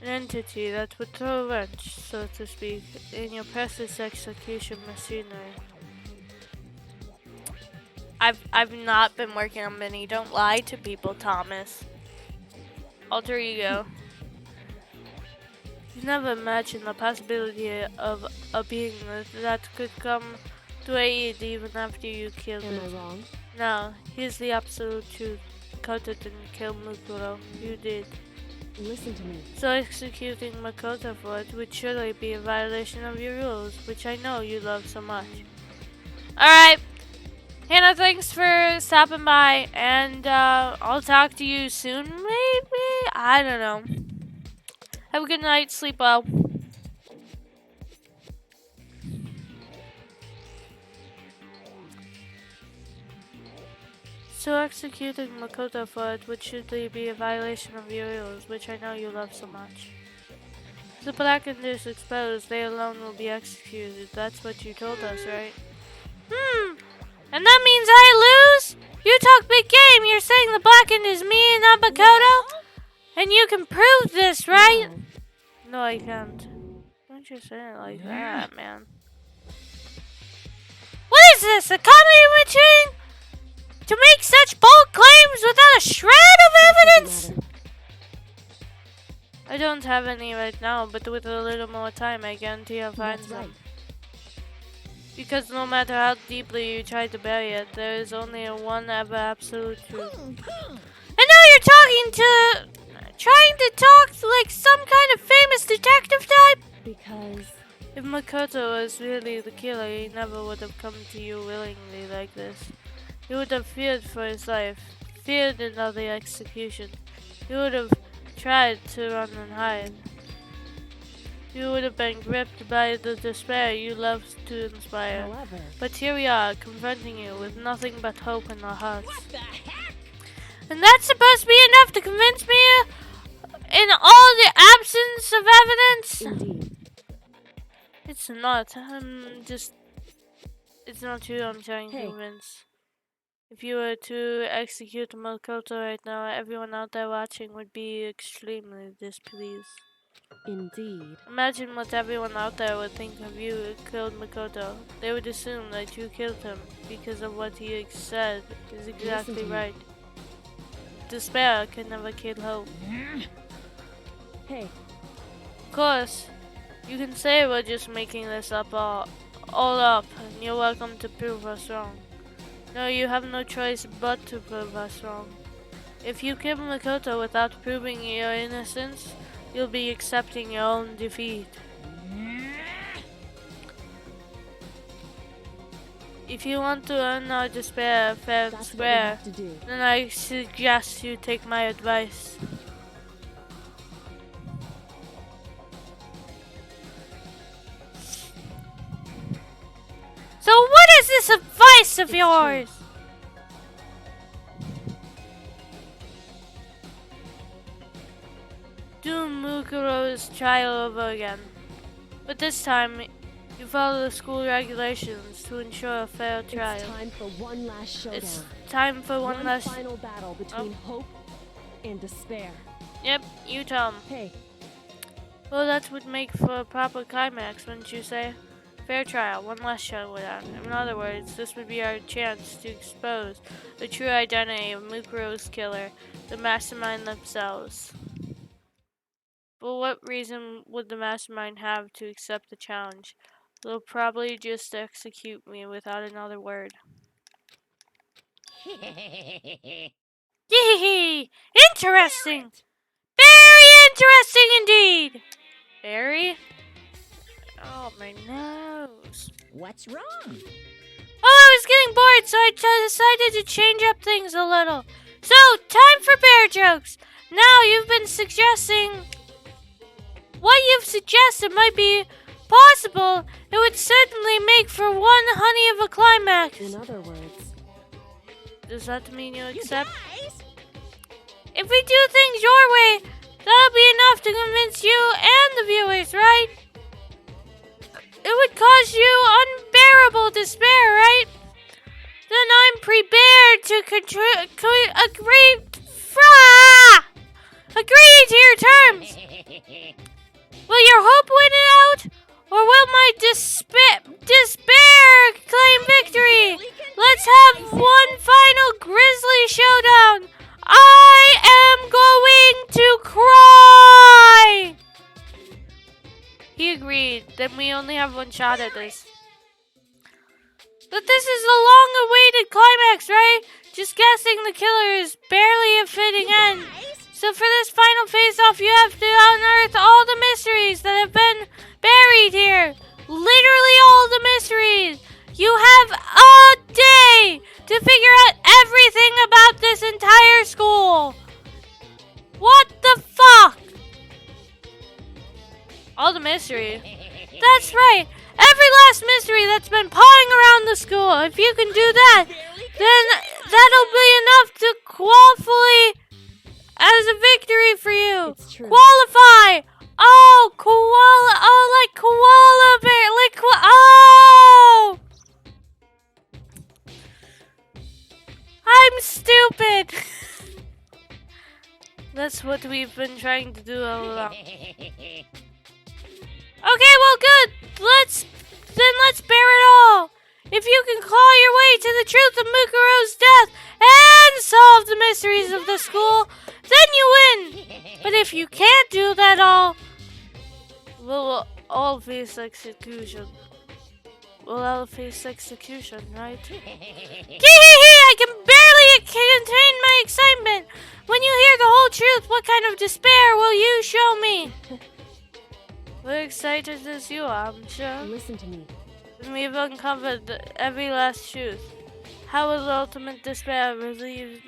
An entity that would throw a wrench, so to speak, in your precious execution machinery. I've not been working on Minnie. Don't lie to people, Thomas. Alter ego. You never imagined the possibility of a being that could come to aid even after you killed am I it. wrong? No, here's the absolute truth. Makoto didn't kill Mukuro. You did. Listen to me. So executing Makoto for it would surely be a violation of your rules, which I know you love so much. Alright. Hannah, thanks for stopping by, and I'll talk to you soon, maybe? I don't know. Have a good night, sleep well. So executing Makoto for it would surely be a violation of your rules, which I know you love so much. If the Blackened is exposed, they alone will be executed. That's what you told us, right? And that means I lose? You talk big game. You're saying the Blackened is me and not Makoto? And you can prove this, right? No, I can't. Don't you say it like that, man. What is this? A comedy machine? To make such bold claims without a shred of evidence? I don't have any right now, but with a little more time, I guarantee I'll find some. Because no matter how deeply you try to bury it, there is only one ever absolute truth. And now you're trying to talk like some kind of famous detective type? Because if Makoto was really the killer, he never would have come to you willingly like this. He would have feared for his life, feared another execution. He would have tried to run and hide. You would have been gripped by the despair you loved to inspire. however, But here we are, confronting you with nothing but hope in our hearts. What the heck? And that's supposed to be enough to convince me in all the absence of evidence? indeed, It's not. It's not you I'm trying to Hey. convince. If you were to execute Makoto right now, everyone out there watching would be extremely displeased. indeed, Imagine what everyone out there would think of you who killed Makoto. They would assume that you killed him because of what he said is exactly to me. right. Despair can never kill hope. hey, Of course, you can say we're just making this up all up, and you're welcome to prove us wrong. No, you have no choice but to prove us wrong. If you kill Makoto without proving your innocence, you'll be accepting your own defeat. If you want to earn our despair fair and that's what we square, have to do. then I suggest you take my advice. So what is this advice device of It's yours! Do Mukuro's trial over again. But this time, you follow the school regulations to ensure a fair trial. It's time for one last showdown. It's time for one last... final battle between hope and despair. Yep, you tell 'em. Hey, Well, that would make for a proper climax, wouldn't you say? Fair trial, one last showdown. In other words, this would be our chance to expose the true identity of Mukuro's killer, the mastermind themselves. But what reason would the mastermind have to accept the challenge? They'll probably just execute me without another word. Hee interesting! Very interesting indeed! Very? Oh, my nose. What's wrong? Oh, I was getting bored, so I decided to change up things a little. So, time for bear jokes. Now, you've been suggesting... What you've suggested might be possible. It would certainly make for one honey of a climax. in other words, Does that mean you You accept? guys? If we do things your way, that'll be enough to convince you and the viewers, right? It would cause you unbearable despair, right? Then I'm prepared to agree to your terms. Will your hope win it out, or will my despair claim victory? Let's have one final grisly showdown. I am going to cry! He agreed. Then we only have one shot at this. But this is the long-awaited climax, right? Just guessing the killer is barely a fitting end. So for this final face-off, you have to unearth all the mysteries that have been buried here. Literally all the mysteries. You have a day to figure out everything about this entire school. What the fuck? All the mystery. That's right. Every last mystery that's been pawing around the school. If you can do that, then that'll be enough to qualify as a victory for you. it's true. Qualify. Oh, koala. Oh, like koala bear. Like oh. I'm stupid. That's what we've been trying to do all along. Okay, well, good. Let's bear it all. If you can claw your way to the truth of Mukuro's death and solve the mysteries of the school, then you win. But if you can't do that all, we'll all face execution. We'll all face execution, right? I can barely contain my excitement. When you hear the whole truth, what kind of despair will you show me? We're excited as you are, I'm sure. Listen to me. When we've uncovered every last truth, how will ultimate despair relieve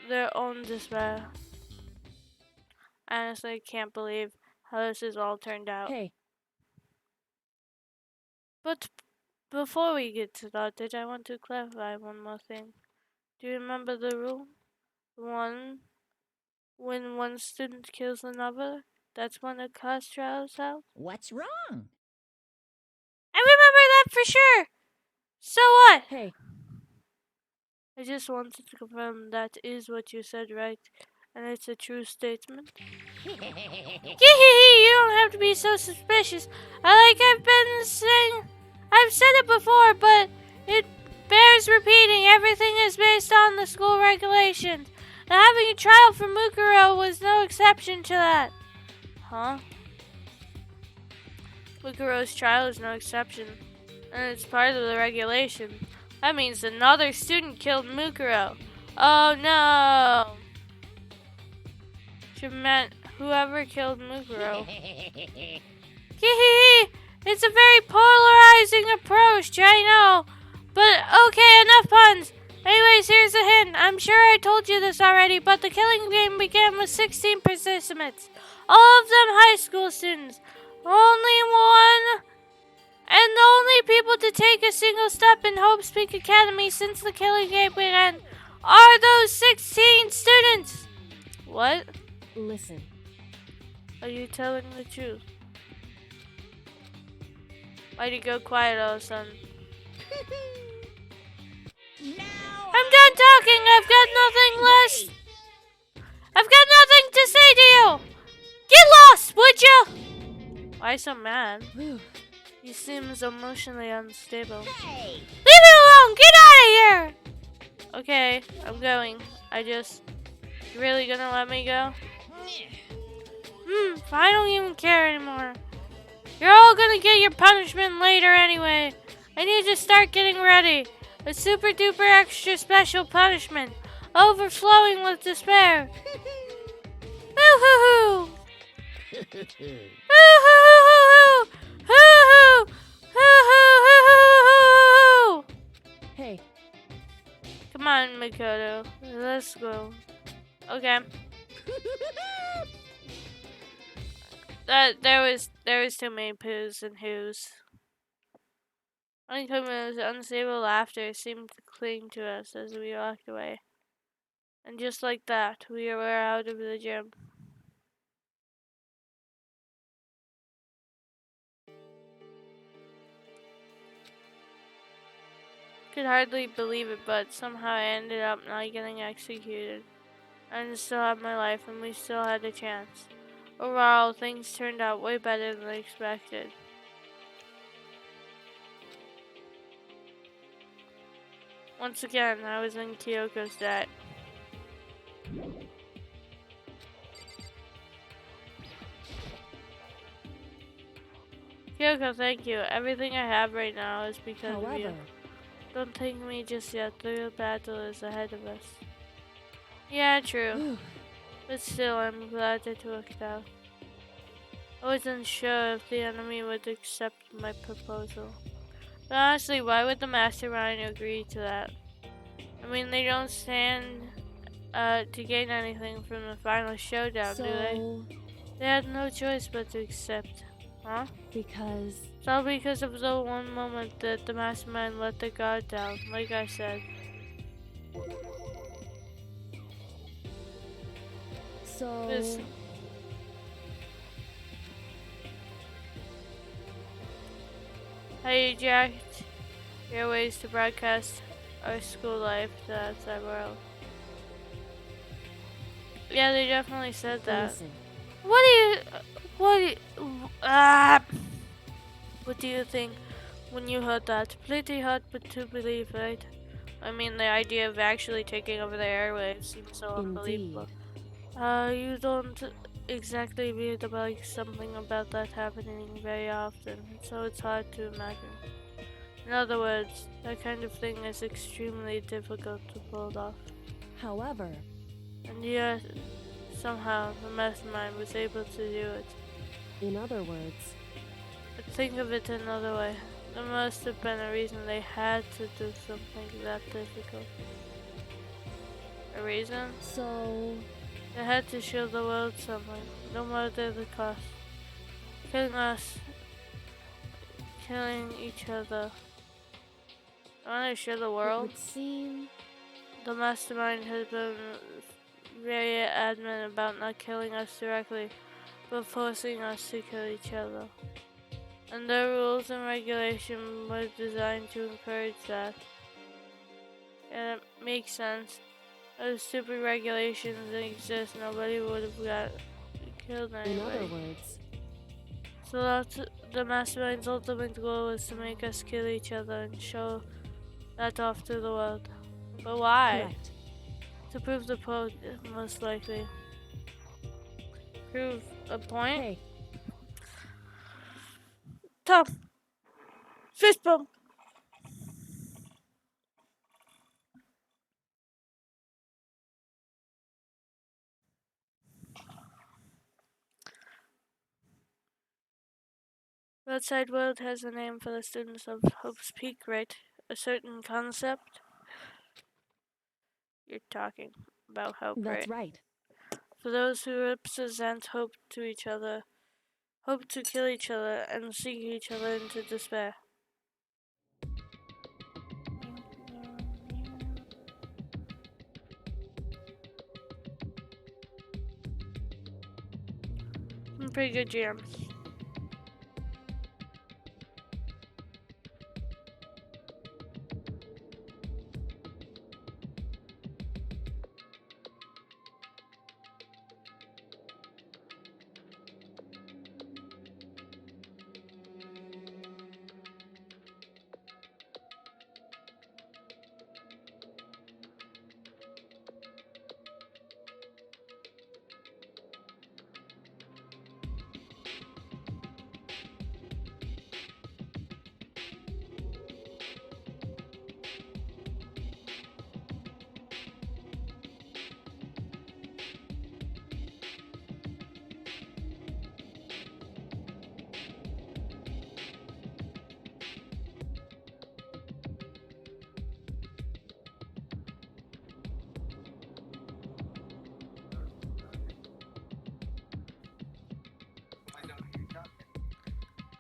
their own despair? Honestly, I can't believe how this has all turned out. Hey, But before we get started, I want to clarify one more thing. Do you remember the rule? When one student kills another, that's when a class trial's out? What's wrong? I remember that for sure! So what? hey, I just wanted to confirm that is what you said, right? And it's a true statement. You don't have to be so suspicious. I've been saying, I've said it before, but it bears repeating. Everything is based on the school regulations. And having a trial for Mukuro was no exception to that. Huh? Mukuro's trial is no exception. And it's part of the regulation. That means another student killed Mukuro. Oh no! She meant whoever killed Mukuro. It's a very polarizing approach, I know. But okay, enough puns. Anyways, here's a hint. I'm sure I told you this already, but the killing game began with 16 participants. All of them high school students. Only one And the only people to take a single step in Hope's Peak Academy since the killing game began are those 16 students. What? Listen. Are you telling the truth? Why'd you go quiet all of a sudden? I'm done talking. I've got nothing less. I've got nothing to say to you. Get lost, would you? Why so mad? He seems emotionally unstable. Hey! Leave me alone! Get out of here! Okay, I'm going. You really gonna let me go? I don't even care anymore. You're all gonna get your punishment later anyway. I need to start getting ready. A super duper extra special punishment. Overflowing with despair. Hoo-hoo-hoo! Hoo-hoo-hoo-hoo! Hoo-hoo! Hoo-hoo-hoo-hoo-hoo! Hey. Come on, Makoto. Let's go. Okay. There was too many poos and who's. Uncommon's unstable laughter seemed to cling to us as we walked away. And just like that, we were out of the gym. Could hardly believe it, but somehow I ended up not getting executed. I still had my life, and we still had a chance. Overall, things turned out way better than expected. Once again, I was in Kyoko's debt. Kyoko, thank you. Everything I have right now is because of you. Don't thank me just yet. The battle is ahead of us. Yeah, true. But still, I'm glad it worked out. I wasn't sure if the enemy would accept my proposal. But honestly, why would the Mastermind agree to that? I mean, they don't stand to gain anything from the final showdown, do they? They had no choice but to accept. Huh? Because... It's all because of the one moment that the Mastermind let their guard down, like I said. So... I hijacked airways to broadcast our school life to the outside world. Yeah, they definitely said that. Listen. What do you think when you heard that? Pretty hard but to believe, right? I mean, the idea of actually taking over the airwaves seems so unbelievable. You don't exactly read about something about that happening very often, so it's hard to imagine. In other words, that kind of thing is extremely difficult to pull off. However... And yet, somehow, the Mastermind was able to do it. In other words... But think of it another way. There must have been a reason they had to do something that difficult. A reason? So... They had to show the world something, no matter the cost. Killing us, killing each other. I want to show the world. It would seem... The Mastermind has been very adamant about not killing us directly, but forcing us to kill each other. And their rules and regulations were designed to encourage that. And it makes sense. Those stupid regulations that exist, nobody would have got killed anyway. In other words... So that's the Mastermind's ultimate goal is to make us kill each other and show that off to the world. But why? Correct. To prove the point, most likely. Prove a point? Hey. Tom! Fist bump! The outside world has a name for the students of Hope's Peak, right? A certain concept? You're talking about hope, That's right? right. For those who represent hope to each other, hope to kill each other and sink each other into despair. Some pretty good jams.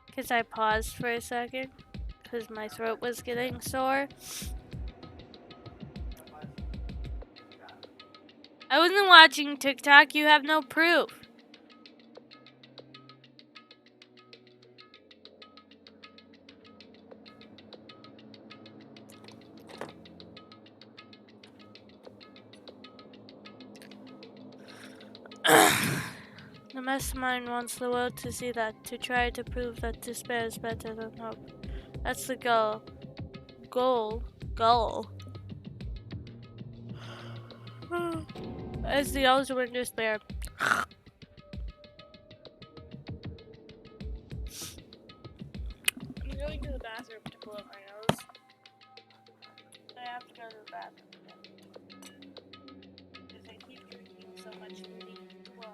Because I paused for a second because my throat was getting sore. I wasn't watching TikTok. You have no proof. The mastermind wants the world to see that, to try to prove that despair is better than hope. That's the goal. Goal. As the ultimate despair. I'm going to the bathroom to blow my nose. I have to go to the bathroom. Because I keep drinking so much tea. Why?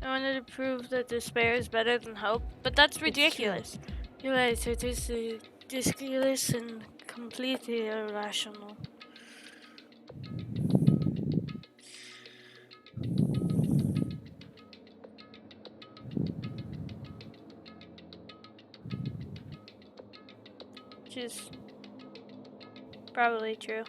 I wanted to prove that despair is better than hope, but that's ridiculous. You're right, it is ridiculous and completely irrational. Which is probably true.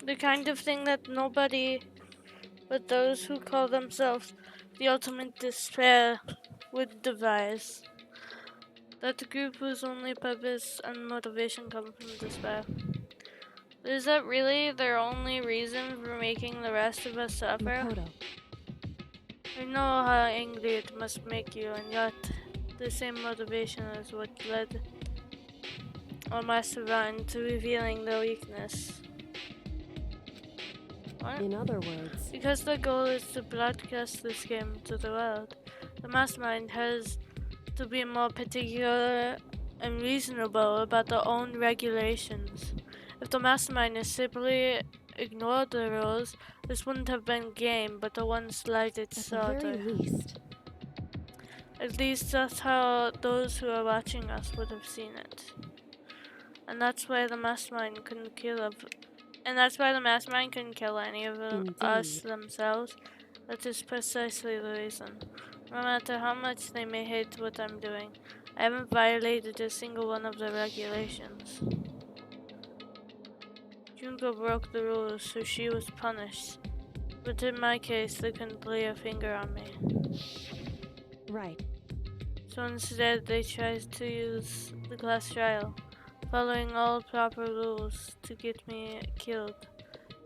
The kind of thing that nobody but those who call themselves the ultimate despair would devise. That the group whose only purpose and motivation come from despair. Is that really their only reason for making the rest of us suffer? Makoto. I know how angry it must make you, and yet the same motivation is what led our mastermind to revealing their weakness. What? In other words, Because the goal is to broadcast this game to the world, the mastermind has to be more particular and reasonable about their own regulations. If the mastermind has simply ignored the rules, this wouldn't have been game, but a one-sided at the slaughter. very least, At least that's how those who are watching us would have seen it. And that's why the mastermind couldn't kill any of us themselves. That is precisely the reason. No matter how much they may hate what I'm doing, I haven't violated a single one of the regulations. Junko broke the rules, so she was punished. But in my case, they couldn't lay a finger on me. right. So instead, they tried to use the class trial, following all proper rules, to get me killed.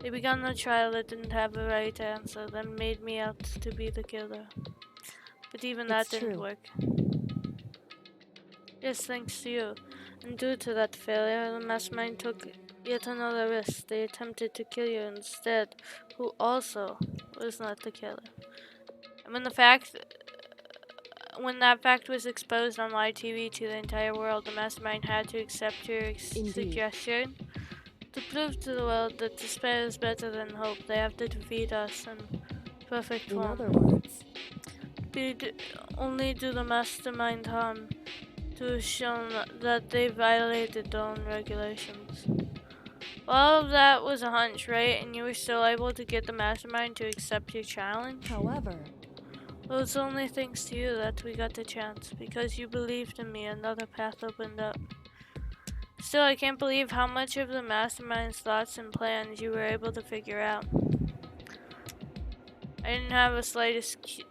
They began a trial that didn't have a right answer, then made me out to be the killer. But even that didn't work. Yes, thanks to you. And due to that failure, the mastermind took yet another risk. They attempted to kill you instead, who also was not the killer. And when that fact was exposed on live TV to the entire world, the mastermind had to accept your suggestion. To prove to the world that despair is better than hope, they have to defeat us in perfect form. In other words, only do the mastermind harm to have shown that they violated their own regulations. All of that was a hunch, right? And you were still able to get the mastermind to accept your challenge? However, well, it's only thanks to you that we got the chance. Because you believed in me, another path opened up. Still, I can't believe how much of the mastermind's thoughts and plans you were able to figure out. I didn't have the slightest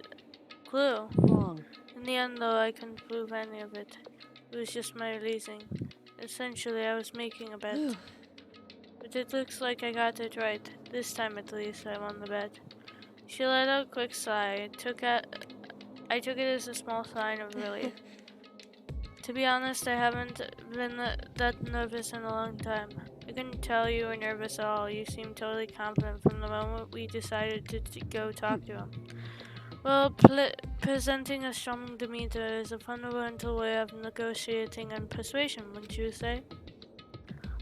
clue. Wrong. In the end, though, I couldn't prove any of it. It was just my reasoning. Essentially, I was making a bet. But it looks like I got it right. This time, at least, I won the bet. She let out a quick sigh. I took it as a small sign of relief. To be honest, I haven't been that nervous in a long time. I couldn't tell you were nervous at all. You seemed totally confident from the moment we decided to go talk to him. Well, presenting a strong demeanor is a fundamental way of negotiating and persuasion, wouldn't you say?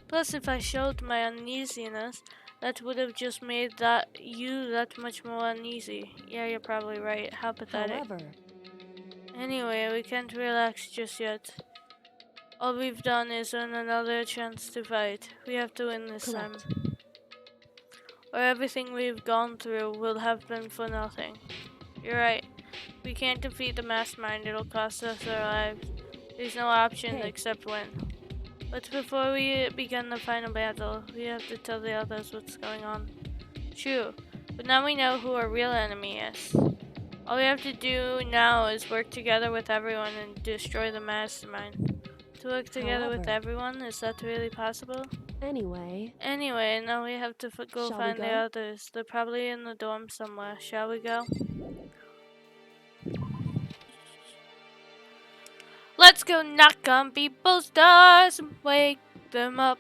Plus, if I showed my uneasiness, that would have just made you that much more uneasy. Yeah, you're probably right. How pathetic. However, anyway, we can't relax just yet. All we've done is earn another chance to fight. We have to win this time. Or everything we've gone through will have been for nothing. You're right. We can't defeat the mastermind. It'll cost us our lives. There's no option except win. But before we begin the final battle, we have to tell the others what's going on. True. But now we know who our real enemy is. All we have to do now is work together with everyone and destroy the mastermind. To work together with everyone, is that really possible? Anyway, now we have to go find the others. They're probably in the dorm somewhere. Shall we go? let's go knock on people's doors and wake them up.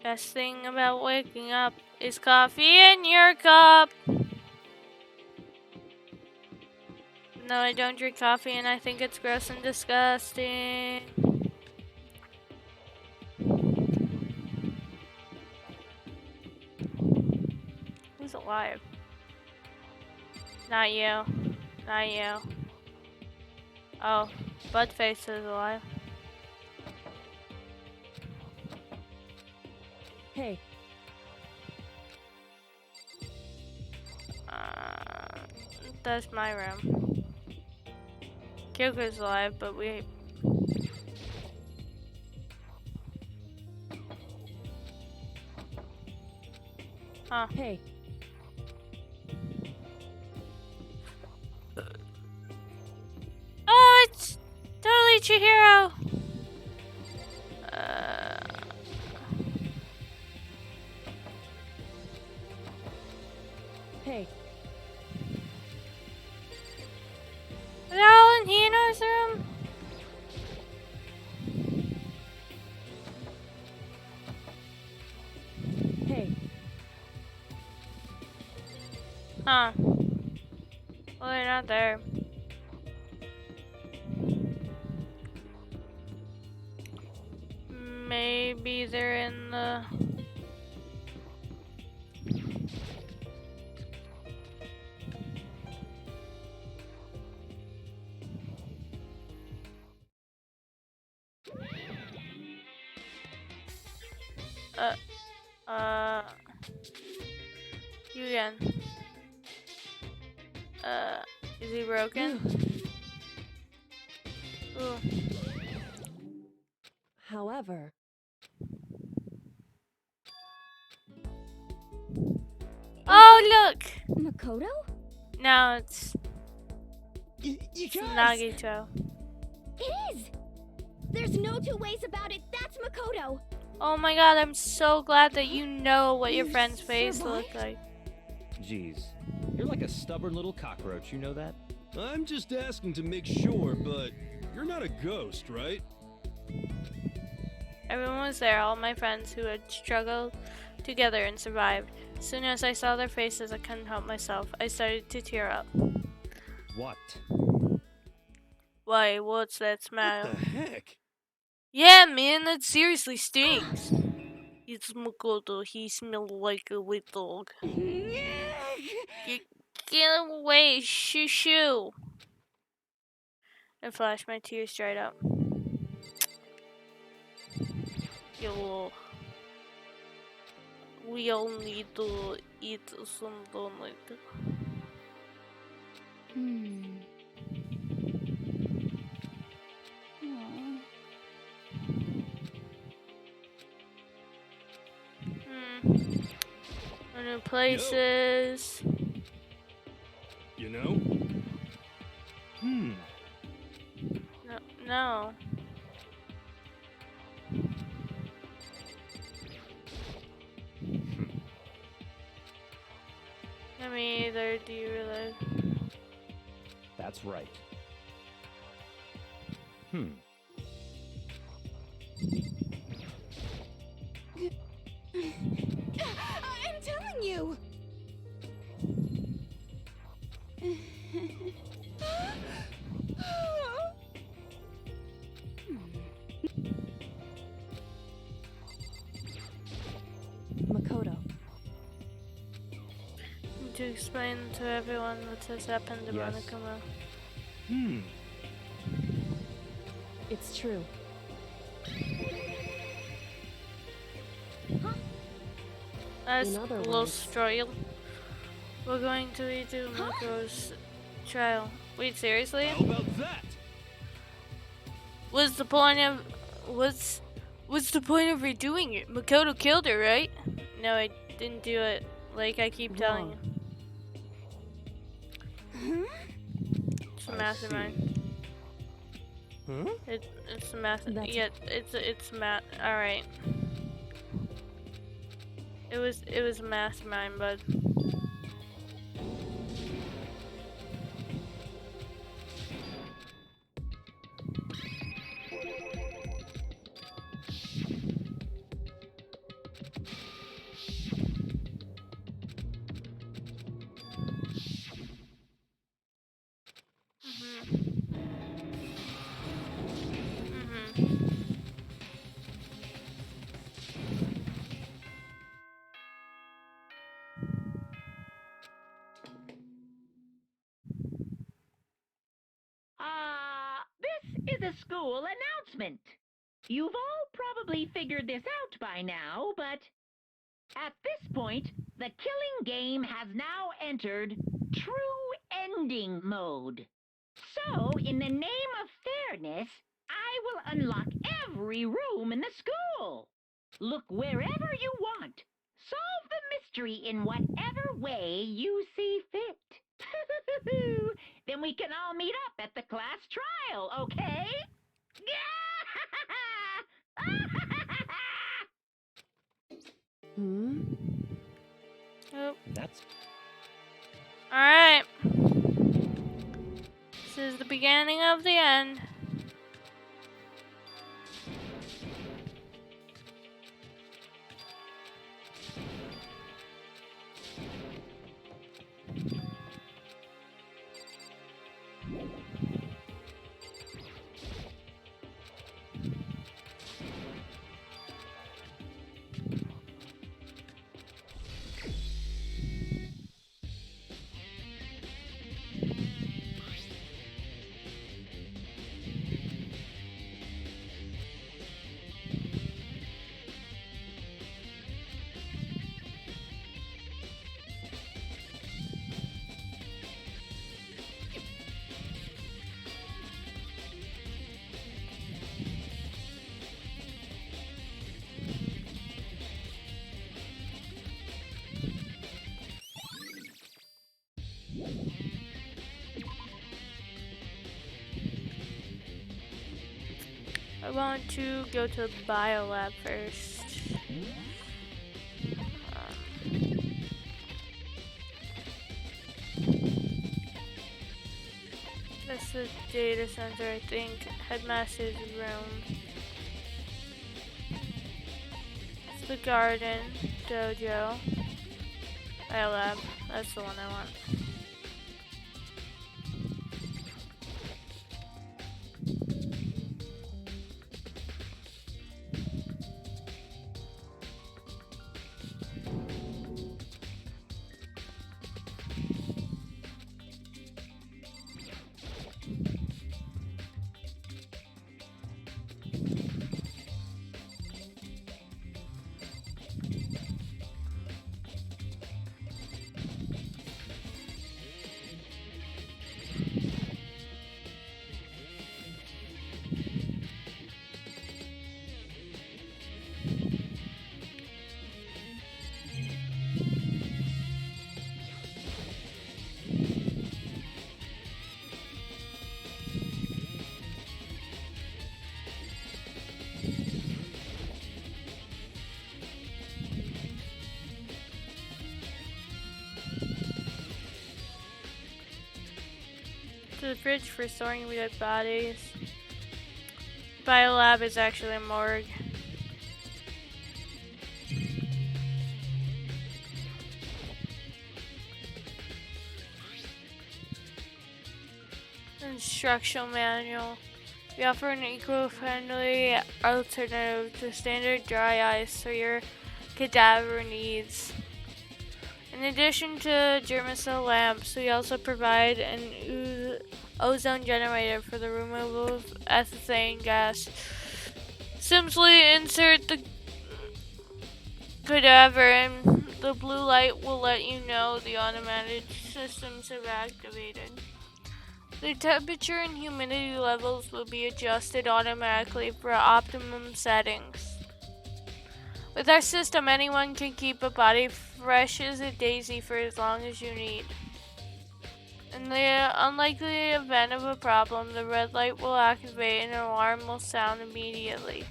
Best thing about waking up is coffee in your cup. No, I don't drink coffee and I think it's gross and disgusting. Who's alive? Not you. Not you. Oh, Budface is alive. Hey, That's my room. Kyoko's alive, but we... Huh. hey. Oh, it's totally Chihiro! Hey, They're all in Hino's room? hey. Huh. Well, they're not there. Maybe they're in the... You again. Is he broken? Ooh. However, Oh, look! Makoto? No, it's You guys! Nagito. It is! There's no two ways about it. That's Makoto. Oh my god, I'm so glad that you know what your friend's face looked like. Jeez. You're like a stubborn little cockroach, you know that? I'm just asking to make sure, but you're not a ghost, right? Everyone was there, all my friends who had struggled together and survived. As soon as I saw their faces, I couldn't help myself. I started to tear up. What? Why, what's that smell? What the heck? Yeah, man, that seriously stinks. It's Makoto. He smelled like a wet dog. Get away, shoo shoo. I flashed, my tears dried up. Yo, we all need to eat some donut. New places. You know? No. I mean, either do you realize? That's right. I'm telling you! Makoto. To explain to everyone what has happened to Yes. Monokuma. It's true. As In other close trial, we're going to redo Makoto's trial. Wait, seriously? How about that? What's the point of what's the point of redoing it? Makoto killed her, right? No, I didn't do it. Like I keep telling you. It's a I mastermind. Huh? It's a math. That's- Yeah, it's math. All right. It was a mastermind, bud. the school announcement. You've all probably figured this out by now, but at this point, the killing game has now entered true ending mode. So, in the name of fairness, I will unlock every room in the school. Look wherever you want. Solve the mystery in whatever way you see fit. Then we can all meet up at the class trial, okay? Yep. That's Alright. This is the beginning of the end. I want to go to the biolab first. That's the data center, I think. Headmaster's room. It's the garden, dojo. Biolab. That's the one I want. To the fridge for storing dead bodies. Biolab is actually a morgue. Instructional manual. We offer an eco-friendly alternative to standard dry ice for your cadaver needs. In addition to germicide lamps, we also provide an ozone generator for the removal of ethane gas. Simply insert the cadaver and the blue light will let you know the automated systems have activated. The temperature and humidity levels will be adjusted automatically for optimum settings. With our system, anyone can keep a body fresh as a daisy for as long as you need. In the unlikely event of a problem, the red light will activate and an alarm will sound immediately.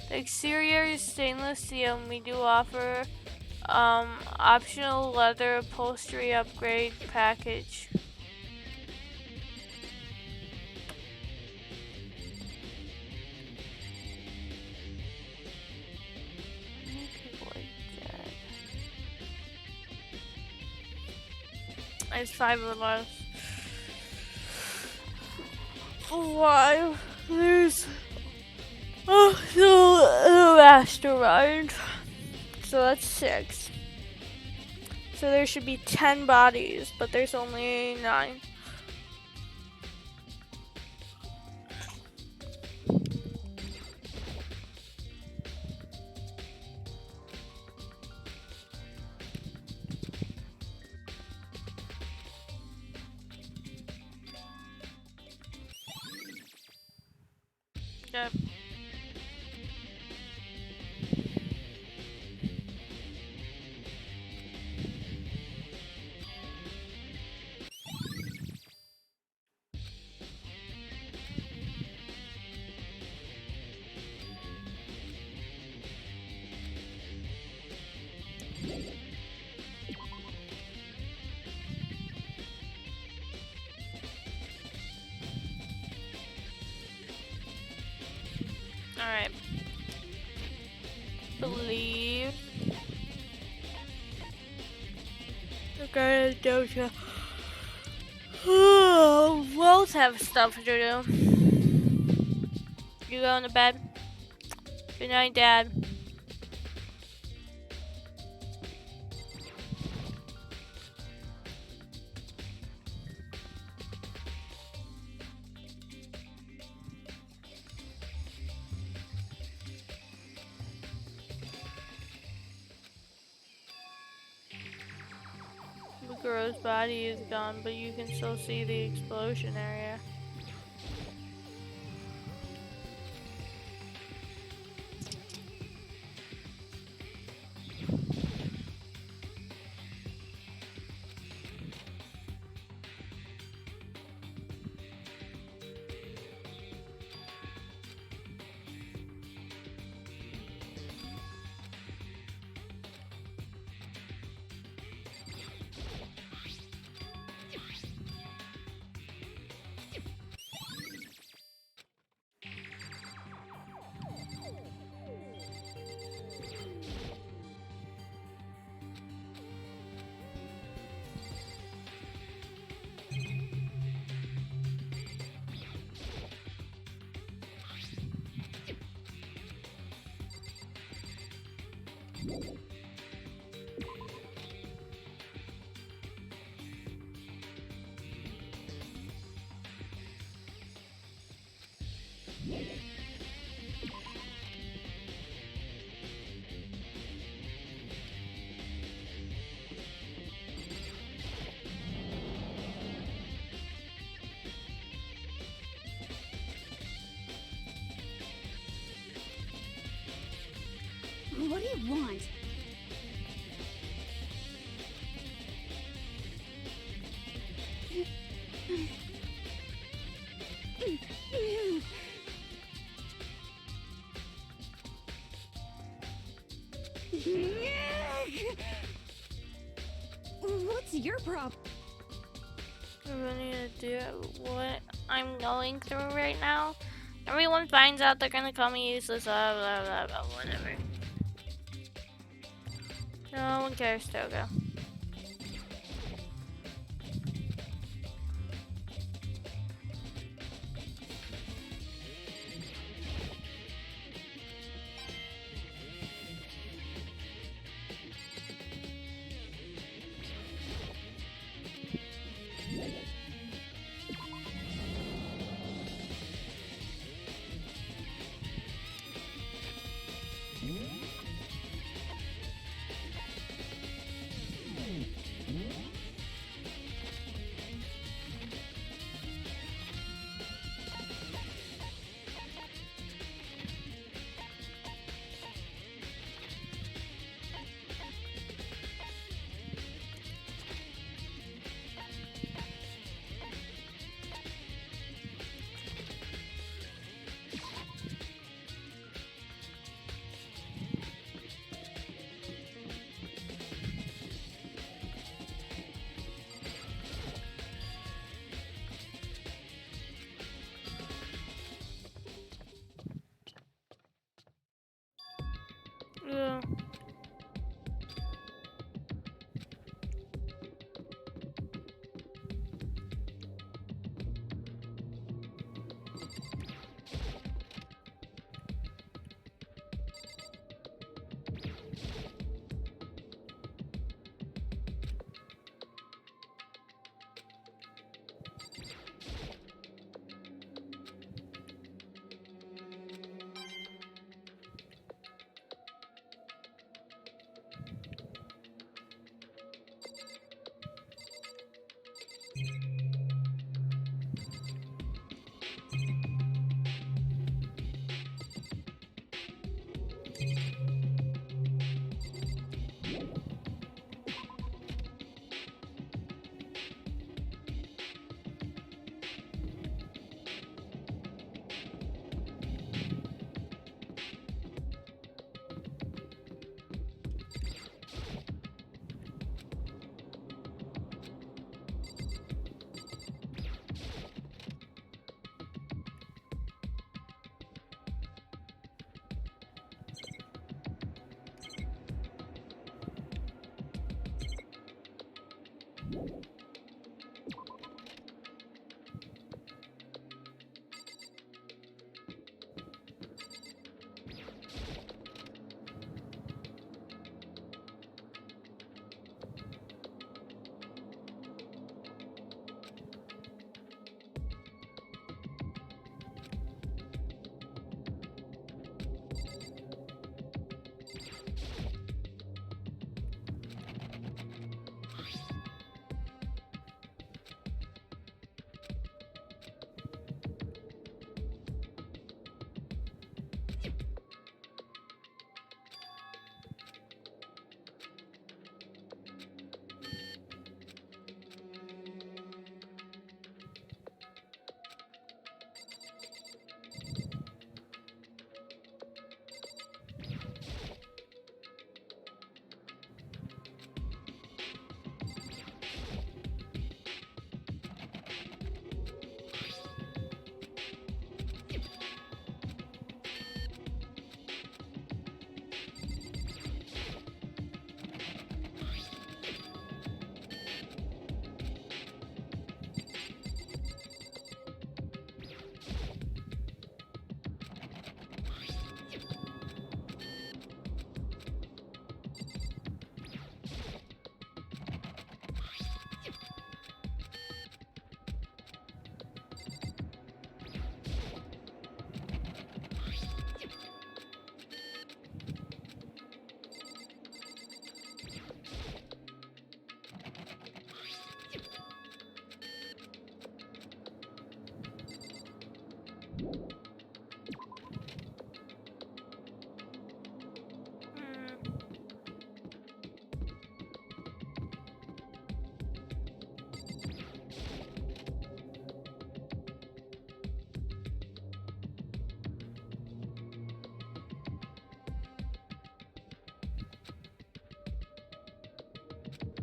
The exterior is stainless steel and we do offer optional leather upholstery upgrade package. There's 5 of us. 5. There's the asteroid. So that's 6. So there should be 10 bodies, but there's only 9. believe. Okay, Doja. Both have stuff to do. You going to bed? Good night, Dad. The girl's body is gone, but you can still see the explosion area. What do you want? What's your problem? I need to do what I'm going through right now. Everyone finds out they're gonna call me useless, blah blah blah blah, whatever. No one cares, Toga. Yeah.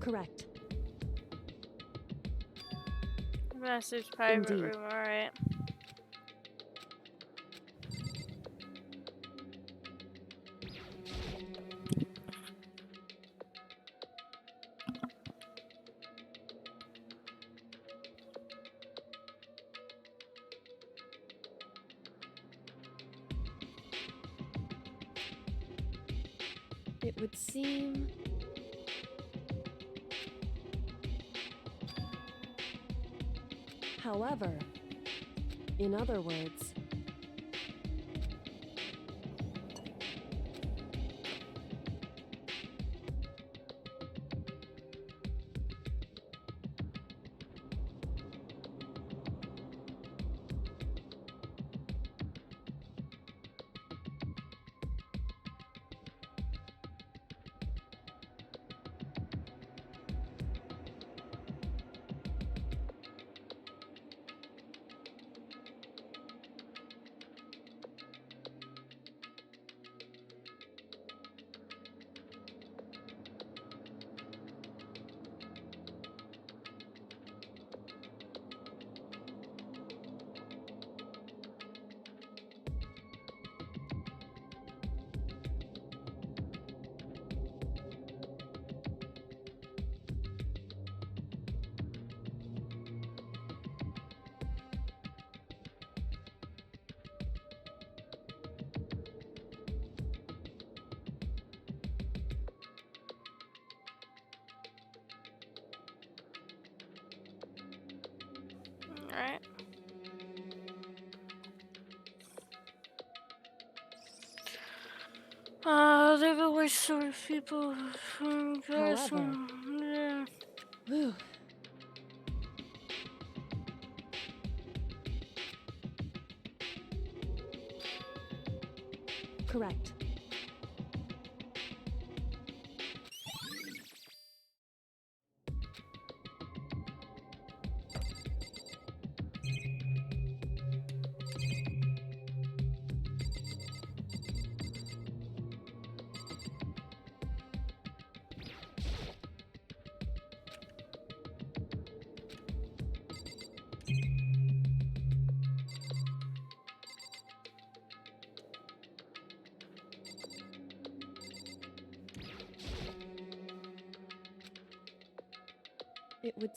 Correct. Master's private Indeed. room, alright. It would seem... However, in other words, Alright. They've always sort of people from However. yeah. Whew. Correct. it would.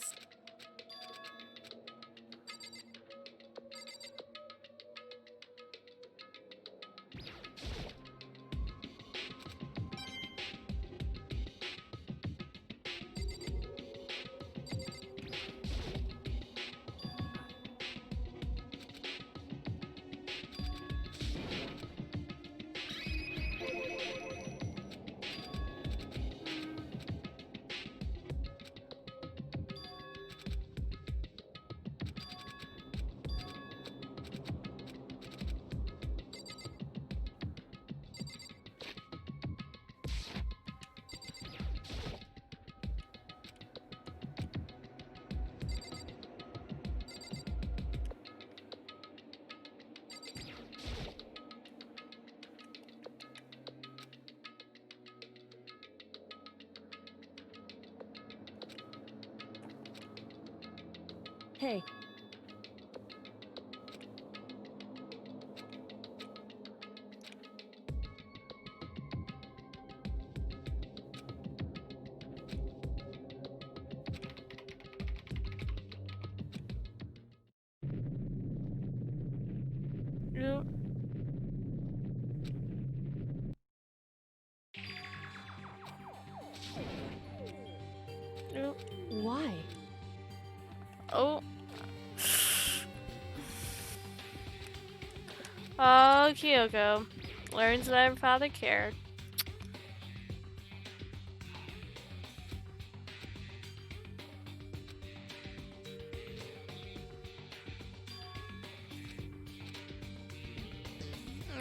Hey. Yep. Yep. Why? Oh. Oh, Kyoko learns that her father cared.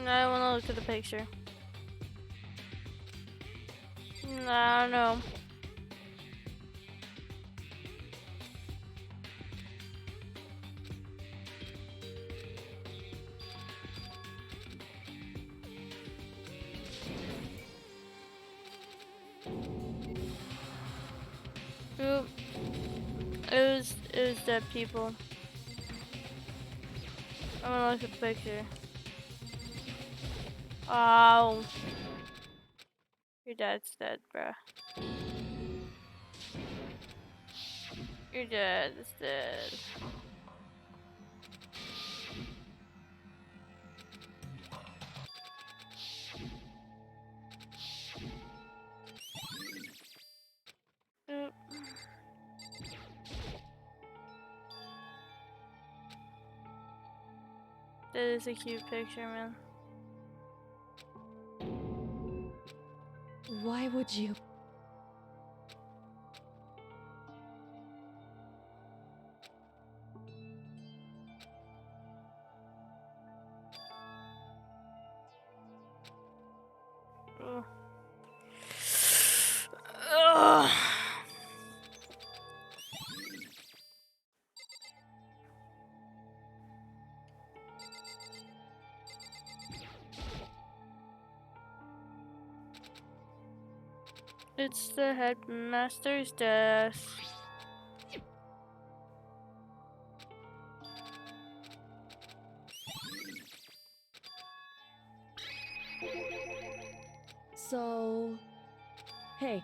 I want to look at the picture. I don't know. Oop. It was dead people. I'm gonna look at the picture. Oh. Your dad's dead, bruh. Your dad is dead. Oop. That is a cute picture, man. Why would you? Ugh. Ugh. It's the headmaster's desk. So. Hey.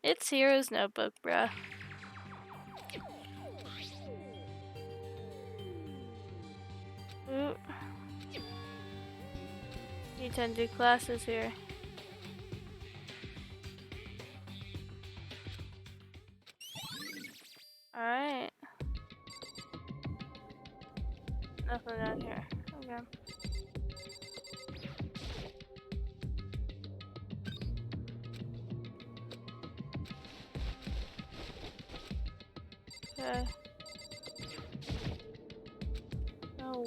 It's Hero's Notebook, bruh. Ooh. You tend to do classes here. Alright. Nothing down here. Okay. Okay. No.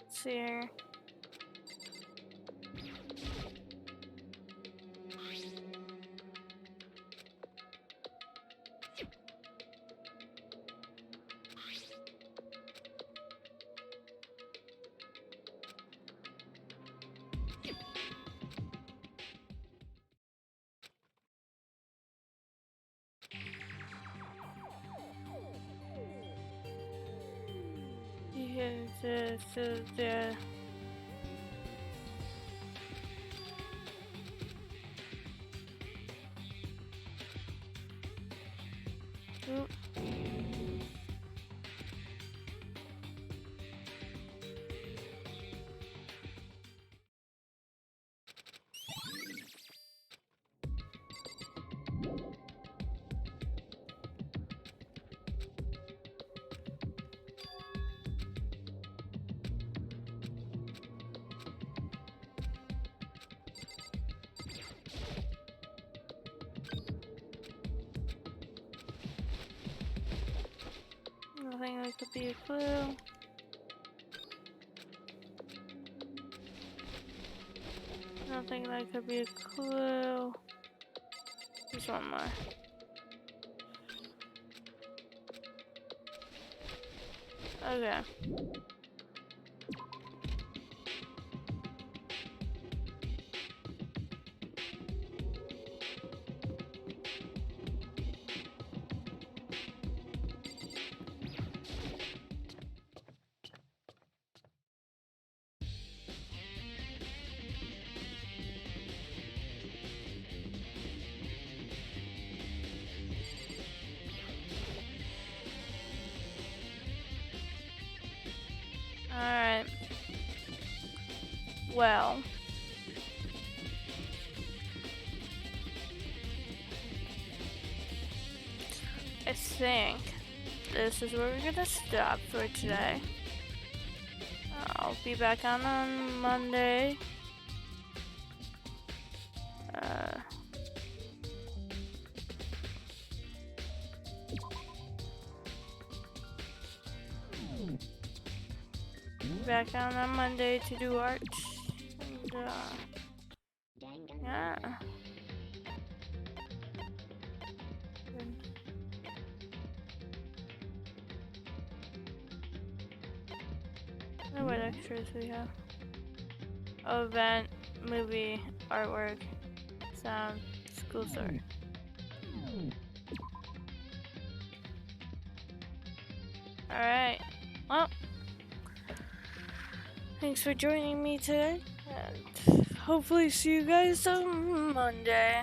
Let's see here. Yeah. Oop. Nothing that could be a clue. Nothing that could be a clue. There's one more. Okay. Alright. Well. I think this is where we're gonna stop for today. I'll be back on Monday. Back on Monday to do art. And, yeah. What extras we have? Event, movie, artwork, sound, school story. Alright. Well, thanks for joining me today. And hopefully see you guys on Monday.